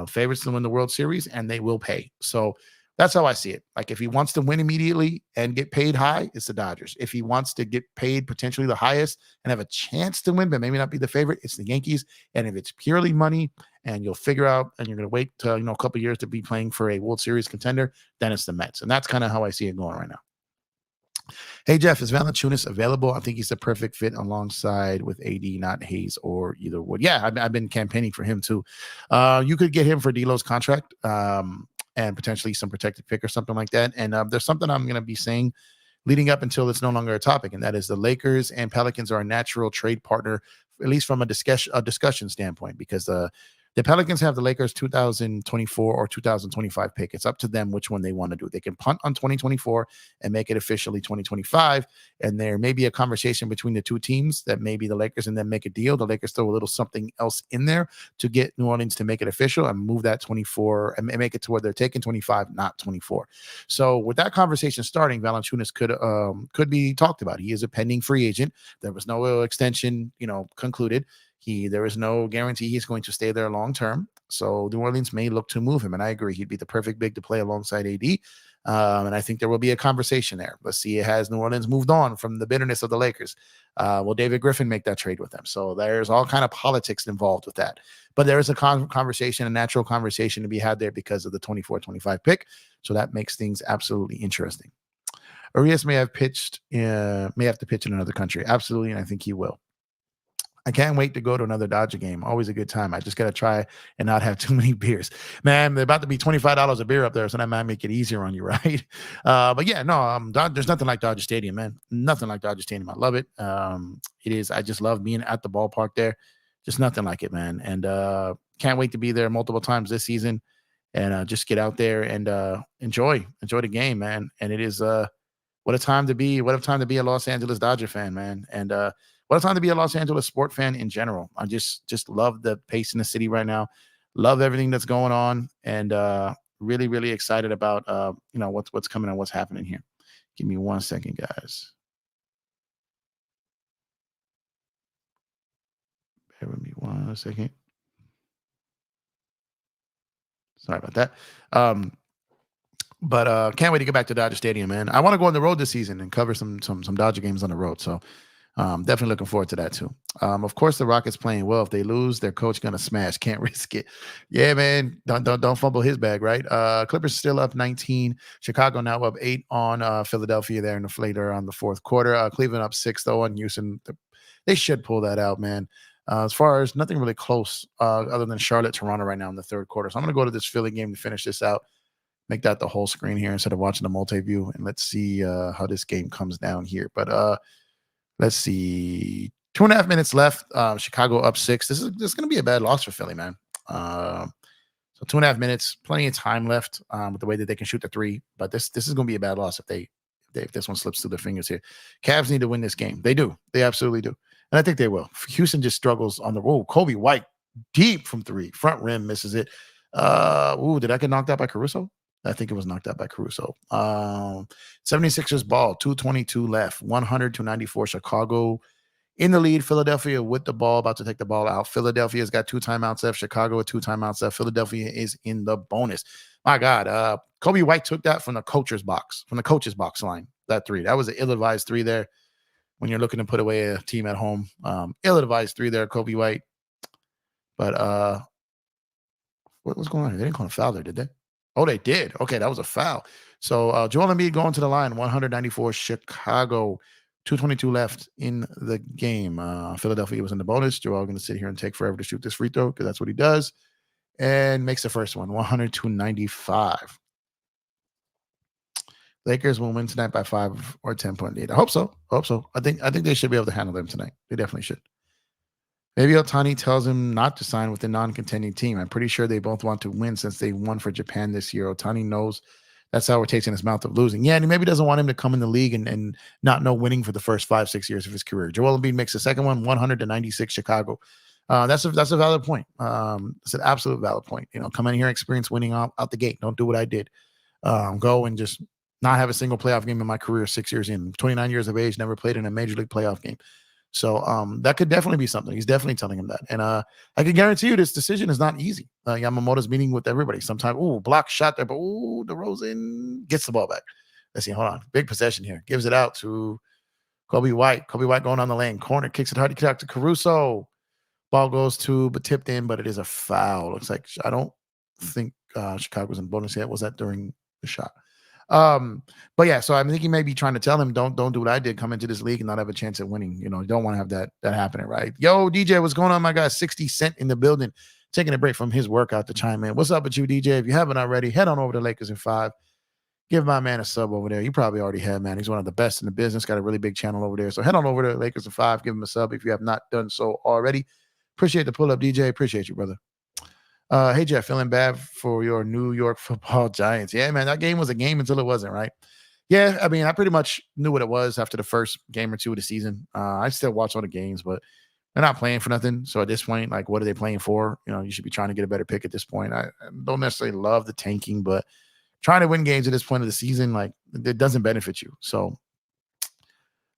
favorites to win the World Series, and they will pay. So that's how I see it. Like if he wants to win immediately and get paid high, it's the Dodgers. If he wants to get paid potentially the highest and have a chance to win, but maybe not be the favorite, it's the Yankees. And if it's purely money and you'll figure out and you're going to wait to, a couple of years to be playing for a World Series contender, then it's the Mets. And that's kind of how I see it going right now. Hey, Jeff, is Valanciunas available? I think he's the perfect fit alongside with AD, not Hayes or either Wood. Yeah, I've been campaigning for him too. You could get him for D'Lo's contract and potentially some protected pick or something like that. And there's something I'm going to be saying leading up until it's no longer a topic, and that is the Lakers and Pelicans are a natural trade partner, at least from a discussion standpoint, because the Pelicans have the Lakers 2024 or 2025 pick. It's up to them which one they want to do. They can punt on 2024 and make it officially 2025. And there may be a conversation between the two teams that maybe the Lakers and them make a deal. The Lakers throw a little something else in there to get New Orleans to make it official and move that 24 and make it to where they're taking 25, not 24. So with that conversation starting, Valanciunas could be talked about. He is a pending free agent. There was no extension, concluded. There is no guarantee he's going to stay there long term. So New Orleans may look to move him. And I agree, he'd be the perfect big to play alongside AD. And I think there will be a conversation there. Let's see, has New Orleans moved on from the bitterness of the Lakers? Will David Griffin make that trade with them? So there's all kind of politics involved with that. But there is a conversation, a natural conversation to be had there because of the 24-25 pick. So that makes things absolutely interesting. Urias may have to pitch in another country. Absolutely, and I think he will. I can't wait to go to another Dodger game. Always a good time. I just got to try and not have too many beers. Man, they're about to be $25 a beer up there, so that might make it easier on you, right? But yeah, no, there's nothing like Dodger Stadium, man. Nothing like Dodger Stadium. I love it. It is. I just love being at the ballpark there. Just nothing like it, man. And can't wait to be there multiple times this season and just get out there and enjoy the game, man. And it is what a time to be a Los Angeles Dodger fan, man. And what a time to be a Los Angeles sport fan in general. I just love the pace in the city right now. Love everything that's going on, and really, really excited about what's coming and what's happening here. Give me 1 second, guys. Bear with me 1 second. Sorry about that. But can't wait to get back to Dodger Stadium, man. I want to go on the road this season and cover some Dodger games on the road. So definitely looking forward to that too. Of course, the Rockets playing well. If they lose, their coach gonna smash. Can't risk it. Yeah, man. Don't fumble his bag, right? Clippers still up 19. Chicago now up 8 on Philadelphia there in the later on the fourth quarter. Cleveland up 6 though on Houston. They should pull that out, man. As far as nothing really close other than Charlotte, Toronto right now in the third quarter. So I'm gonna go to this Philly game to finish this out. Make that the whole screen here instead of watching the multi-view, and let's see how this game comes down here. But let's see. 2.5 minutes left. Chicago up 6. This is going to be a bad loss for Philly, man. So 2.5 minutes, plenty of time left with the way that they can shoot the three. But this is going to be a bad loss if this one slips through their fingers here. Cavs need to win this game. They do. They absolutely do. And I think they will. Houston just struggles on the road. Kobe White deep from 3. Front rim misses it. Did I get knocked out by Caruso? I think it was knocked out by Caruso. 76ers ball, 2:22 left, 100-94. Chicago in the lead. Philadelphia with the ball, about to take the ball out. Philadelphia's got 2 timeouts left. Chicago with 2 timeouts left. Philadelphia is in the bonus. My God, Kobe White took that from the coach's box line, that 3. That was an ill-advised 3 there when you're looking to put away a team at home. Ill-advised 3 there, Kobe White. But what's going on here? They didn't call a foul there, did they? Oh, they did. Okay, that was a foul. So Joel Embiid going to the line, 194 Chicago, 2:22 left in the game. Philadelphia was in the bonus. Joel going to sit here and take forever to shoot this free throw because that's what he does, and makes the first one, 100-95. Lakers will win tonight by 5 or 10 point lead. I hope so. I think they should be able to handle them tonight. They definitely should. Maybe Ohtani tells him not to sign with a non-contending team. I'm pretty sure they both want to win since they won for Japan this year. Ohtani knows that's how we're tasting his mouth of losing. Yeah, and he maybe doesn't want him to come in the league and not know winning for the first 5-6 years of his career. Joel Embiid makes the second one, 100-96 Chicago. That's a valid point. It's an absolute valid point. Come in here, experience winning out the gate. Don't do what I did. Go and just Not have a single playoff game in my career, 6 years in, 29 years of age, never played in a major league playoff game. So that could definitely be something. He's definitely telling him that. And I can guarantee you this decision is not easy. Yamamoto's meeting with everybody. Sometimes, block shot there, but DeRozan gets the ball back. Let's see, hold on. Big possession here. Gives it out to Kobe White. Kobe White going on the lane. Corner, kicks it hard. He kicks out to Caruso. Ball goes to, but tipped in, but it is a foul. Looks like, I don't think Chicago was in bonus yet. Was that during the shot? But yeah, so I think he may be trying to tell him, don't do what I did, come into this league and not have a chance at winning. You don't want to have that happening, right? Yo, DJ, what's going on, my guy? 60 Cent in the building, taking a break from his workout to chime in. What's up with you, DJ? If you haven't already, head on over to Lakers in 5. Give my man a sub over there. You probably already have, man. He's one of the best in the business. Got a really big channel over there. So head on over to Lakers in 5. Give him a sub if you have not done so already. Appreciate the pull up, DJ. Appreciate you, brother. Hey, Jeff, feeling bad for your New York Football Giants. Yeah, man, that game was a game until it wasn't, right? Yeah, I mean, I pretty much knew what it was after the first game or two of the season. I still watch all the games, but they're not playing for nothing. So at this point, like, what are they playing for? You should be trying to get a better pick at this point. I don't necessarily love the tanking, but trying to win games at this point of the season, like, it doesn't benefit you. So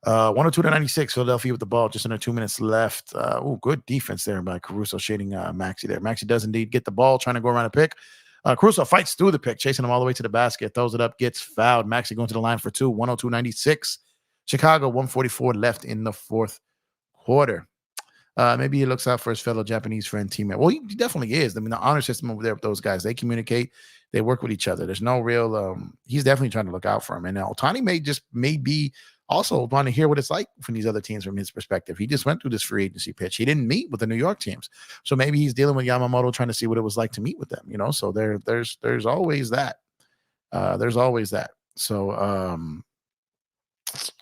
102-96, Philadelphia with the ball, just under 2 minutes left. Good defense there by Caruso, shading Maxey there. Maxey does indeed get the ball, trying to go around a pick. Caruso fights through the pick, chasing him all the way to the basket, throws it up, gets fouled. Maxey going to the line for 2, 102-96. Chicago, 144 left in the fourth quarter. Maybe he looks out for his fellow Japanese friend teammate. Well, he definitely is. I mean, the honor system over there with those guys, they communicate, they work with each other. There's no real, he's definitely trying to look out for him. And now Ohtani may be also want to hear what it's like from these other teams from his perspective. He just went through this free agency pitch. He didn't meet with the New York teams. So maybe he's dealing with Yamamoto, trying to see what it was like to meet with them, So there's always that. There's always that. So,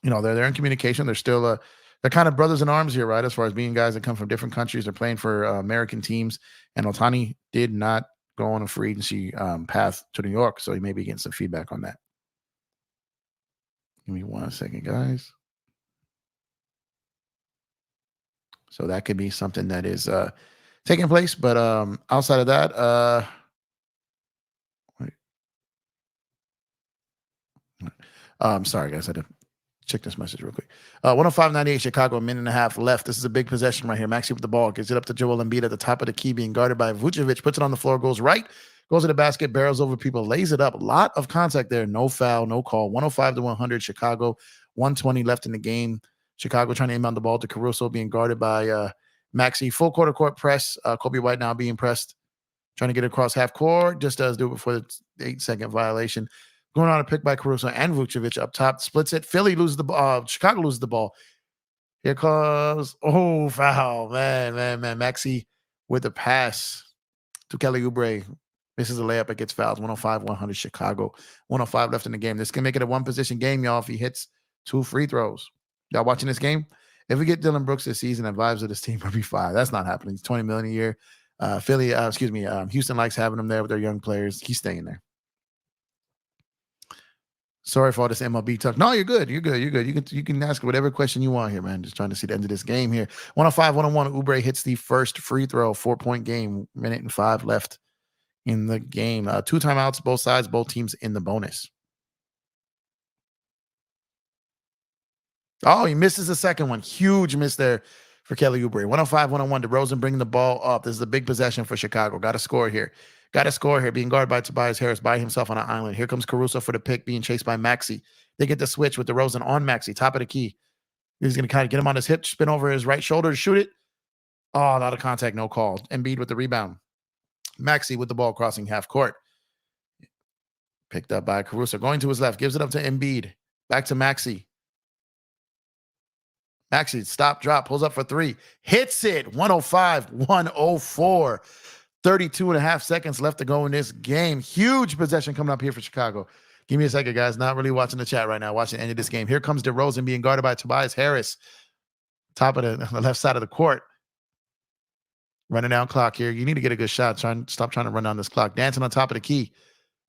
they're in communication. They're still, they're kind of brothers in arms here, right? As far as being guys that come from different countries, they're playing for American teams. And Ohtani did not go on a free agency path to New York. So he may be getting some feedback on that. Give me 1 second, guys. So that could be something that is taking place. But outside of that, I'm sorry, guys. I had to check this message real quick. 105-98, Chicago, a minute and a half left. This is a big possession right here. Maxey with the ball, gets it up to Joel Embiid at the top of the key, being guarded by Vucevic, puts it on the floor, goes right, goes to the basket, barrels over people, lays it up. A lot of contact there. No foul, no call. 105-100, Chicago. 120 left in the game. Chicago trying to inbound the ball to Caruso, being guarded by Maxey. Full court press. Kobe White now being pressed, trying to get across half court. Just does do it before the 8-second violation. Going on a pick by Caruso and Vucevic up top. Splits it. Philly loses the ball. Chicago loses the ball. Here comes, foul. Man. Maxey with the pass to Kelly Oubre. Misses a layup. It gets fouled. 105-100 Chicago. 105 left in the game. This can make it a one-position game, y'all, if he hits 2 free throws. Y'all watching this game? If we get Dylan Brooks this season, the vibes of this team will be fine. That's not happening. It's $20 million a year. Houston likes having him there with their young players. He's staying there. Sorry for all this MLB talk. No, you're good. You're good. You can ask whatever question you want here, man. Just trying to see the end of this game here. 105-101. Oubre hits the first free throw. 4-point game. 1:05 left in the game. 2 timeouts, both sides, both teams in the bonus. Oh, he misses the second one. Huge miss there for Kelly Oubre. 105-101. DeRozan bringing the ball up. This is a big possession for Chicago. Got to score here. Being guarded by Tobias Harris by himself on an island. Here comes Caruso for the pick, being chased by Maxey. They get the switch with DeRozan on Maxey, top of the key. He's going to kind of get him on his hip, spin over his right shoulder to shoot it. Oh, a lot of contact, no call. Embiid with the rebound. Maxey with the ball crossing half court. Picked up by Caruso. Going to his left, gives it up to Embiid. Back to Maxey. Maxey, stop, drop, pulls up for 3. Hits it. 105-104. 32.5 seconds left to go in this game. Huge possession coming up here for Chicago. Give me a second, guys. Not really watching the chat right now. Watching the end of this game. Here comes DeRozan being guarded by Tobias Harris. Top of the left side of the court. Running down clock here. You need to get a good shot. Stop trying to run down this clock. Dancing on top of the key.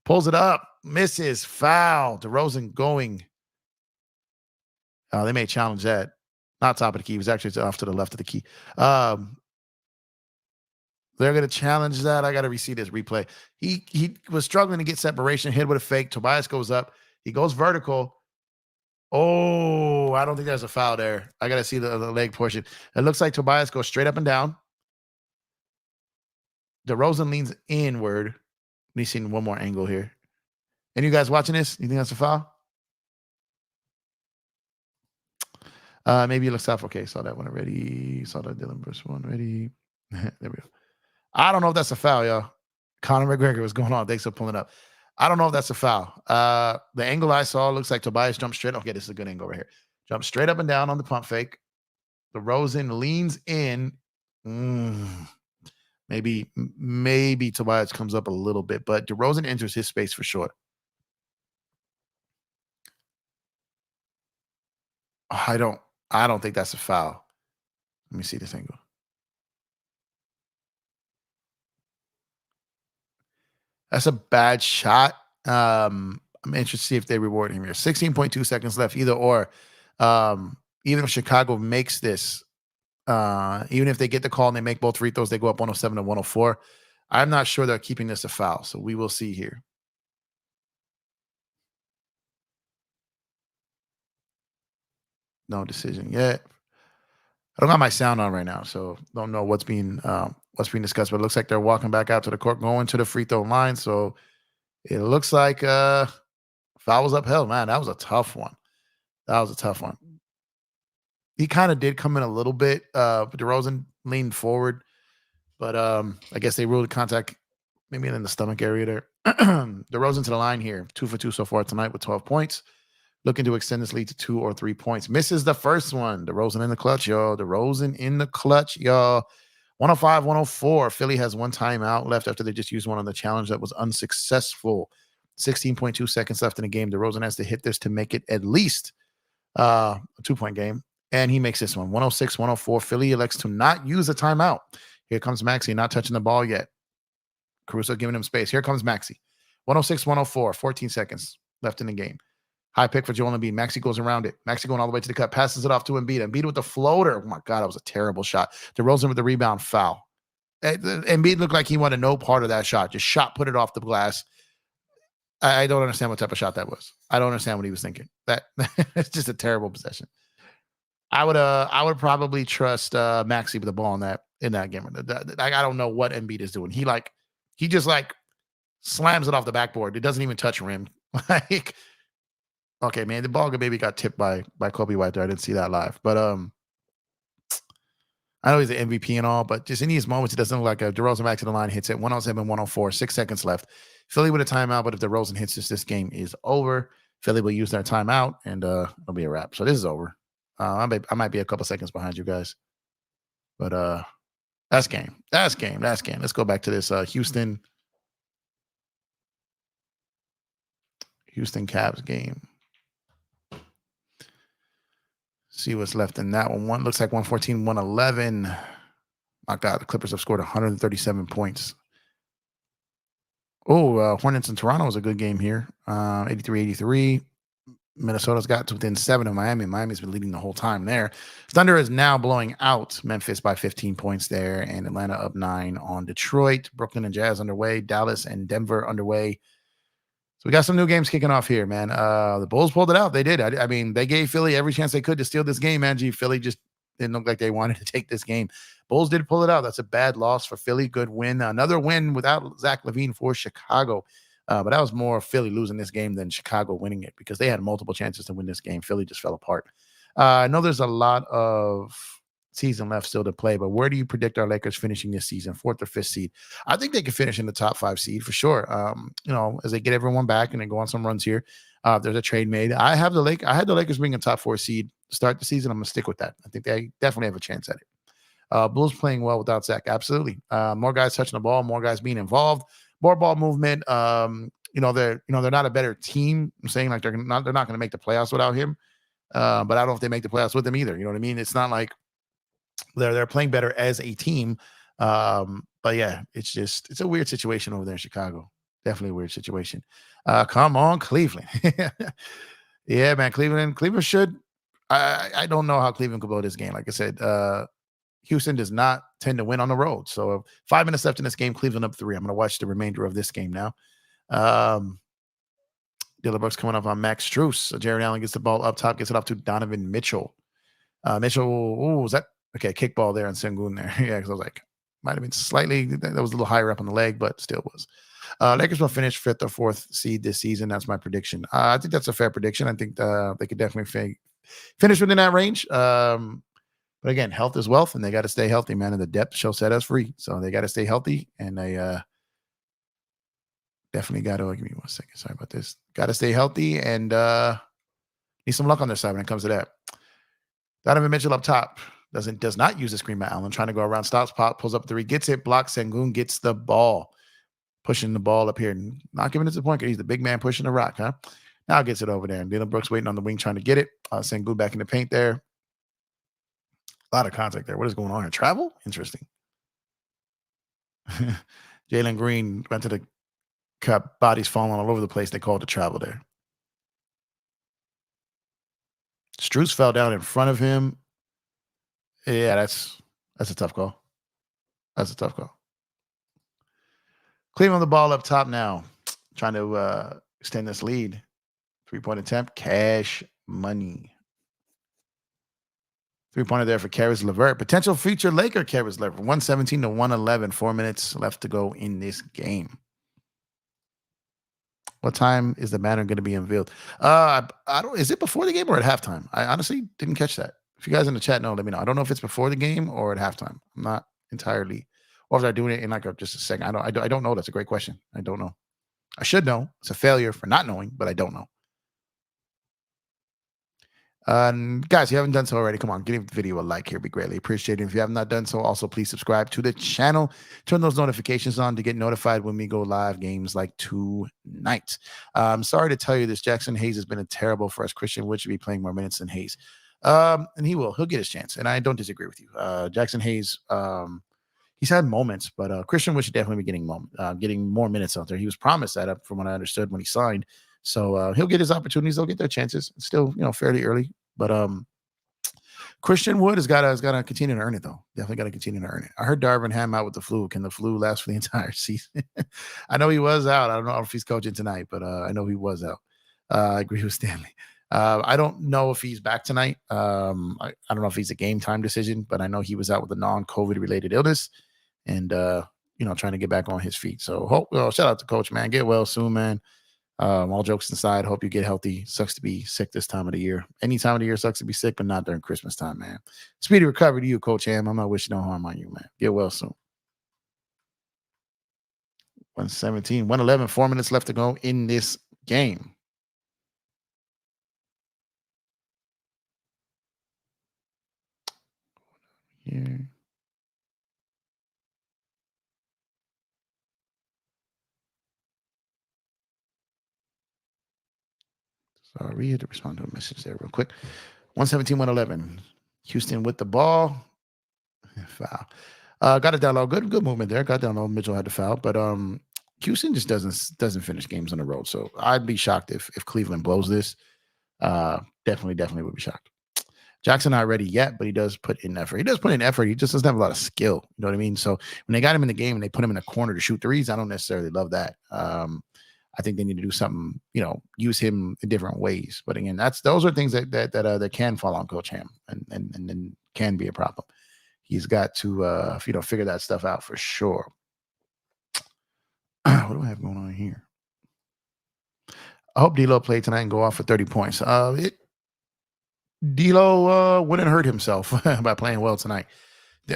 Pulls it up. Misses. Foul. DeRozan going. They may challenge that. Not top of the key. He was actually off to the left of the key. They're going to challenge that. I got to see this replay. He was struggling to get separation. Hit with a fake. Tobias goes up, He goes vertical. Oh, I don't think there's a foul there. I got to see the leg portion. It looks like Tobias goes straight up and down. DeRozan leans inward. Let me see one more angle here. And you guys watching this? You think that's a foul? Maybe it looks off. Okay, saw that one already. Saw that Dylan Bruce one already. There we go. I don't know if that's a foul, y'all. Conor McGregor, what's going on? Thanks for pulling up. I don't know if that's a foul. The angle I saw looks like Tobias jumped straight. Okay, this is a good angle right here. Jump straight up and down on the pump fake. DeRozan leans in. Maybe Tobias comes up a little bit, but DeRozan enters his space for sure. I don't think that's a foul. Let me see this angle. That's a bad shot. I'm interested to see if they reward him here. 16.2 seconds left, either or. Even if Chicago makes this, even if they get the call and they make both free throws, they go up 107 to 104. I'm not sure they're keeping this a foul, so we will see here. No decision yet. I don't got my sound on right now, so don't know what's being discussed. But it looks like they're walking back out to the court, going to the free throw line. So it looks like foul was upheld. Man, that was a tough one. He kind of did come in a little bit. DeRozan leaned forward, but I guess they ruled contact maybe in the stomach area there. DeRozan to the line here, 2 for 2 so far tonight with 12 points. Looking to extend this lead to 2 or 3 points. Misses the first one. DeRozan in the clutch, y'all. 105, 104. Philly has one timeout left after they just used one on the challenge that was unsuccessful. 16.2 seconds left in the game. DeRozan has to hit this to make it at least a 2-point game. And he makes this one. 106, 104. Philly elects to not use a timeout. Here comes Maxey, not touching the ball yet. Caruso giving him space. Here comes Maxey. 106, 104. 14 seconds left in the game. High pick for Joel Embiid. Maxey goes around it. Maxey going all the way to the cut. Passes it off to Embiid. Embiid with the floater. Oh, my God. That was a terrible shot. DeRozan with the rebound. Foul. Embiid looked like he wanted no part of that shot. Just put it off the glass. I don't understand what type of shot that was. I don't understand what he was thinking. It's just a terrible possession. I would probably trust Maxey with the ball in that game. I don't know what Embiid is doing. He just slams it off the backboard. It doesn't even touch rim. Okay, man, the ball maybe got tipped by Kobe White there. I didn't see that live. But I know he's the MVP and all, but just in these moments, it doesn't look like a DeRozan back to the line, hits it 107, 104, 6 seconds left. Philly with a timeout, but if DeRozan hits this game is over. Philly will use their timeout, and it'll be a wrap. So this is over. I might be a couple seconds behind you guys. But that's game. Let's go back to this Houston Cavs game. See what's left in that one. One looks like 114, 111. My God, the Clippers have scored 137 points. Oh, Hornets and Toronto was a good game here. 83-83. Minnesota's got to within 7 of Miami. Miami's been leading the whole time there. Thunder is now blowing out Memphis by 15 points there, and Atlanta up 9 on Detroit. Brooklyn and Jazz underway. Dallas and Denver underway. So we got some new games kicking off here, man. The Bulls pulled it out. They did. I mean, they gave Philly every chance they could to steal this game, man. Philly just didn't look like they wanted to take this game. Bulls did pull it out. That's a bad loss for Philly. Good win. Another win without Zach LaVine for Chicago. But that was more Philly losing this game than Chicago winning it because they had multiple chances to win this game. Philly just fell apart. I know there's a lot of season left still to play, but where do you predict our Lakers finishing this season? 4th or 5th seed? I think they could finish in the top 5 seed for sure. As they get everyone back and they go on some runs here, there's a trade made. I had the Lakers being a top 4 seed to start the season. I'm gonna stick with that. I think they definitely have a chance at it. Bulls playing well without Zach. Absolutely. More guys touching the ball, more guys being involved, more ball movement. They're not a better team. I'm saying they're not going to make the playoffs without him. But I don't know if they make the playoffs with him either. You know what I mean? It's not like they're playing better as a team. But yeah, it's a weird situation over there in Chicago. Definitely a weird situation. Come on, Cleveland. Yeah, man, Cleveland should. I don't know how Cleveland could blow this game. Like I said, Houston does not tend to win on the road. So 5 minutes left in this game, Cleveland up 3. I'm going to watch the remainder of this game now. Dylan Brooks coming up on Max Strus. So Jared Allen gets the ball up top, gets it off to Donovan Mitchell. Mitchell, was that okay? Kickball there on Sengun there. Yeah, because I was like, might have been slightly, that was a little higher up on the leg, but still was. Lakers will finish 5th or 4th seed this season. That's my prediction. I think that's a fair prediction. I think they could definitely finish within that range. But again, health is wealth, and they got to stay healthy, man. And the depth shall set us free. So they got to stay healthy, and they definitely got to give me 1 second. Sorry about this. Got to stay healthy and need some luck on their side when it comes to that. Donovan Mitchell up top does not use the screen by Allen, trying to go around, stops, pop, pulls up 3, gets it, blocks. Sengun gets the ball, pushing the ball up here, and not giving it to the point. He's the big man pushing the rock, huh? Now gets it over there, and Dylan Brooks waiting on the wing, trying to get it. Sengun back in the paint there. A lot of contact there. What is going on here? Travel? Interesting. Jalen Green went to the cup, bodies falling all over the place. They called the travel there. Strus fell down in front of him. Yeah, that's a tough call. That's a tough call. Cleveland the ball up top now, trying to extend this lead. 3-point attempt, cash money. 3-pointer there for Caris LeVert. Potential feature Laker Caris LeVert. 117 to 111. 4 minutes left to go in this game. What time is the banner going to be unveiled? I don't. Is it before the game or at halftime? I honestly didn't catch that. If you guys in the chat know, let me know. I don't know if it's before the game or at halftime. I'm not entirely. Or if they're doing it in like just a second. I don't know. That's a great question. I don't know. I should know. It's a failure for not knowing, but I don't know. Guys, if you haven't done so already, come on, give the video a like here. Be greatly appreciated. If you have not done so, also please subscribe to the channel. Turn those notifications on to get notified when we go live games like tonight. I'm sorry to tell you this. Jackson Hayes has been terrible for us. Christian Wood should be playing more minutes than Hayes. And he'll get his chance. And I don't disagree with you. Jackson Hayes, he's had moments, but Christian Wood should definitely be getting more minutes out there. He was promised that from what I understood when he signed. So he'll get his opportunities. They'll get their chances. It's still, fairly early. But Christian Wood has got to continue to earn it, though. Definitely got to continue to earn it. I heard Darvin Ham out with the flu. Can the flu last for the entire season? I know he was out. I don't know if he's coaching tonight, but I know he was out. I agree with Stanley. I don't know if he's back tonight. I don't know if he's a game time decision, but I know he was out with a non-COVID related illness and, trying to get back on his feet. So shout out to Coach, man. Get well soon, man. All jokes aside, hope you get healthy. Sucks to be sick this time of the year. Any time of the year sucks to be sick, but not during Christmas time, man. Speedy recovery to you, Coach Ham. I'm not wishing no harm on you, man. Get well soon. 117, 111, 4 minutes left to go in this game. Here. Sorry, I had to respond to a message there real quick. 117, 111. Houston with the ball. Foul. Got it down low. Good movement there. Got down low. Mitchell had to foul, but Houston just doesn't finish games on the road. So I'd be shocked if Cleveland blows this. Definitely would be shocked. Jackson not ready yet, but he does put in effort. He just doesn't have a lot of skill. You know what I mean? So when they got him in the game and they put him in a corner to shoot threes, I don't necessarily love that. I think they need to do something, use him in different ways. But again, those are things that can fall on Coach Ham and can be a problem. He's got to figure that stuff out for sure. What do I have going on here? I hope D'Lo played tonight and go off for 30 points. D'Lo wouldn't hurt himself by playing well tonight.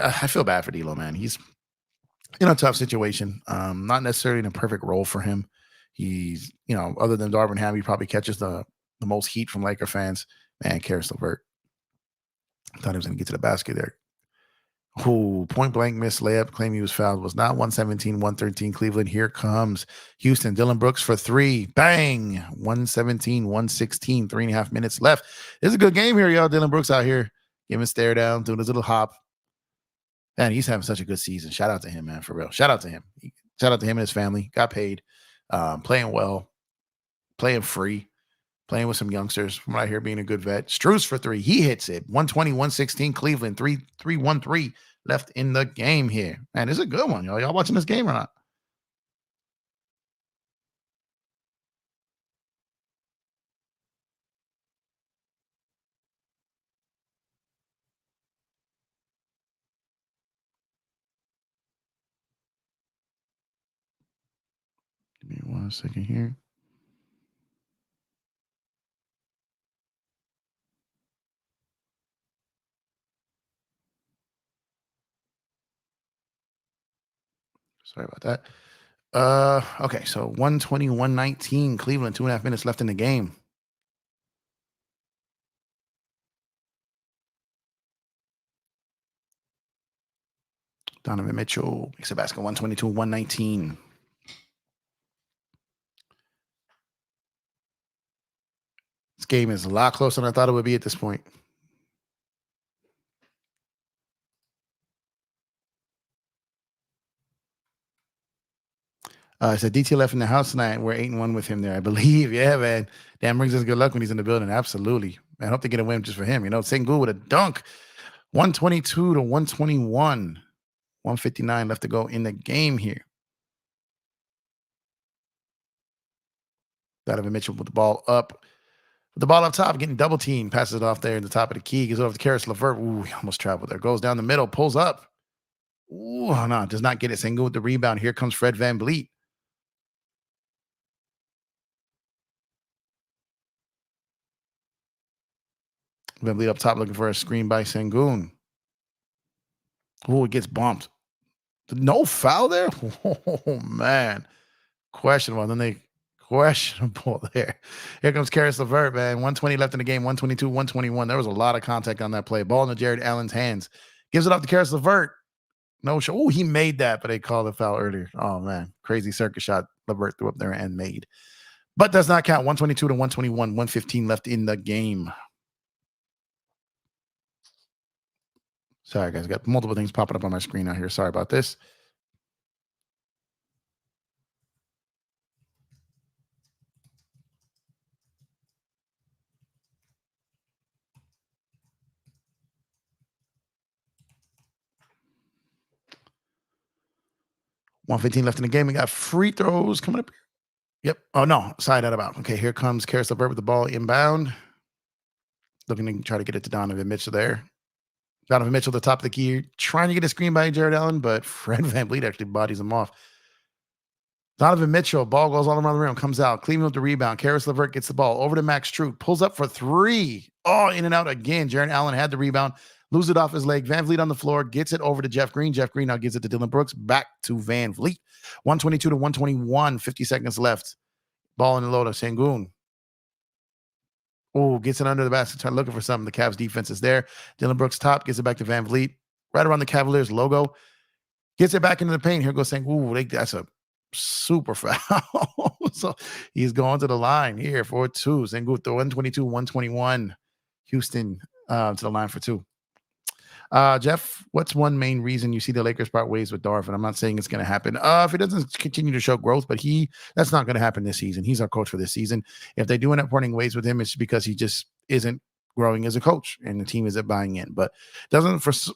I feel bad for D'Lo, man. He's in a tough situation. Not necessarily in a perfect role for him. He's, other than Darvin Ham, he probably catches the most heat from Laker fans. Man, Caris LeVert. I thought he was going to get to the basket there. Who point blank missed layup, claim he was fouled. Was not 117, 113 Cleveland. Here comes Houston. Dylan Brooks for 3. Bang. 117, 116. 3.5 minutes left. It's a good game here, y'all. Dylan Brooks out here giving a stare down, doing his little hop. Man, he's having such a good season. Shout out to him, man, for real. Shout out to him. Shout out to him and his family. Got paid. Playing well. Playing free. Playing with some youngsters. From what I hear, being a good vet. Strus for 3. He hits it. 120, 116 Cleveland. 3-1-3 left in the game here. Man, this is a good one, y'all. Y'all watching this game or not? second here. Sorry about that. Okay, so 120, 119, Cleveland, 2.5 minutes left in the game. Donovan Mitchell makes a basket, 122, 119. This game is a lot closer than I thought it would be at this point. I said DT in the house tonight. We're 8-1 with him there, I believe. Yeah, man. Damn, brings us good luck when he's in the building. Absolutely. Man, I hope they get a win just for him. You know, Sengun with a dunk. 122 to 121. 159 left to go in the game here. Donovan Mitchell with the ball up. With the ball up top, getting double teamed. Passes it off there in the top of the key. Gives it over to Karis LeVert. Ooh, he almost traveled there. Goes down the middle. Pulls up. Ooh, no, does not get it. Sengun with the rebound. Here comes Fred VanVleet. VanVleet up top looking for a screen by Sengun. Ooh, it gets bumped. No foul there? Oh, man. Questionable. Then they questionable there. Here comes Karis LeVert, man. 120 left in the game, 122, 121. There was a lot of contact on that play. Ball into Jared Allen's hands. Gives it off to Karis LeVert. No show. Oh, he made that, but they called the foul earlier. Oh, man. Crazy circus shot LeVert threw up there and made. But does not count. 122 to 121, 115 left in the game. Sorry, guys. Got multiple things popping up on my screen out here. Sorry about this. $115 left in the game. We got free throws coming up. Yep. Oh, no. Side out about. Okay, here comes Karis LeVert with the ball inbound. Looking to try to get it to Donovan Mitchell there. Donovan Mitchell, the top of the key, trying to get a screen by Jared Allen, but Fred VanVleet actually bodies him off. Donovan Mitchell, ball goes all around the rim, comes out. Cleveland with the rebound. Karis LeVert gets the ball over to Max Strus, pulls up for three. Oh, in and out again. Jared Allen had the rebound, loses it off his leg. VanVleet on the floor, gets it over to Jeff Green. Jeff Green now gives it to Dillon Brooks. Back to VanVleet. 122 to 121, 50 seconds left. Ball in the low to Sengun. Oh, gets it under the basket, trying looking for something. The Cavs defense is there. Dillon Brooks top, gets it back to VanVleet, right around the Cavaliers logo. Gets it back into the paint. Here goes saying, ooh, that's a super foul. So he's going to the line here for two. Sengun to 122, 121. Houston to the line for two. Jeff, what's one main reason you see the Lakers part ways with Darvin? I'm not saying it's going to happen. If he doesn't continue to show growth, but that's not going to happen this season. He's our coach for this season. If they do end up parting ways with him, it's because he just isn't growing as a coach and the team isn't buying in. But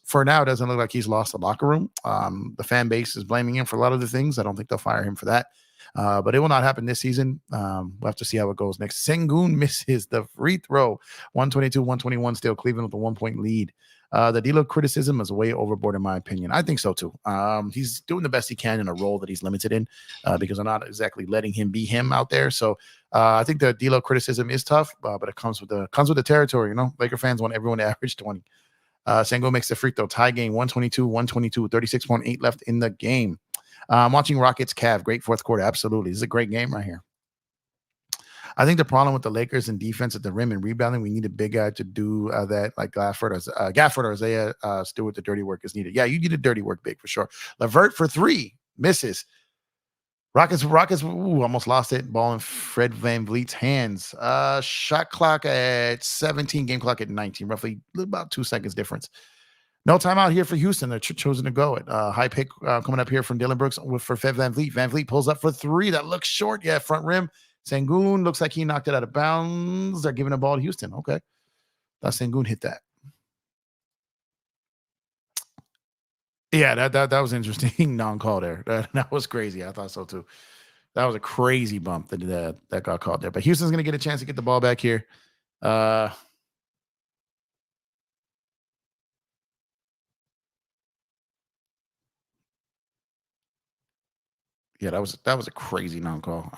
for now, it doesn't look like he's lost the locker room. The fan base is blaming him for a lot of the things. I don't think they'll fire him for that. But it will not happen this season. We'll have to see how it goes next. Sengun misses the free throw. 122, 121 still. Cleveland with a 1-point lead. The D'Lo criticism is way overboard, in my opinion. I think so too. He's doing the best he can in a role that he's limited in, because I'm not exactly letting him be him out there. So I think the D'Lo criticism is tough, but it comes with the territory. You know, Laker fans want everyone to average 20. Sengun makes the free throw. Tie game, 122, 122, 36.8 left in the game. I'm watching Rockets Cav. Great fourth quarter. Absolutely. This is a great game right here. I think the problem with the Lakers and defense at the rim and rebounding, we need a big guy to do that, like Gafford or Isaiah Stewart. The dirty work is needed. Yeah, you need a dirty work big for sure. LeVert for three, misses. Rockets, almost lost it. Ball in Fred VanVleet's hands. Shot clock at 17, game clock at 19, roughly about 2 seconds difference. No timeout here for Houston. They're choosing to go it. High pick coming up here from Dillon Brooks for Fred VanVleet. VanVleet pulls up for three. That looks short. Yeah, front rim. Sengun looks like he knocked it out of bounds. They're giving the ball to Houston. Okay. Thought Sengun hit that. Yeah, that was interesting. Non-call there. That was crazy. I thought so too. That was a crazy bump that got called there. But Houston's gonna get a chance to get the ball back here. Yeah, that was a crazy non-call.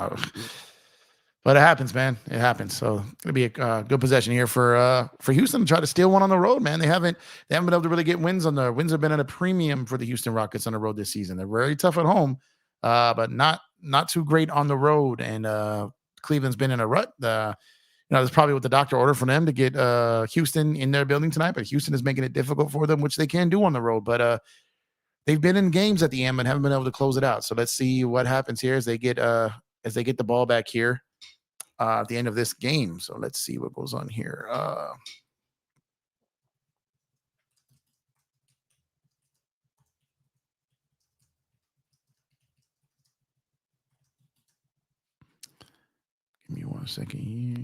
But it happens, man. It happens. So it's gonna be a good possession here for Houston to try to steal one on the road, man. They haven't been able to really get wins on the wins have been at a premium for the Houston Rockets on the road this season. They're very tough at home, but not too great on the road. And Cleveland's been in a rut. That's probably what the doctor ordered for them to get Houston in their building tonight. But Houston is making it difficult for them, which they can do on the road. But they've been in games at the end and haven't been able to close it out. So let's see what happens here as they get the ball back here at the end of this game. So let's see what goes on here. Give me 1 second here.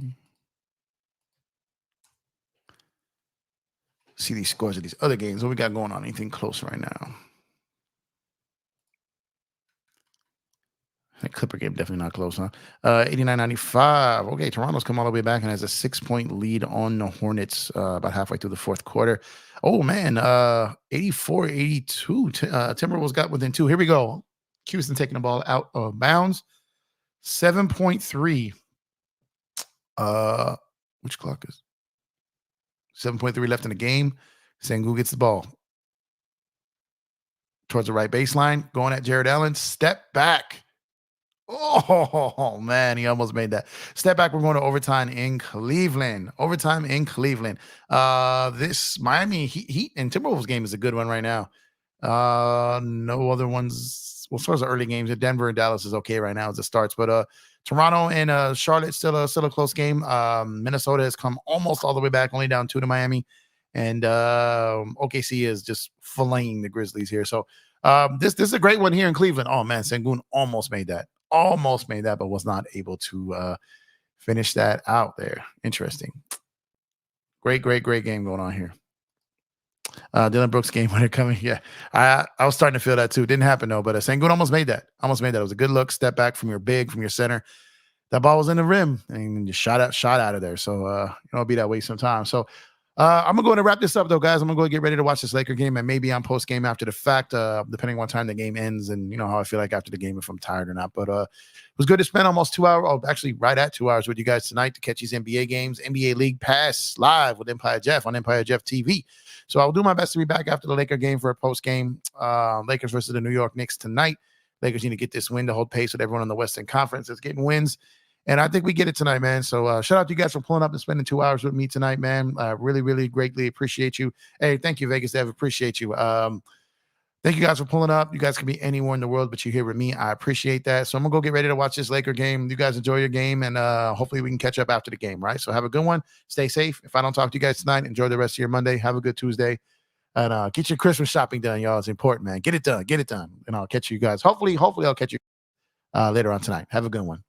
See these scores of these other games. What we got going on? Anything close right now? That Clipper game definitely not close, huh? 89-95. Okay, Toronto's come all the way back and has a 6-point lead on the Hornets about halfway through the fourth quarter. Oh, man, 84-82. Timberwolves got within 2. Here we go. Houston taking the ball out of bounds. 7.3. Which clock is 7.3 left in the game. Sengun gets the ball towards the right baseline, going at Jared Allen. Step back. Oh, man, he almost made that. Step back. We're going to overtime in Cleveland. This Miami Heat and Timberwolves game is a good one right now. No other ones. Well, as far as the early games, Denver and Dallas is okay right now as it starts. But Toronto and Charlotte still a close game. Minnesota has come almost all the way back, only down 2 to Miami. And OKC is just filleting the Grizzlies here. So this is a great one here in Cleveland. Oh, man, Sengun almost made that, but was not able to finish that out there. Interesting. Great game going on here. Dylan Brooks game winner coming. Yeah, I was starting to feel that too. Didn't happen though, but Sengun almost made that. It was a good look. Step back from your center. That ball was in the rim and just shot out of there. So it'll be that way sometimes. So I'm gonna go ahead and wrap this up though, guys. I'm gonna go get ready to watch this Laker game and maybe on post game after the fact, depending on what time the game ends and you know how I feel like after the game if I'm tired or not. But it was good to spend almost 2 hours, actually right at 2 hours with you guys tonight to catch these NBA games, NBA League Pass live with EmpireJeff on EmpireJeff TV. So I'll do my best to be back after the Laker game for a post game. Lakers versus the New York Knicks tonight. Lakers need to get this win to hold pace with everyone in the Western Conference that's getting wins. And I think we get it tonight, man. So shout out to you guys for pulling up and spending 2 hours with me tonight, man. I really, really greatly appreciate you. Hey, thank you, Vegas Dev. Appreciate you. Thank you guys for pulling up. You guys can be anywhere in the world, but you're here with me. I appreciate that. So I'm going to go get ready to watch this Laker game. You guys enjoy your game, and hopefully we can catch up after the game, right? So have a good one. Stay safe. If I don't talk to you guys tonight, enjoy the rest of your Monday. Have a good Tuesday. And get your Christmas shopping done, y'all. It's important, man. Get it done. And I'll catch you guys. Hopefully I'll catch you later on tonight. Have a good one.